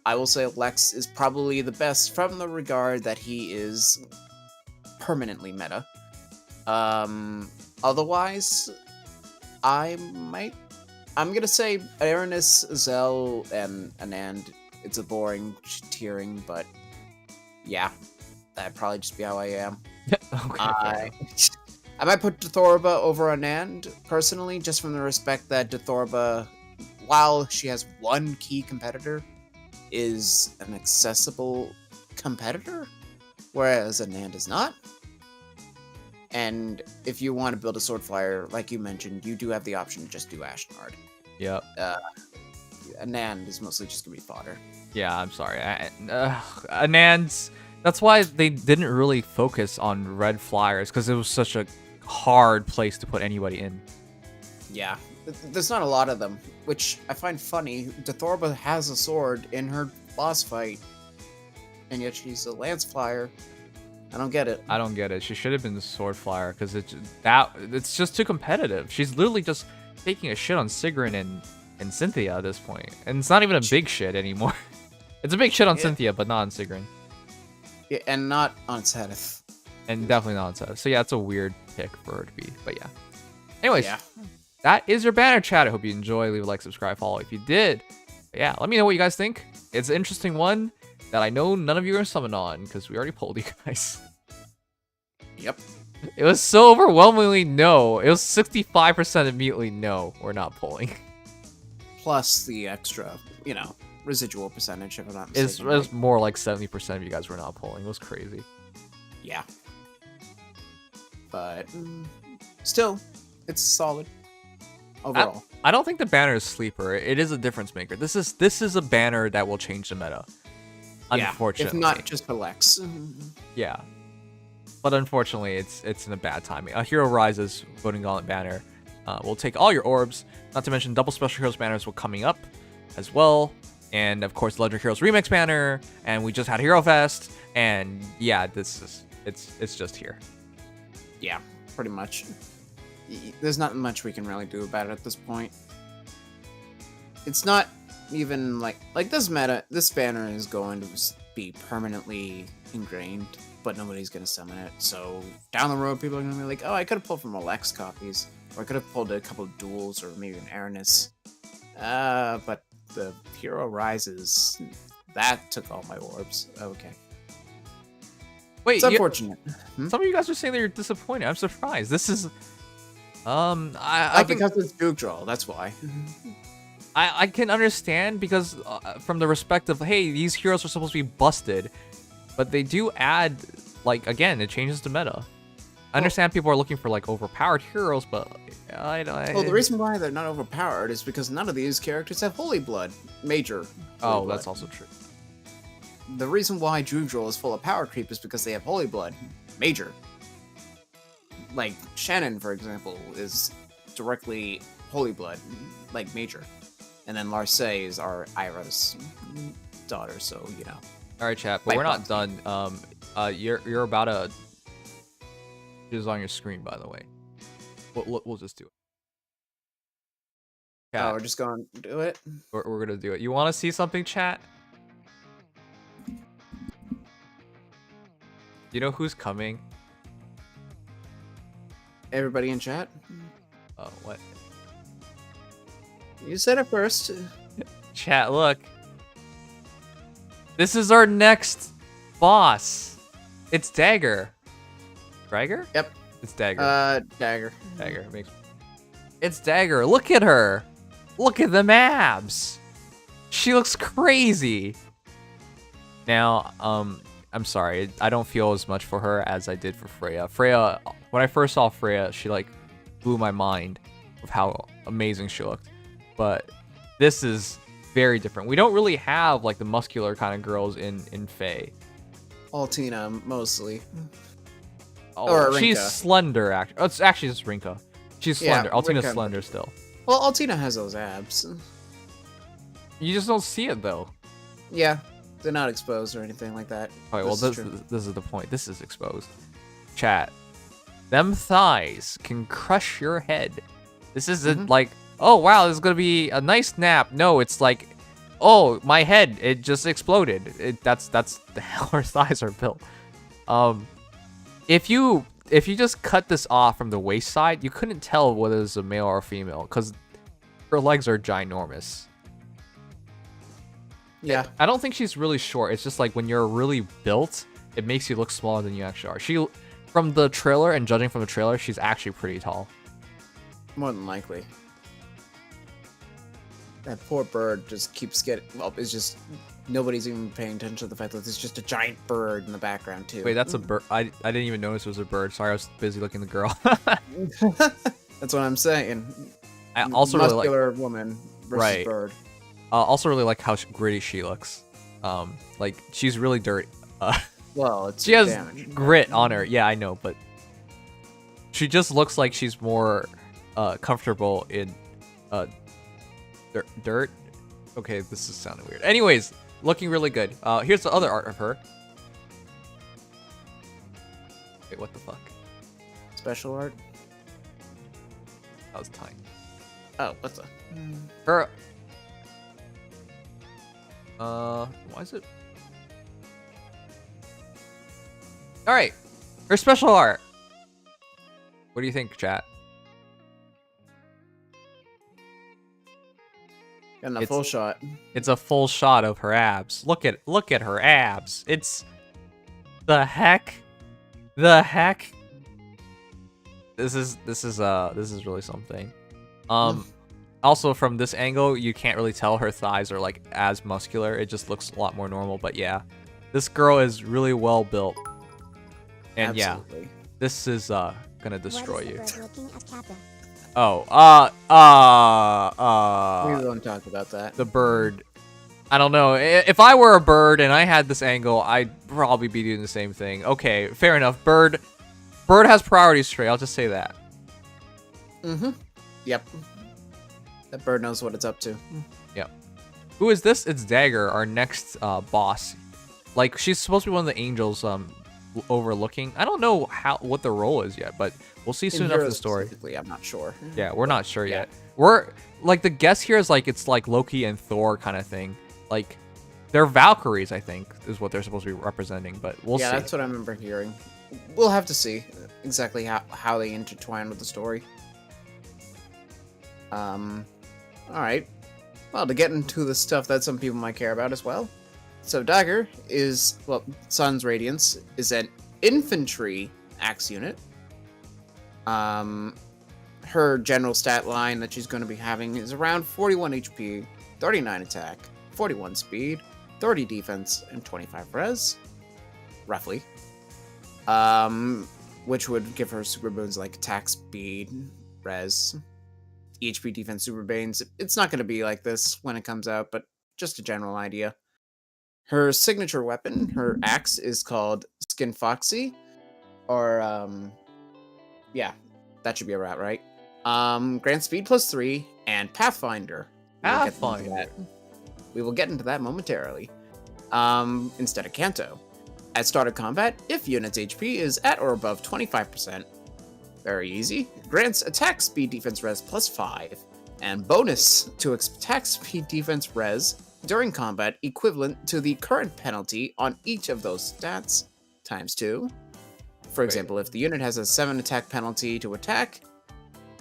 I will say Lex is probably the best from the regard that he is permanently meta. Otherwise, I'm gonna say Aranis, Zell, and Anand. It's a boring tiering, but yeah, that'd probably just be how I am. Okay. I might put Dithorba over Anand, personally, just from the respect that Dithorba, while she has one key competitor, is an accessible competitor, whereas Anand is not. And if you want to build a sword flyer, like you mentioned, you do have the option to just do Ashnard. Yep. Anand is mostly just gonna be fodder. Yeah, I'm sorry. Anand's. That's why they didn't really focus on red flyers, because it was such a hard place to put anybody in. Yeah, there's not a lot of them, which I find funny. Dithorba has a sword in her boss fight, and yet she's a lance flyer. I don't get it. I don't get it. She should have been the sword flyer, because it's just too competitive. She's literally just taking a shit on Sigrun and Cynthia at this point, and it's not even a big shit anymore. It's a big shit on Cynthia, but not on Sigrun. Yeah, and not on Zenith. And definitely not on Zenith. So yeah, it's a weird pick for her to be. But yeah. Anyways, yeah. That is your banner, chat. I hope you enjoy. Leave a like, subscribe, follow if you did. But yeah, let me know what you guys think. It's an interesting one that I know none of you are summon on, because we already polled you guys. Yep. It was so overwhelmingly no. It was 65% immediately no. We're not pulling. Plus the extra, residual percentage, if I'm not It mistaken. was more like 70% of you guys were not pulling. It was crazy. Yeah. But still, it's solid overall. I don't think the banner is sleeper. It is a difference maker. This is a banner that will change the meta. Unfortunately. If not just for Lex. Yeah. But unfortunately, it's in a bad timing. A Hero Rises Voting Gauntlet banner will take all your orbs. Not to mention double Special Heroes banners will coming up as well. And of course, Legendary Heroes Remix banner. And we just had Hero Fest. And yeah, it's just here. Yeah, pretty much. There's not much we can really do about it at this point. It's not even like this meta. This banner is going to be permanently ingrained, but nobody's gonna summon it. So down the road, people are gonna be like, "Oh, I could have pulled from Alex copies, or I could have pulled a couple of duels, or maybe an Aranis." But the Hero Rises, that took all my orbs. Okay. Wait, it's unfortunate. Some of you guys are saying that you're disappointed. I'm surprised. This is, because it's Duke Draw. That's why. I can understand, because from the respect of, hey, these heroes are supposed to be busted, but they do add, like, again, it changes the meta. I understand people are looking for like overpowered heroes, but Well, the reason why they're not overpowered is because none of these characters have holy blood. Major. Oh, holy that's blood. also true. The reason why Judrol is full of power creep is because they have holy blood. Major. Like, Shannon, for example, is directly holy blood, like major. And then Larce is our Ira's daughter, so, you know. All right, chat, but we're not done. You're about to... It is on your screen, by the way. We'll just do it. Chat. Oh, we're just going to do it? We're going to do it. You want to see something, chat? You know who's coming? Everybody in chat? Oh, what? You said it first. Chat, look. This is our next boss. It's Dagr. Dagr? Yep. It's Dagr. Dagr. Dagr. It's Dagr. Look at her. Look at them abs. She looks crazy. Now, I'm sorry. I don't feel as much for her as I did for Freya. Freya, when I first saw Freya, she like blew my mind of how amazing she looked. But this is very different. We don't really have like the muscular kind of girls in Fae. Altina, mostly. Oh, or she's Rinka. slender. It's actually just Rinka. She's slender. Yeah, Altina's Rinka. slender still. Well, Altina has those abs. You just don't see it though. Yeah, they're not exposed or anything like that. Okay, well, This is true. this is the point. This is exposed. Chat. Them thighs can crush your head. This isn't like, oh, wow, this is going to be a nice nap. No, it's like, oh, my head, it just exploded. That's how her thighs are built. If you just cut this off from the waist side, you couldn't tell whether it's a male or a female because her legs are ginormous. Yeah. I don't think she's really short. It's just like when you're really built, it makes you look smaller than you actually are. She, from the trailer and judging from the trailer, she's actually pretty tall. More than likely. That poor bird just keeps getting... Well, it's just... Nobody's even paying attention to the fact that there's just a giant bird in the background, too. Wait, that's a bird. I didn't even notice it was a bird. Sorry, I was busy looking at the girl. That's what I'm saying. I also really like... Muscular woman versus bird. Also really like how gritty she looks. Like, she's really dirty. Well, it's she has damage. grit on her. Yeah, I know, but... She just looks like she's more comfortable in dirt. Okay, this is sounding weird. Anyways, looking really good. Here's the other art of her. Wait, what the fuck? Special art? That was tiny. Oh, what the... Her... why is it... Alright. Her special art. What do you think, chat? Getting a full shot. It's a full shot of her abs. Look at her abs. It's... The heck? The heck? This is really something. Also from this angle, you can't really tell her thighs are like as muscular. It just looks a lot more normal, but yeah. This girl is really well built. And Absolutely. yeah, this is gonna destroy you. We Oh, won't talk about that. the bird. I don't know. If I were a bird and I had this angle, I'd probably be doing the same thing. Okay, fair enough. Bird has priorities straight. I'll just say that. Yep. That bird knows what it's up to. Yep. Who is this? It's Dagr, our next boss. Like, she's supposed to be one of the angels overlooking. I don't know what the role is yet, but we'll see soon after the story. I'm not sure. Yeah, we're not sure yet. We're like, the guess here is like it's like Loki and Thor kind of thing. Like, they're Valkyries, I think, is what they're supposed to be representing, but we'll see. Yeah, that's what I remember hearing. We'll have to see exactly how they intertwine with the story. Alright. Well, to get into the stuff that some people might care about as well. So Dagr is, well, Sun's Radiance is an infantry axe unit. Her general stat line that she's going to be having is around 41 HP, 39 attack, 41 speed, 30 defense, and 25 res. Roughly. which would give her super boons like attack speed, res, HP, defense, super banes. It's not going to be like this when it comes out, but just a general idea. Her signature weapon, her axe, is called Skin Foxy, or yeah, that should be about right. Grant speed +3 and Pathfinder. Pathfinder. We will get into that momentarily. Instead of Kanto. At start of combat, if unit's HP is at or above 25%, very easy, grants attack speed defense res +5, and bonus to attack speed defense res during combat equivalent to the current penalty on each of those stats, ×2. For example, if the unit has a 7 attack penalty to attack,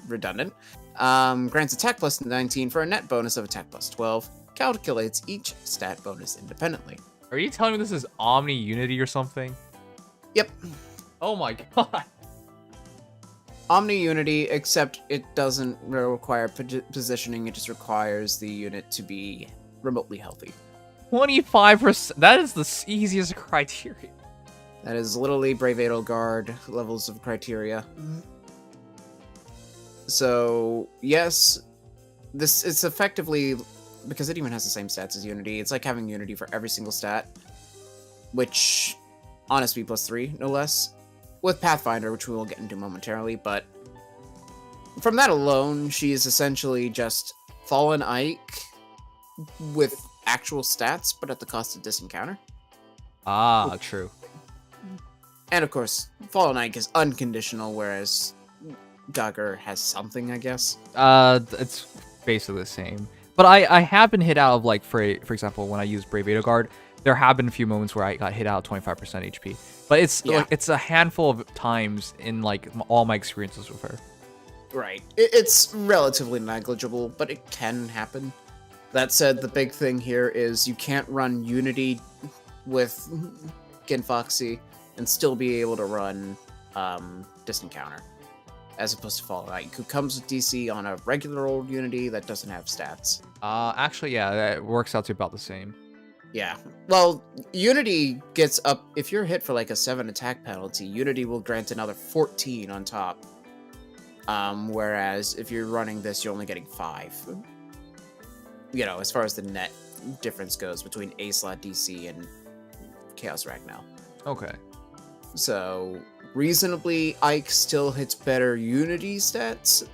redundant, grants attack +19 for a net bonus of attack +12, calculates each stat bonus independently. Are you telling me this is Omni Unity or something? Yep. Oh my god. Omni Unity, except it doesn't require positioning, it just requires the unit to be remotely healthy. 25%. That is the easiest criteria. That is literally Brave Edelgard levels of criteria. So, yes, it's effectively, because it even has the same stats as Unity, it's like having Unity for every single stat, which, on a speed +3, no less, with Pathfinder, which we will get into momentarily, but from that alone, she is essentially just Fallen Ike with actual stats, but at the cost of disencounter. Ah, true. And of course, Fallen Ike is unconditional, whereas Dagr has something, I guess. It's basically the same. But I have been hit out of, like, for example, when I use Brave Edelgard, there have been a few moments where I got hit out 25% HP. But it's like it's a handful of times in like all my experiences with her. Right. It's relatively negligible, but it can happen. That said, the big thing here is you can't run Unity with Skin Foxy and still be able to run Distant Counter, as opposed to Fallen Ike, who comes with DC on a regular old Unity that doesn't have stats. Actually, yeah, that works out to about the same. Yeah. Well, Unity gets up, if you're hit for like a 7 attack penalty, Unity will grant another 14 on top. Whereas if you're running this, you're only getting 5. You know, as far as the net difference goes between A-slot DC and Chaos Ragnar. Okay. So, reasonably, Ike still hits better Unity stats,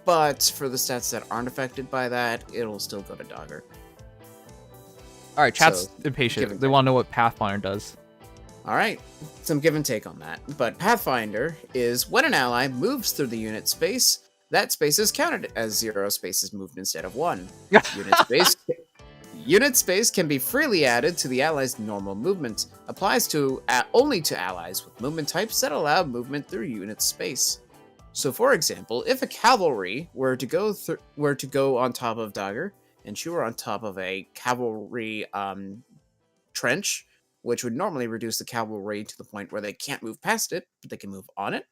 but for the stats that aren't affected by that, it'll still go to Dagr. Alright, chat's impatient. They want to know what Pathfinder does. Alright, some give and take on that. But Pathfinder is when an ally moves through the unit space, that space is counted as 0 spaces moved instead of 1. Unit space can be freely added to the ally's normal movement. Applies to only to allies with movement types that allow movement through unit space. So, for example, if a cavalry were to go on top of Dagr, and she were on top of a cavalry trench, which would normally reduce the cavalry to the point where they can't move past it, but they can move on it,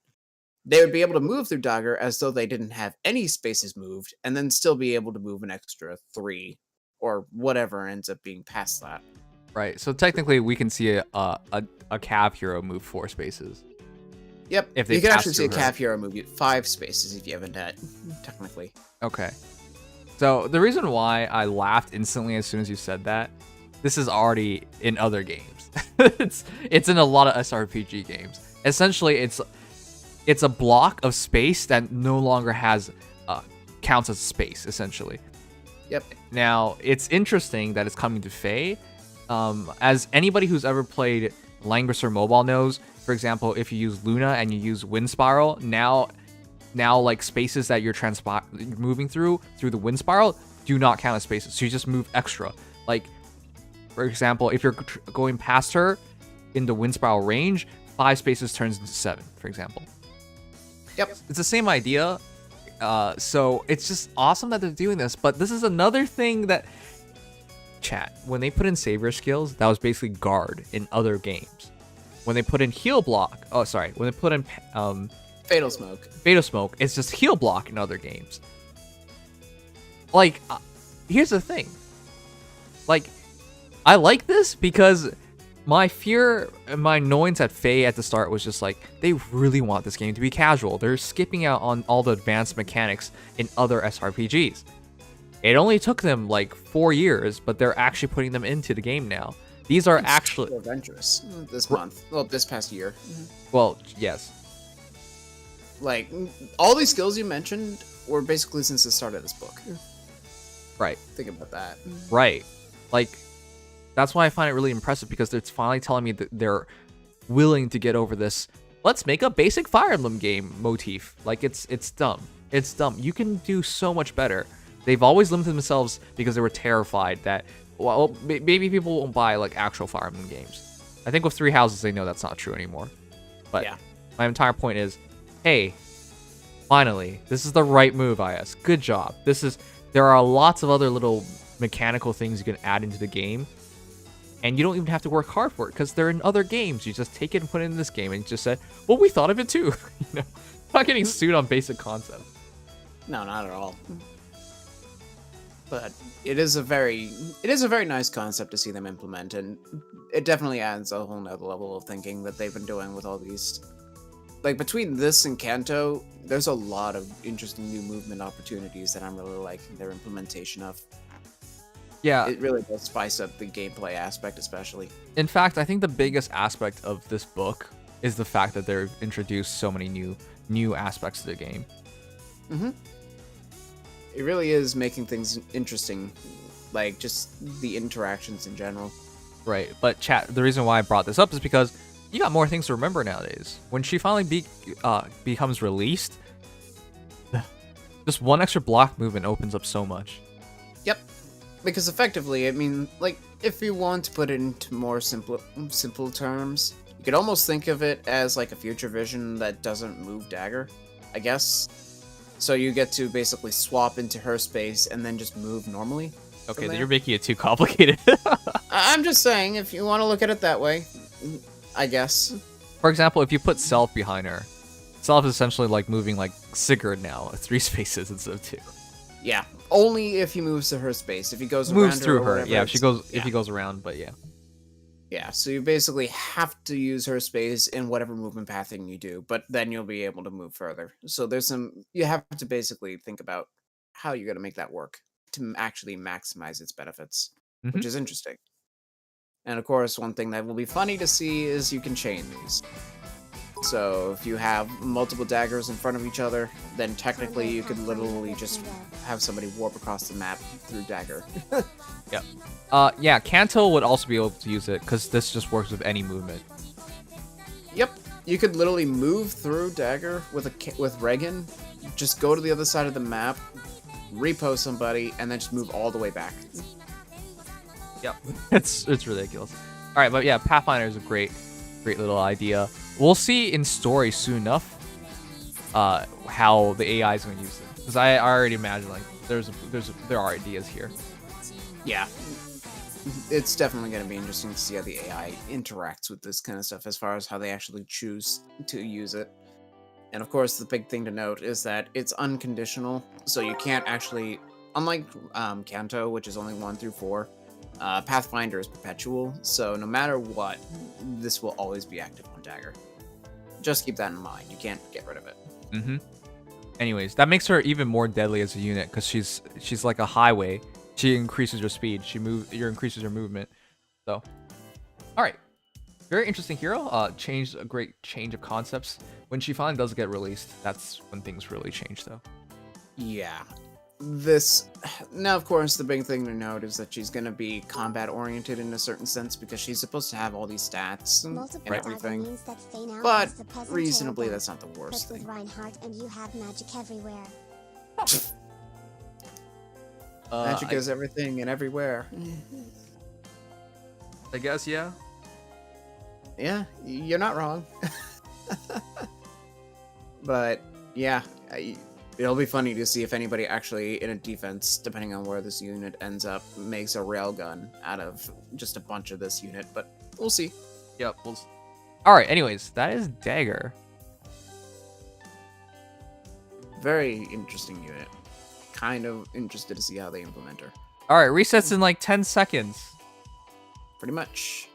they would be able to move through Dagr as though they didn't have any spaces moved, and then still be able to move an extra 3, or whatever ends up being past that. Right, so technically we can see a cav hero move 4 spaces. Yep, if they you can actually see a her. cav hero move 5 spaces if you have a net, technically. Okay. So the reason why I laughed instantly as soon as you said that, this is already in other games. it's in a lot of SRPG games. Essentially, it's a block of space that no longer has counts as space, essentially. Yep. Now, it's interesting that it's coming to Fae. As anybody who's ever played Langrisser Mobile knows, for example, if you use Luna and you use Wind Spiral, now like spaces that you're moving through the Wind Spiral do not count as spaces. So you just move extra. Like, for example, if you're going past her in the Wind Spiral range, 5 spaces turns into 7, for example. Yep. It's the same idea. So it's just awesome that they're doing this. But this is another thing that, chat, when they put in savior skills, that was basically guard in other games. When they put in heal block, when they put in Fatal Smoke, it's just heal block in other games. Like, here's the thing. Like, I like this because My fear and my annoyance at Faye at the start was just like, they really want this game to be casual. They're skipping out on all the advanced mechanics in other SRPGs. It only took them like 4 years, but they're actually putting them into the game now. These are actually so adventurous this month. Well, this past year. Well, yes. Like, all these skills you mentioned were basically since the start of this book. Right. Think about that. Right. Like, that's why I find it really impressive, because it's finally telling me that they're willing to get over this, let's make a basic Fire Emblem game motif. Like, it's dumb. It's dumb. You can do so much better. They've always limited themselves because they were terrified that, well, maybe people won't buy like actual Fire Emblem games. I think with Three Houses, they know that's not true anymore. But yeah. My entire point is, hey, finally, this is the right move, IS. Good job. There are lots of other little mechanical things you can add into the game, and you don't even have to work hard for it because they're in other games. You just take it and put it in this game, and you just said, well, we thought of it too. Not getting sued on basic concepts. No, not at all. But it is a very nice concept to see them implement, and it definitely adds a whole nother level of thinking that they've been doing with all these. Like, between this and Kanto, there's a lot of interesting new movement opportunities that I'm really liking their implementation of. Yeah. It really does spice up the gameplay aspect, especially. In fact, I think the biggest aspect of this book is the fact that they've introduced so many new aspects to the game. Mm-hmm. It really is making things interesting, like just the interactions in general. Right, but chat, the reason why I brought this up is because you got more things to remember nowadays. When she finally becomes released, just one extra block movement opens up so much. Yep, because effectively, I mean, like, if you want to put it into more simple terms, you could almost think of it as like a future vision that doesn't move Dagr, I guess. So you get to basically swap into her space and then just move normally. Okay, then you're making it too complicated. I'm just saying, if you want to look at it that way, I guess. For example, if you put Self behind her, Self is essentially like moving like Sigurd now, 3 spaces instead of 2. Yeah, only if he moves to her space. If he goes moves around through her, her. Yeah, if he goes around, but yeah. Yeah, so you basically have to use her space in whatever movement pathing you do, but then you'll be able to move further. So you have to basically think about how you're going to make that work to actually maximize its benefits, which is interesting. And of course, one thing that will be funny to see is you can chain these. So if you have multiple daggers in front of each other, then technically you could literally just have somebody warp across the map through Dagr. Yep. Yeah, Kanto would also be able to use it because this just works with any movement. Yep, you could literally move through Dagr with Regan, just go to the other side of the map, repo somebody, and then just move all the way back. Yep, it's ridiculous. All right, but yeah, Pathfinder is a great little idea. We'll see in story soon enough how the AI is going to use it, because I already imagine like there are ideas here. Yeah, it's definitely going to be interesting to see how the AI interacts with this kind of stuff as far as how they actually choose to use it. And of course, the big thing to note is that it's unconditional, so you can't actually, unlike Kanto, which is only 1 through 4, Pathfinder is perpetual, so no matter what, this will always be active on Dagr. Just keep that in mind. You can't get rid of it. Mm-hmm. Anyways, that makes her even more deadly as a unit because she's like a highway. She increases your speed. Increases your movement. So, all right, very interesting hero. A great change of concepts. When she finally does get released, that's when things really change, though. Yeah. Now, of course, the big thing to note is that she's going to be combat oriented in a certain sense because she's supposed to have all these stats and everything. But reasonably, that's not the worst thing. Reinhardt and you have magic everywhere. Magic is everything and everywhere. I guess, yeah. Yeah, you're not wrong. But yeah, it'll be funny to see if anybody actually in a defense, depending on where this unit ends up, makes a railgun out of just a bunch of this unit, but we'll see. Yep. All right. Anyways, that is Dagr. Very interesting unit. Kind of interested to see how they implement her. All right. Resets in like 10 seconds. Pretty much.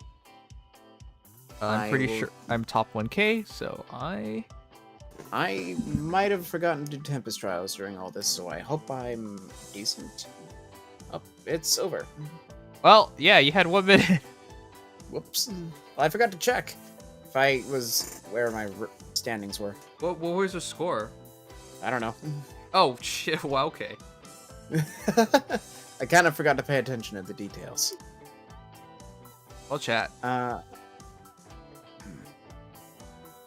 I'm pretty sure I'm top 1k, so I might have forgotten to do Tempest Trials during all this, so I hope I'm decent. Oh, it's over. Well, yeah, you had 1 minute. Whoops. Well, I forgot to check if I was where my standings were. What was your score? I don't know. Oh, shit. Well, okay. I kind of forgot to pay attention to the details. Well, chat.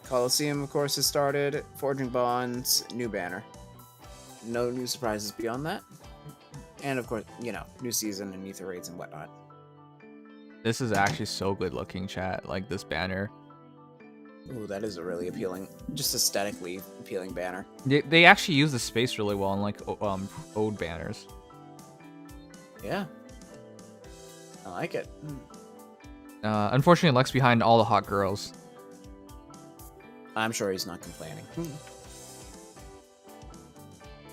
Coliseum, of course, has started. Forging Bonds, new banner. No new surprises beyond that. And, of course, you know, new season and ether raids and whatnot. This is actually so good looking, chat. Like, this banner. Ooh, that is a really appealing, just aesthetically appealing banner. They actually use the space really well in, like, ode banners. Yeah. I like it. Unfortunately, Lex behind all the hot girls. I'm sure he's not complaining.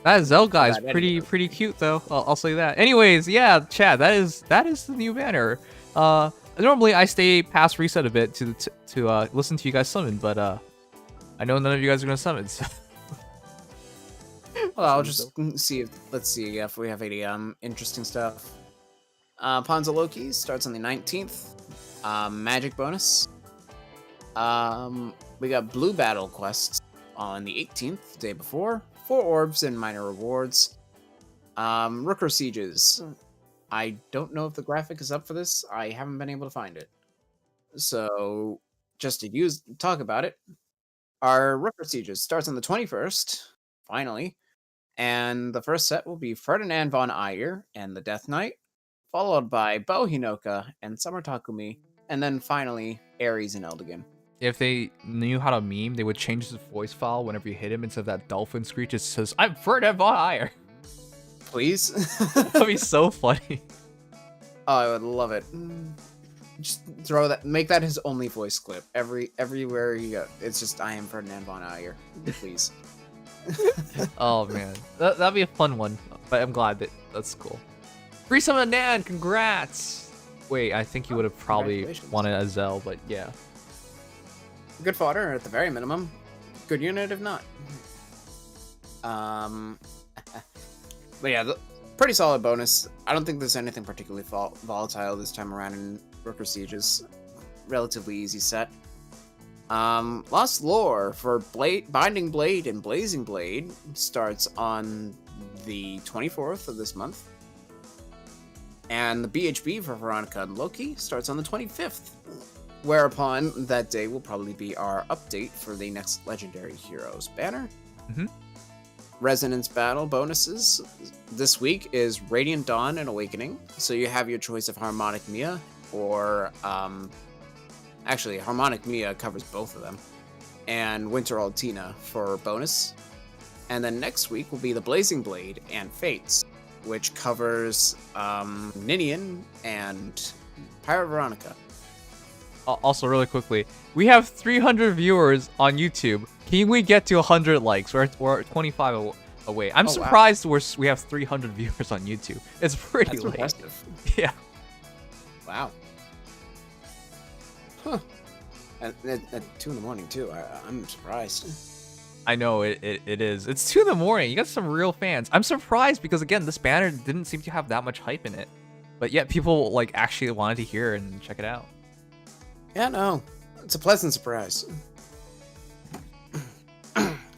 That Zell guy's pretty cute though. I'll say that. Anyways, yeah, chat. That is the new banner. Normally I stay past reset a bit to listen to you guys summon, but I know none of you guys are gonna summon. So. Well, I'll just see. Let's see if we have any interesting stuff. Ponza Loki starts on the 19th. Magic bonus. We got Blue Battle quests on the 18th, the day before. 4 orbs and minor rewards. Rooker Sieges. I don't know if the graphic is up for this. I haven't been able to find it. So, just to talk about it, our Rooker Sieges starts on the 21st, finally. And the first set will be Ferdinand von Aegir and the Death Knight, followed by Bo Hinoka and Summer Takumi, and then finally Ares and Eldigan. If they knew how to meme, they would change his voice file whenever you hit him. Instead of that dolphin screech, it says, "I'm Ferdinand von Aegir." Please? That'd be so funny. Oh, I would love it. Just throw that, make that his only voice clip. Everywhere you go, it's just, "I am Ferdinand von Aegir." Please. Oh man, that'd be a fun one. But I'm glad that's cool. Free summon Nan, congrats. Wait, I think you would have probably wanted a Zell, but yeah. Good fodder at the very minimum. Good unit if not. But yeah, pretty solid bonus. I don't think there's anything particularly volatile this time around in Rooker Sieges. Relatively easy set. Lost Lore for Binding Blade and Blazing Blade starts on the 24th of this month. And the BHB for Veronica and Loki starts on the 25th. Whereupon, that day will probably be our update for the next Legendary Heroes banner. Mm-hmm. Resonance Battle bonuses. This week is Radiant Dawn and Awakening. So you have your choice of Harmonic Mia or... actually, Harmonic Mia covers both of them. And Winter Altina for bonus. And then next week will be the Blazing Blade and Fates, which covers Ninian and Pirate Veronica. Also, really quickly, we have 300 viewers on YouTube. Can we get to 100 likes? We're 25 away. I'm surprised we have 300 viewers on YouTube. It's pretty late. Impressive. Yeah. Wow. Huh. At 2 in the morning too. I'm surprised. I know it is. It's 2 in the morning. You got some real fans. I'm surprised because again, this banner didn't seem to have that much hype in it, but yet people like actually wanted to hear and check it out. Yeah, no, it's a pleasant surprise.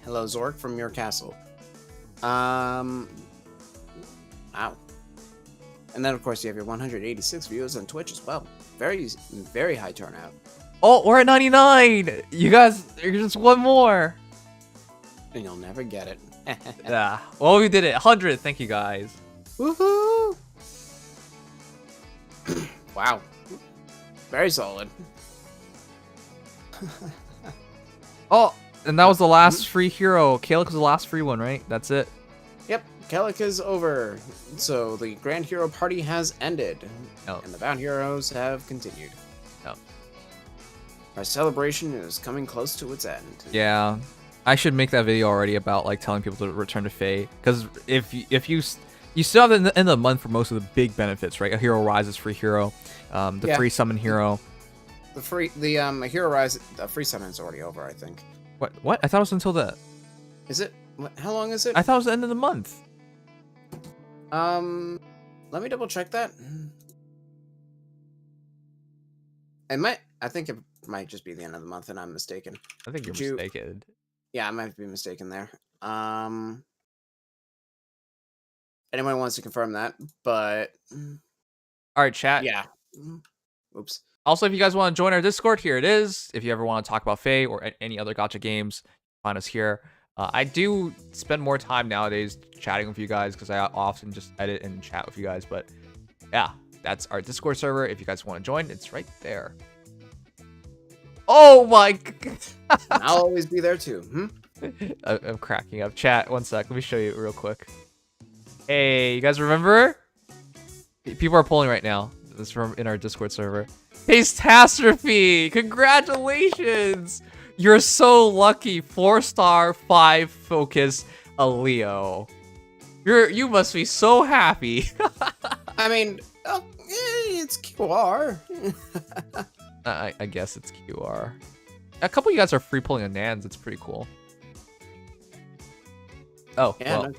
Hello, Zork from your castle. Wow. And then of course you have your 186 viewers on Twitch as well. Very, very high turnout. Oh, we're at 99. You guys, there's just one more. And you'll never get it. Yeah. Well, we did it. 100. Thank you guys. Woohoo! Wow. Very solid. Oh, and that was the last free hero. Kalik was the last free one, right? That's it. Yep, Kalik is over. So the Grand Hero Party has ended. Oh. And the Bound Heroes have continued. Oh. Our celebration is coming close to its end. Yeah. I should make that video already about like telling people to return to Fae. Because if you still have the end of the month for most of the big benefits, right? A hero rises free hero, free summon hero. The Hero Rise, the free summon is already over, I think. What? I thought it was until the... Is it? How long is it? I thought it was the end of the month. Let me double check that. I think it might just be the end of the month, and I'm mistaken. I think you're mistaken. Yeah, I might be mistaken there. Anyone wants to confirm that, but... All right, chat. Yeah. Oops. Also, if you guys want to join our Discord, here it is. If you ever want to talk about Fae or any other gacha games, find us here. I do spend more time nowadays chatting with you guys because I often just edit and chat with you guys. But yeah, that's our Discord server. If you guys want to join, it's right there. Oh my God. I'll always be there too. I'm cracking up. Chat, one sec. Let me show you real quick. Hey, you guys remember? People are polling right now. This is from in our Discord server. Catastrophe! Congratulations! You're so lucky. 4-star, 5 focus, a Leo. You must be so happy. I mean, it's QR. I guess it's QR. A couple of you guys are free pulling a Nans. It's pretty cool. Oh, yeah, well.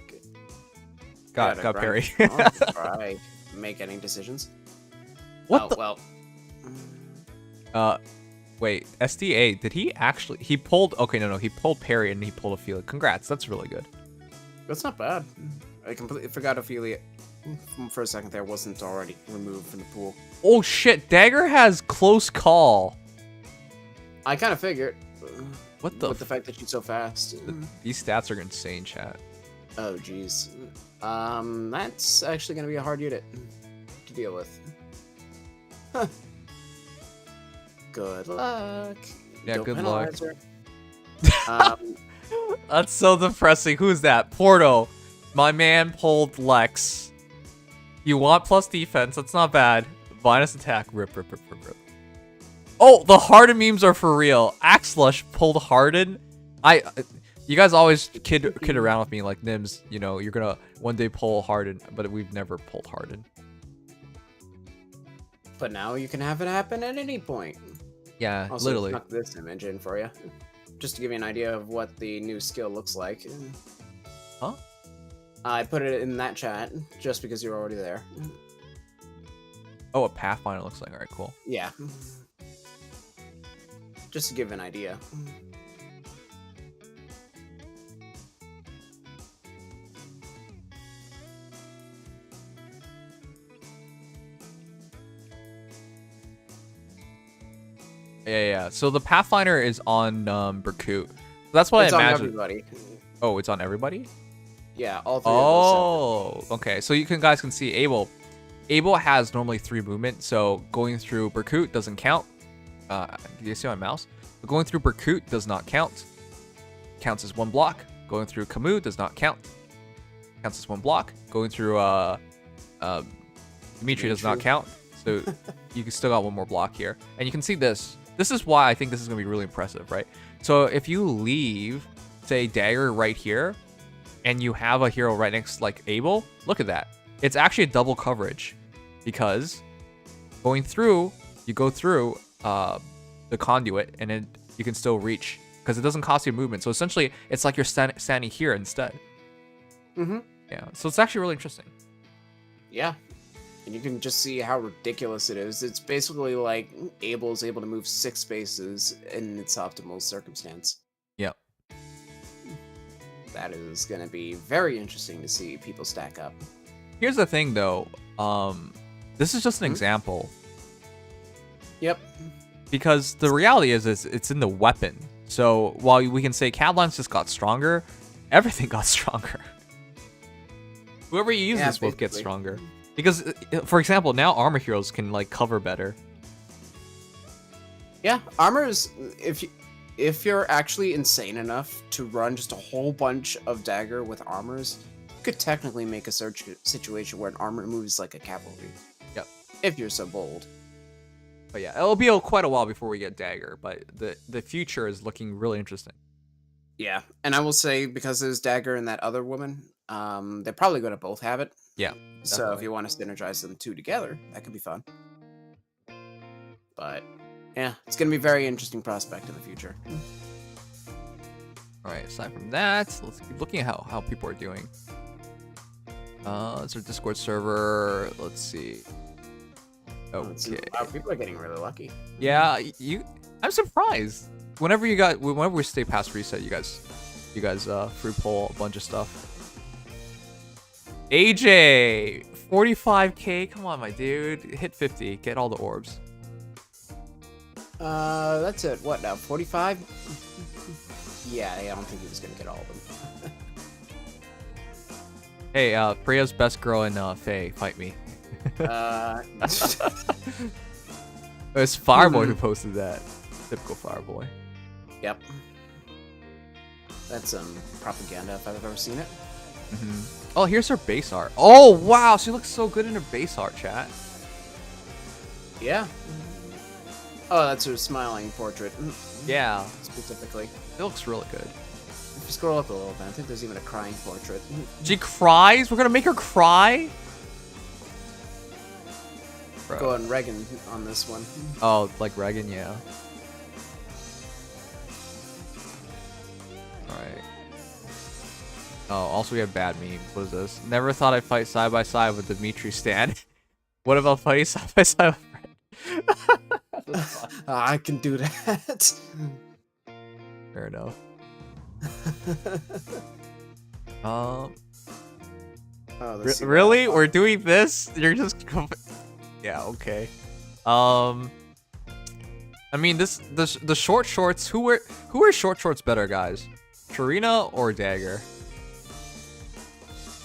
Got Perry. Right. Make any decisions. What the? Well. Wait, SDA, did he actually... He pulled... Okay, no, he pulled Perry and he pulled Ophelia. Congrats, that's really good. That's not bad. I completely forgot Ophelia for a second there wasn't already removed from the pool. Oh shit, Dagr has close call. I kind of figured. What the... With the fact that she's so fast. These stats are insane, chat. Oh, jeez. That's actually going to be a hard unit to deal with. Huh. Good luck. Yeah, Don't good penalize luck. Her. That's so depressing. Who's that? Porto. My man pulled Lex. You want plus defense. That's not bad. Minus attack. Rip. Oh, the Harden memes are for real. Axlush pulled Harden. You guys always kid around with me like, Nims, you know, you're gonna one day pull Harden, but we've never pulled Harden. But now you can have it happen at any point. Yeah, also, literally. Snuck this image in for you, just to give you an idea of what the new skill looks like. Huh? I put it in that chat just because you're already there. Oh, a Pathfinder looks like. All right, cool. Yeah. Just to give an idea. Yeah. So the Pathfinder is on Berkut. That's what I imagine. On everybody. Oh, it's on everybody? Yeah, all three of those. Okay. So you guys can see Abel. Abel has normally 3 movement, so going through Berkut doesn't count. Do you see my mouse? But going through Berkut does not count. Counts as 1 block. Going through Camus does not count. Counts as 1 block. Going through Dimitri does not count. So you can still got 1 more block here. And you can see this. This is why I think this is going to be really impressive, right? So if you leave, say, Dagr right here, and you have a hero right next to, like, Abel, look at that. It's actually a double coverage because going through, you go through the conduit, and then you can still reach because it doesn't cost you movement. So essentially, it's like you're standing here instead. Mm-hmm. Yeah, so it's actually really interesting. Yeah. And you can just see how ridiculous it is. It's basically like Abel is able to move 6 spaces in its optimal circumstance. Yep. That is going to be very interesting to see people stack up. Here's the thing, though. This is just an example. Yep. Because the reality is it's in the weapon. So while we can say Cadlines just got stronger, everything got stronger. Whoever you use this with gets stronger. Because, for example, now armor heroes can, like, cover better. Yeah, armors, if you're actually insane enough to run just a whole bunch of Dagr with armors, you could technically make a search situation where an armor moves like a cavalry. Yep. If you're so bold. But yeah, it'll be quite a while before we get Dagr, but the future is looking really interesting. Yeah, and I will say, because there's Dagr and that other woman, they're probably going to both have it. Yeah. So if you want to synergize them 2 together, that could be fun. But Yeah, it's gonna be a very interesting prospect in the future. All right. Aside from that, let's keep looking at how people are doing. It's our Discord server. Let's see. Okay. Wow, people are getting really lucky. Yeah, I'm surprised. Whenever we stay past reset, you guys free pull a bunch of stuff. AJ, 45k. Come on, my dude. Hit 50. Get all the orbs. That's it. What now? 45? Yeah, I don't think he was gonna get all of them. Hey, Freya's best girl in Faye, fight me. It's Fireboy who posted that. Typical Fireboy. Yep. That's propaganda if I've ever seen it. Oh, here's her base art. Oh wow, she looks so good in her base art, chat. Yeah. Oh, that's her smiling portrait. Yeah, Specifically. it looks really good. If you scroll up a little bit, I think there's even a crying portrait. She cries? We're gonna make her cry? Bro. Go on Regan on this one. Oh, like Regan, yeah. Alright. Oh, also we have bad memes. What is this? Never thought I'd fight side by side with Dimitri Stan. What about fighting side by side with Fred? I can do that. Fair enough. Oh, Really? We're doing this? You're just... Yeah, okay. I mean, the short shorts. Who wears short shorts better, guys? Trina or Dagr?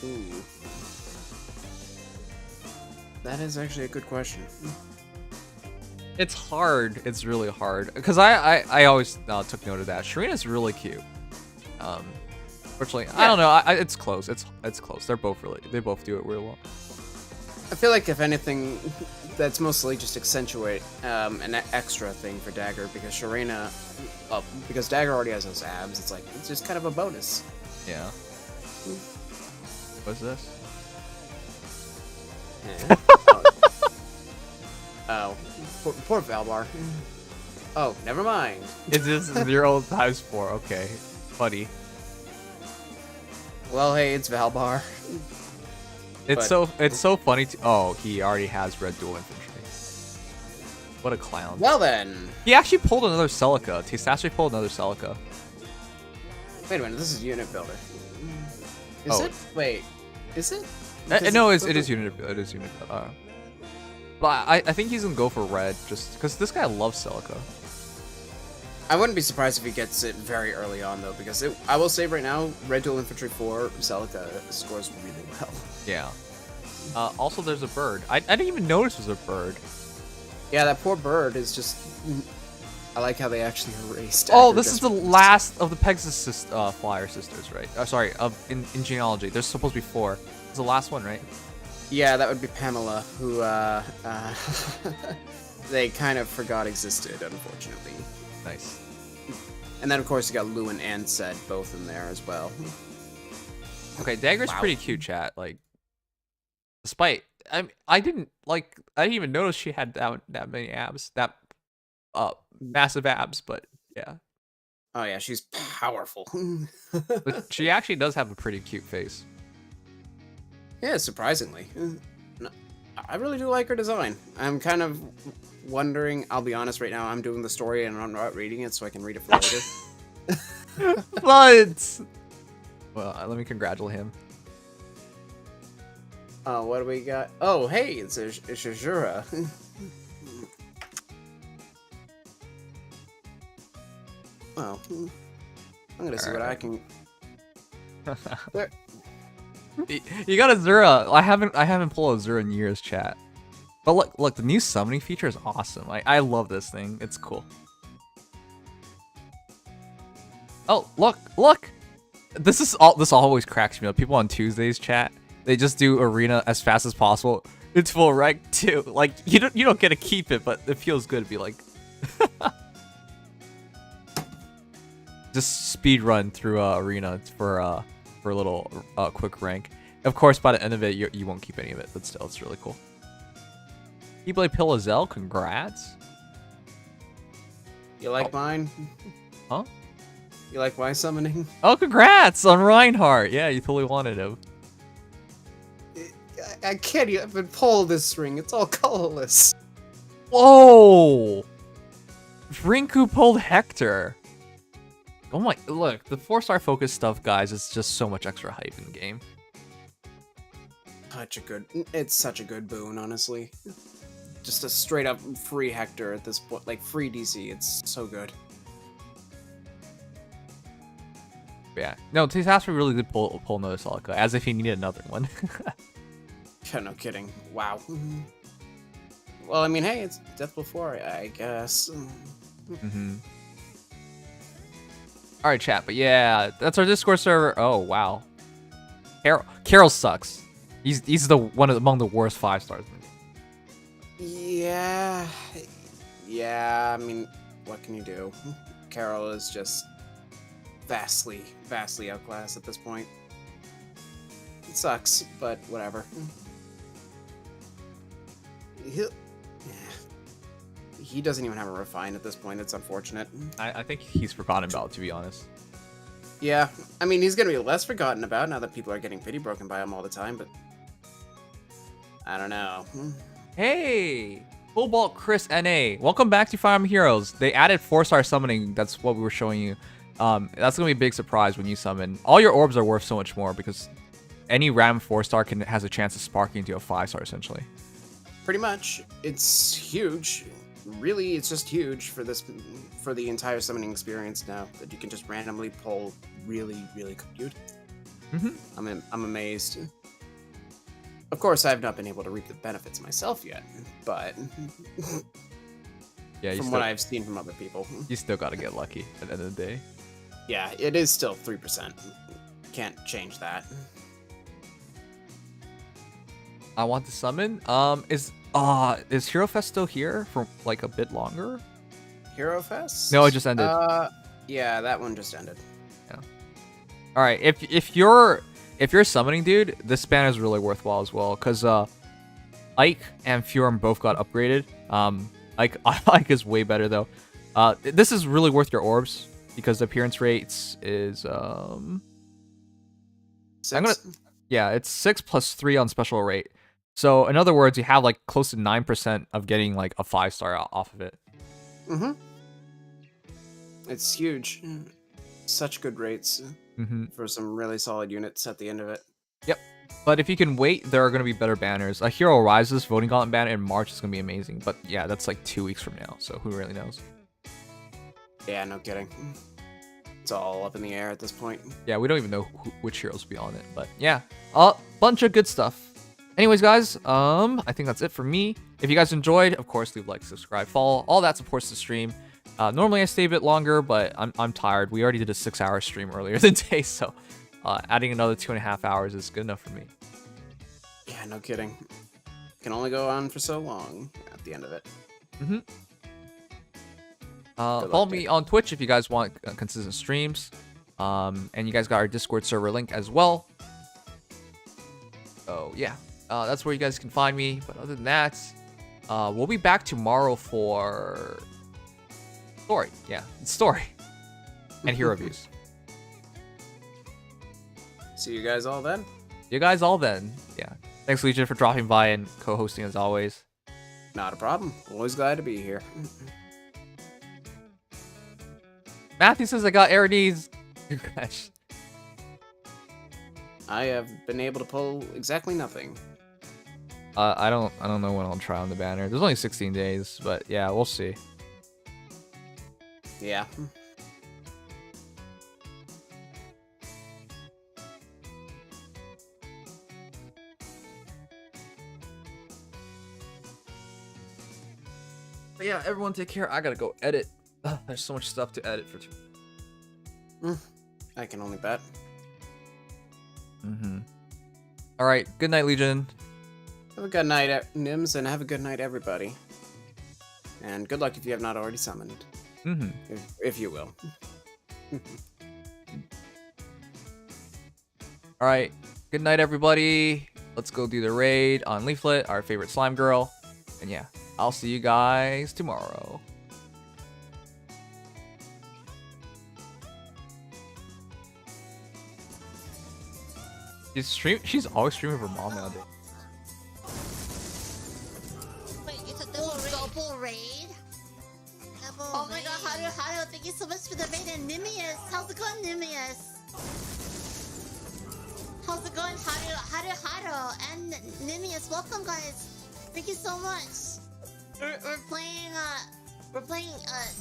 Ooh. That is actually a good question. It's hard. It's really hard. Because I always took note of that. Sharina's really cute. Fortunately, yeah. I don't know. It's close. It's close. They both do it really well. I feel like if anything, that's mostly just accentuate an extra thing for Dagr because Sharina, because Dagr already has those abs. It's just kind of a bonus. Yeah. What's this? Oh, poor Valbar. Oh, never mind. It's just 0 times 4. Okay, funny. Well, hey, it's Valbar. It's so funny. Oh, he already has red dual infantry. What a clown. Well then. He actually pulled another Celica. Tassashi pulled another Celica. Wait a minute, this is unit builder. Is it? Wait, is it? No, it is unit. It is unit. But I think he's gonna go for red just because this guy loves Celica. I wouldn't be surprised if he gets it very early on though, because I will say right now, red dual infantry 4 Celica scores really well. Yeah. Also, there's a bird. I didn't even notice there's a bird. Yeah, that poor bird is just. I like how they actually erased. Oh, this is the last of the Pegasus flyer sisters, right? Sorry, in Genealogy. There's supposed to be 4. It's the last one, right? Yeah, that would be Pamela, who they kind of forgot existed, unfortunately. Nice. And then of course you got Lewin and Sed both in there as well. Okay, Dagr's pretty cute, chat. Like, despite I didn't even notice she had that many abs, that massive abs, but yeah. Oh yeah, she's powerful. But she actually does have a pretty cute face. Yeah, surprisingly. I really do like her design. I'm kind of wondering, I'll be honest right now, I'm doing the story and I'm not reading it so I can read it for later. But well, let me congratulate him. Oh, what do we got? Oh, hey, it's a Shajura. Well, I'm gonna see what I can. There. You got Azura. I haven't pulled Azura in years, chat. But look, the new summoning feature is awesome. I love this thing. It's cool. Oh, look. This always cracks me up. People on Tuesdays chat, they just do arena as fast as possible. It's full rank too. Like you don't get to keep it, but it feels good to be like just speed run through arena for a little quick rank. Of course, by the end of it, you won't keep any of it, but still, it's really cool. Keyblade Pillazel, congrats. You like mine? Huh? You like my summoning? Oh, congrats on Reinhardt. Yeah, you totally wanted him. I can't even pull this ring. It's all colorless. Whoa! Rinku pulled Hector. Oh my, look, the 4-star focus stuff, guys, is just so much extra hype in the game. It's such a good boon, honestly. Just a straight up free Hector at this point, like free DC. It's so good. Yeah, no, Tasasper really did pull another Celica, as if he needed another one. Yeah, no kidding. Wow. Well, I mean, hey, it's Death Before, I guess. All right, chat, but yeah, that's our Discord server. Oh wow, Carol sucks. He's the one among the worst 5-stars. Yeah, I mean, what can you do? Carol is just vastly outclassed at this point. It sucks, but whatever. He doesn't even have a refine at this point. It's unfortunate. I think he's forgotten about, to be honest. Yeah, I mean, he's gonna be less forgotten about now that people are getting pity broken by him all the time, but I don't know. Hey, Cobalt Chris NA, welcome back to Fire Emblem Heroes. They added 4-star summoning. That's what we were showing you. That's gonna be a big surprise when you summon. All your orbs are worth so much more because any random 4-star has a chance of sparking into a 5-star essentially. Pretty much, it's huge. Really, it's just huge for the entire summoning experience now that you can just randomly pull really good. I'm amazed. Of course, I've not been able to reap the benefits myself yet, but yeah, from what I've seen from other people, you still gotta get lucky at the end of the day. Yeah, it is still 3%. Can't change that. I want to summon. Is Hero Fest still here for like a bit longer? Hero Fest? No, it just ended. Yeah, that one just ended. Yeah. All right, if you're summoning, dude, this banner is really worthwhile as well because Ike and Furum both got upgraded. Ike is way better though. This is really worth your orbs because the appearance rates is 6? It's 6 plus 3 on special rate. So in other words, you have like close to 9% of getting like a 5-star off of it. It's huge. Such good rates for some really solid units at the end of it. Yep. But if you can wait, there are going to be better banners. A Hero Rises Voting Gauntlet banner in March is going to be amazing. But yeah, that's like 2 weeks from now. So who really knows? Yeah, no kidding. It's all up in the air at this point. Yeah, we don't even know which heroes will be on it. But yeah, a bunch of good stuff. Anyways, guys, I think that's it for me. If you guys enjoyed, of course, leave a like, subscribe, follow. All that supports the stream. Normally I stay a bit longer, but I'm tired. We already did a 6-hour stream earlier today, so adding another 2.5 hours is good enough for me. Yeah, no kidding. Can only go on for so long at the end of it. Follow me on Twitch if you guys want consistent streams. And you guys got our Discord server link as well. So yeah, that's where you guys can find me. But other than that, we'll be back tomorrow for story. Yeah, it's story and hero reviews. See you guys all then. Yeah. Thanks, Legion, for dropping by and co-hosting as always. Not a problem. Always glad to be here. Matthew says I got Aranese. Congrats. I have been able to pull exactly nothing. I don't know when I'll try on the banner. There's only 16 days, but yeah, we'll see. Yeah. But yeah, everyone take care. I gotta go edit. There's so much stuff to edit for I can only bet. All right, good night, Legion. Have a good night, Nims, and have a good night, everybody. And good luck if you have not already summoned. If you will. All right, good night, everybody. Let's go do the raid on Leaflet, our favorite slime girl. And yeah, I'll see you guys tomorrow. She's always streaming for mom nowadays. Wait, it's a double raid? Oh my god, Haru, thank you so much for the raid, and Nimious. How's it going, Nimious? How's it going, Haru, and Nimious? Welcome, guys. Thank you so much. We're playing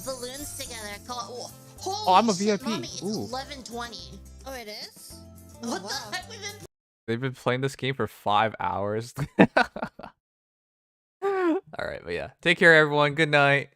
balloons together. Holy I'm a shit, VIP. Mommy, it's Ooh. 11:20. Oh, it is? What the heck? We've been They've been playing this game for 5 hours. All right, but yeah. Take care, everyone. Good night.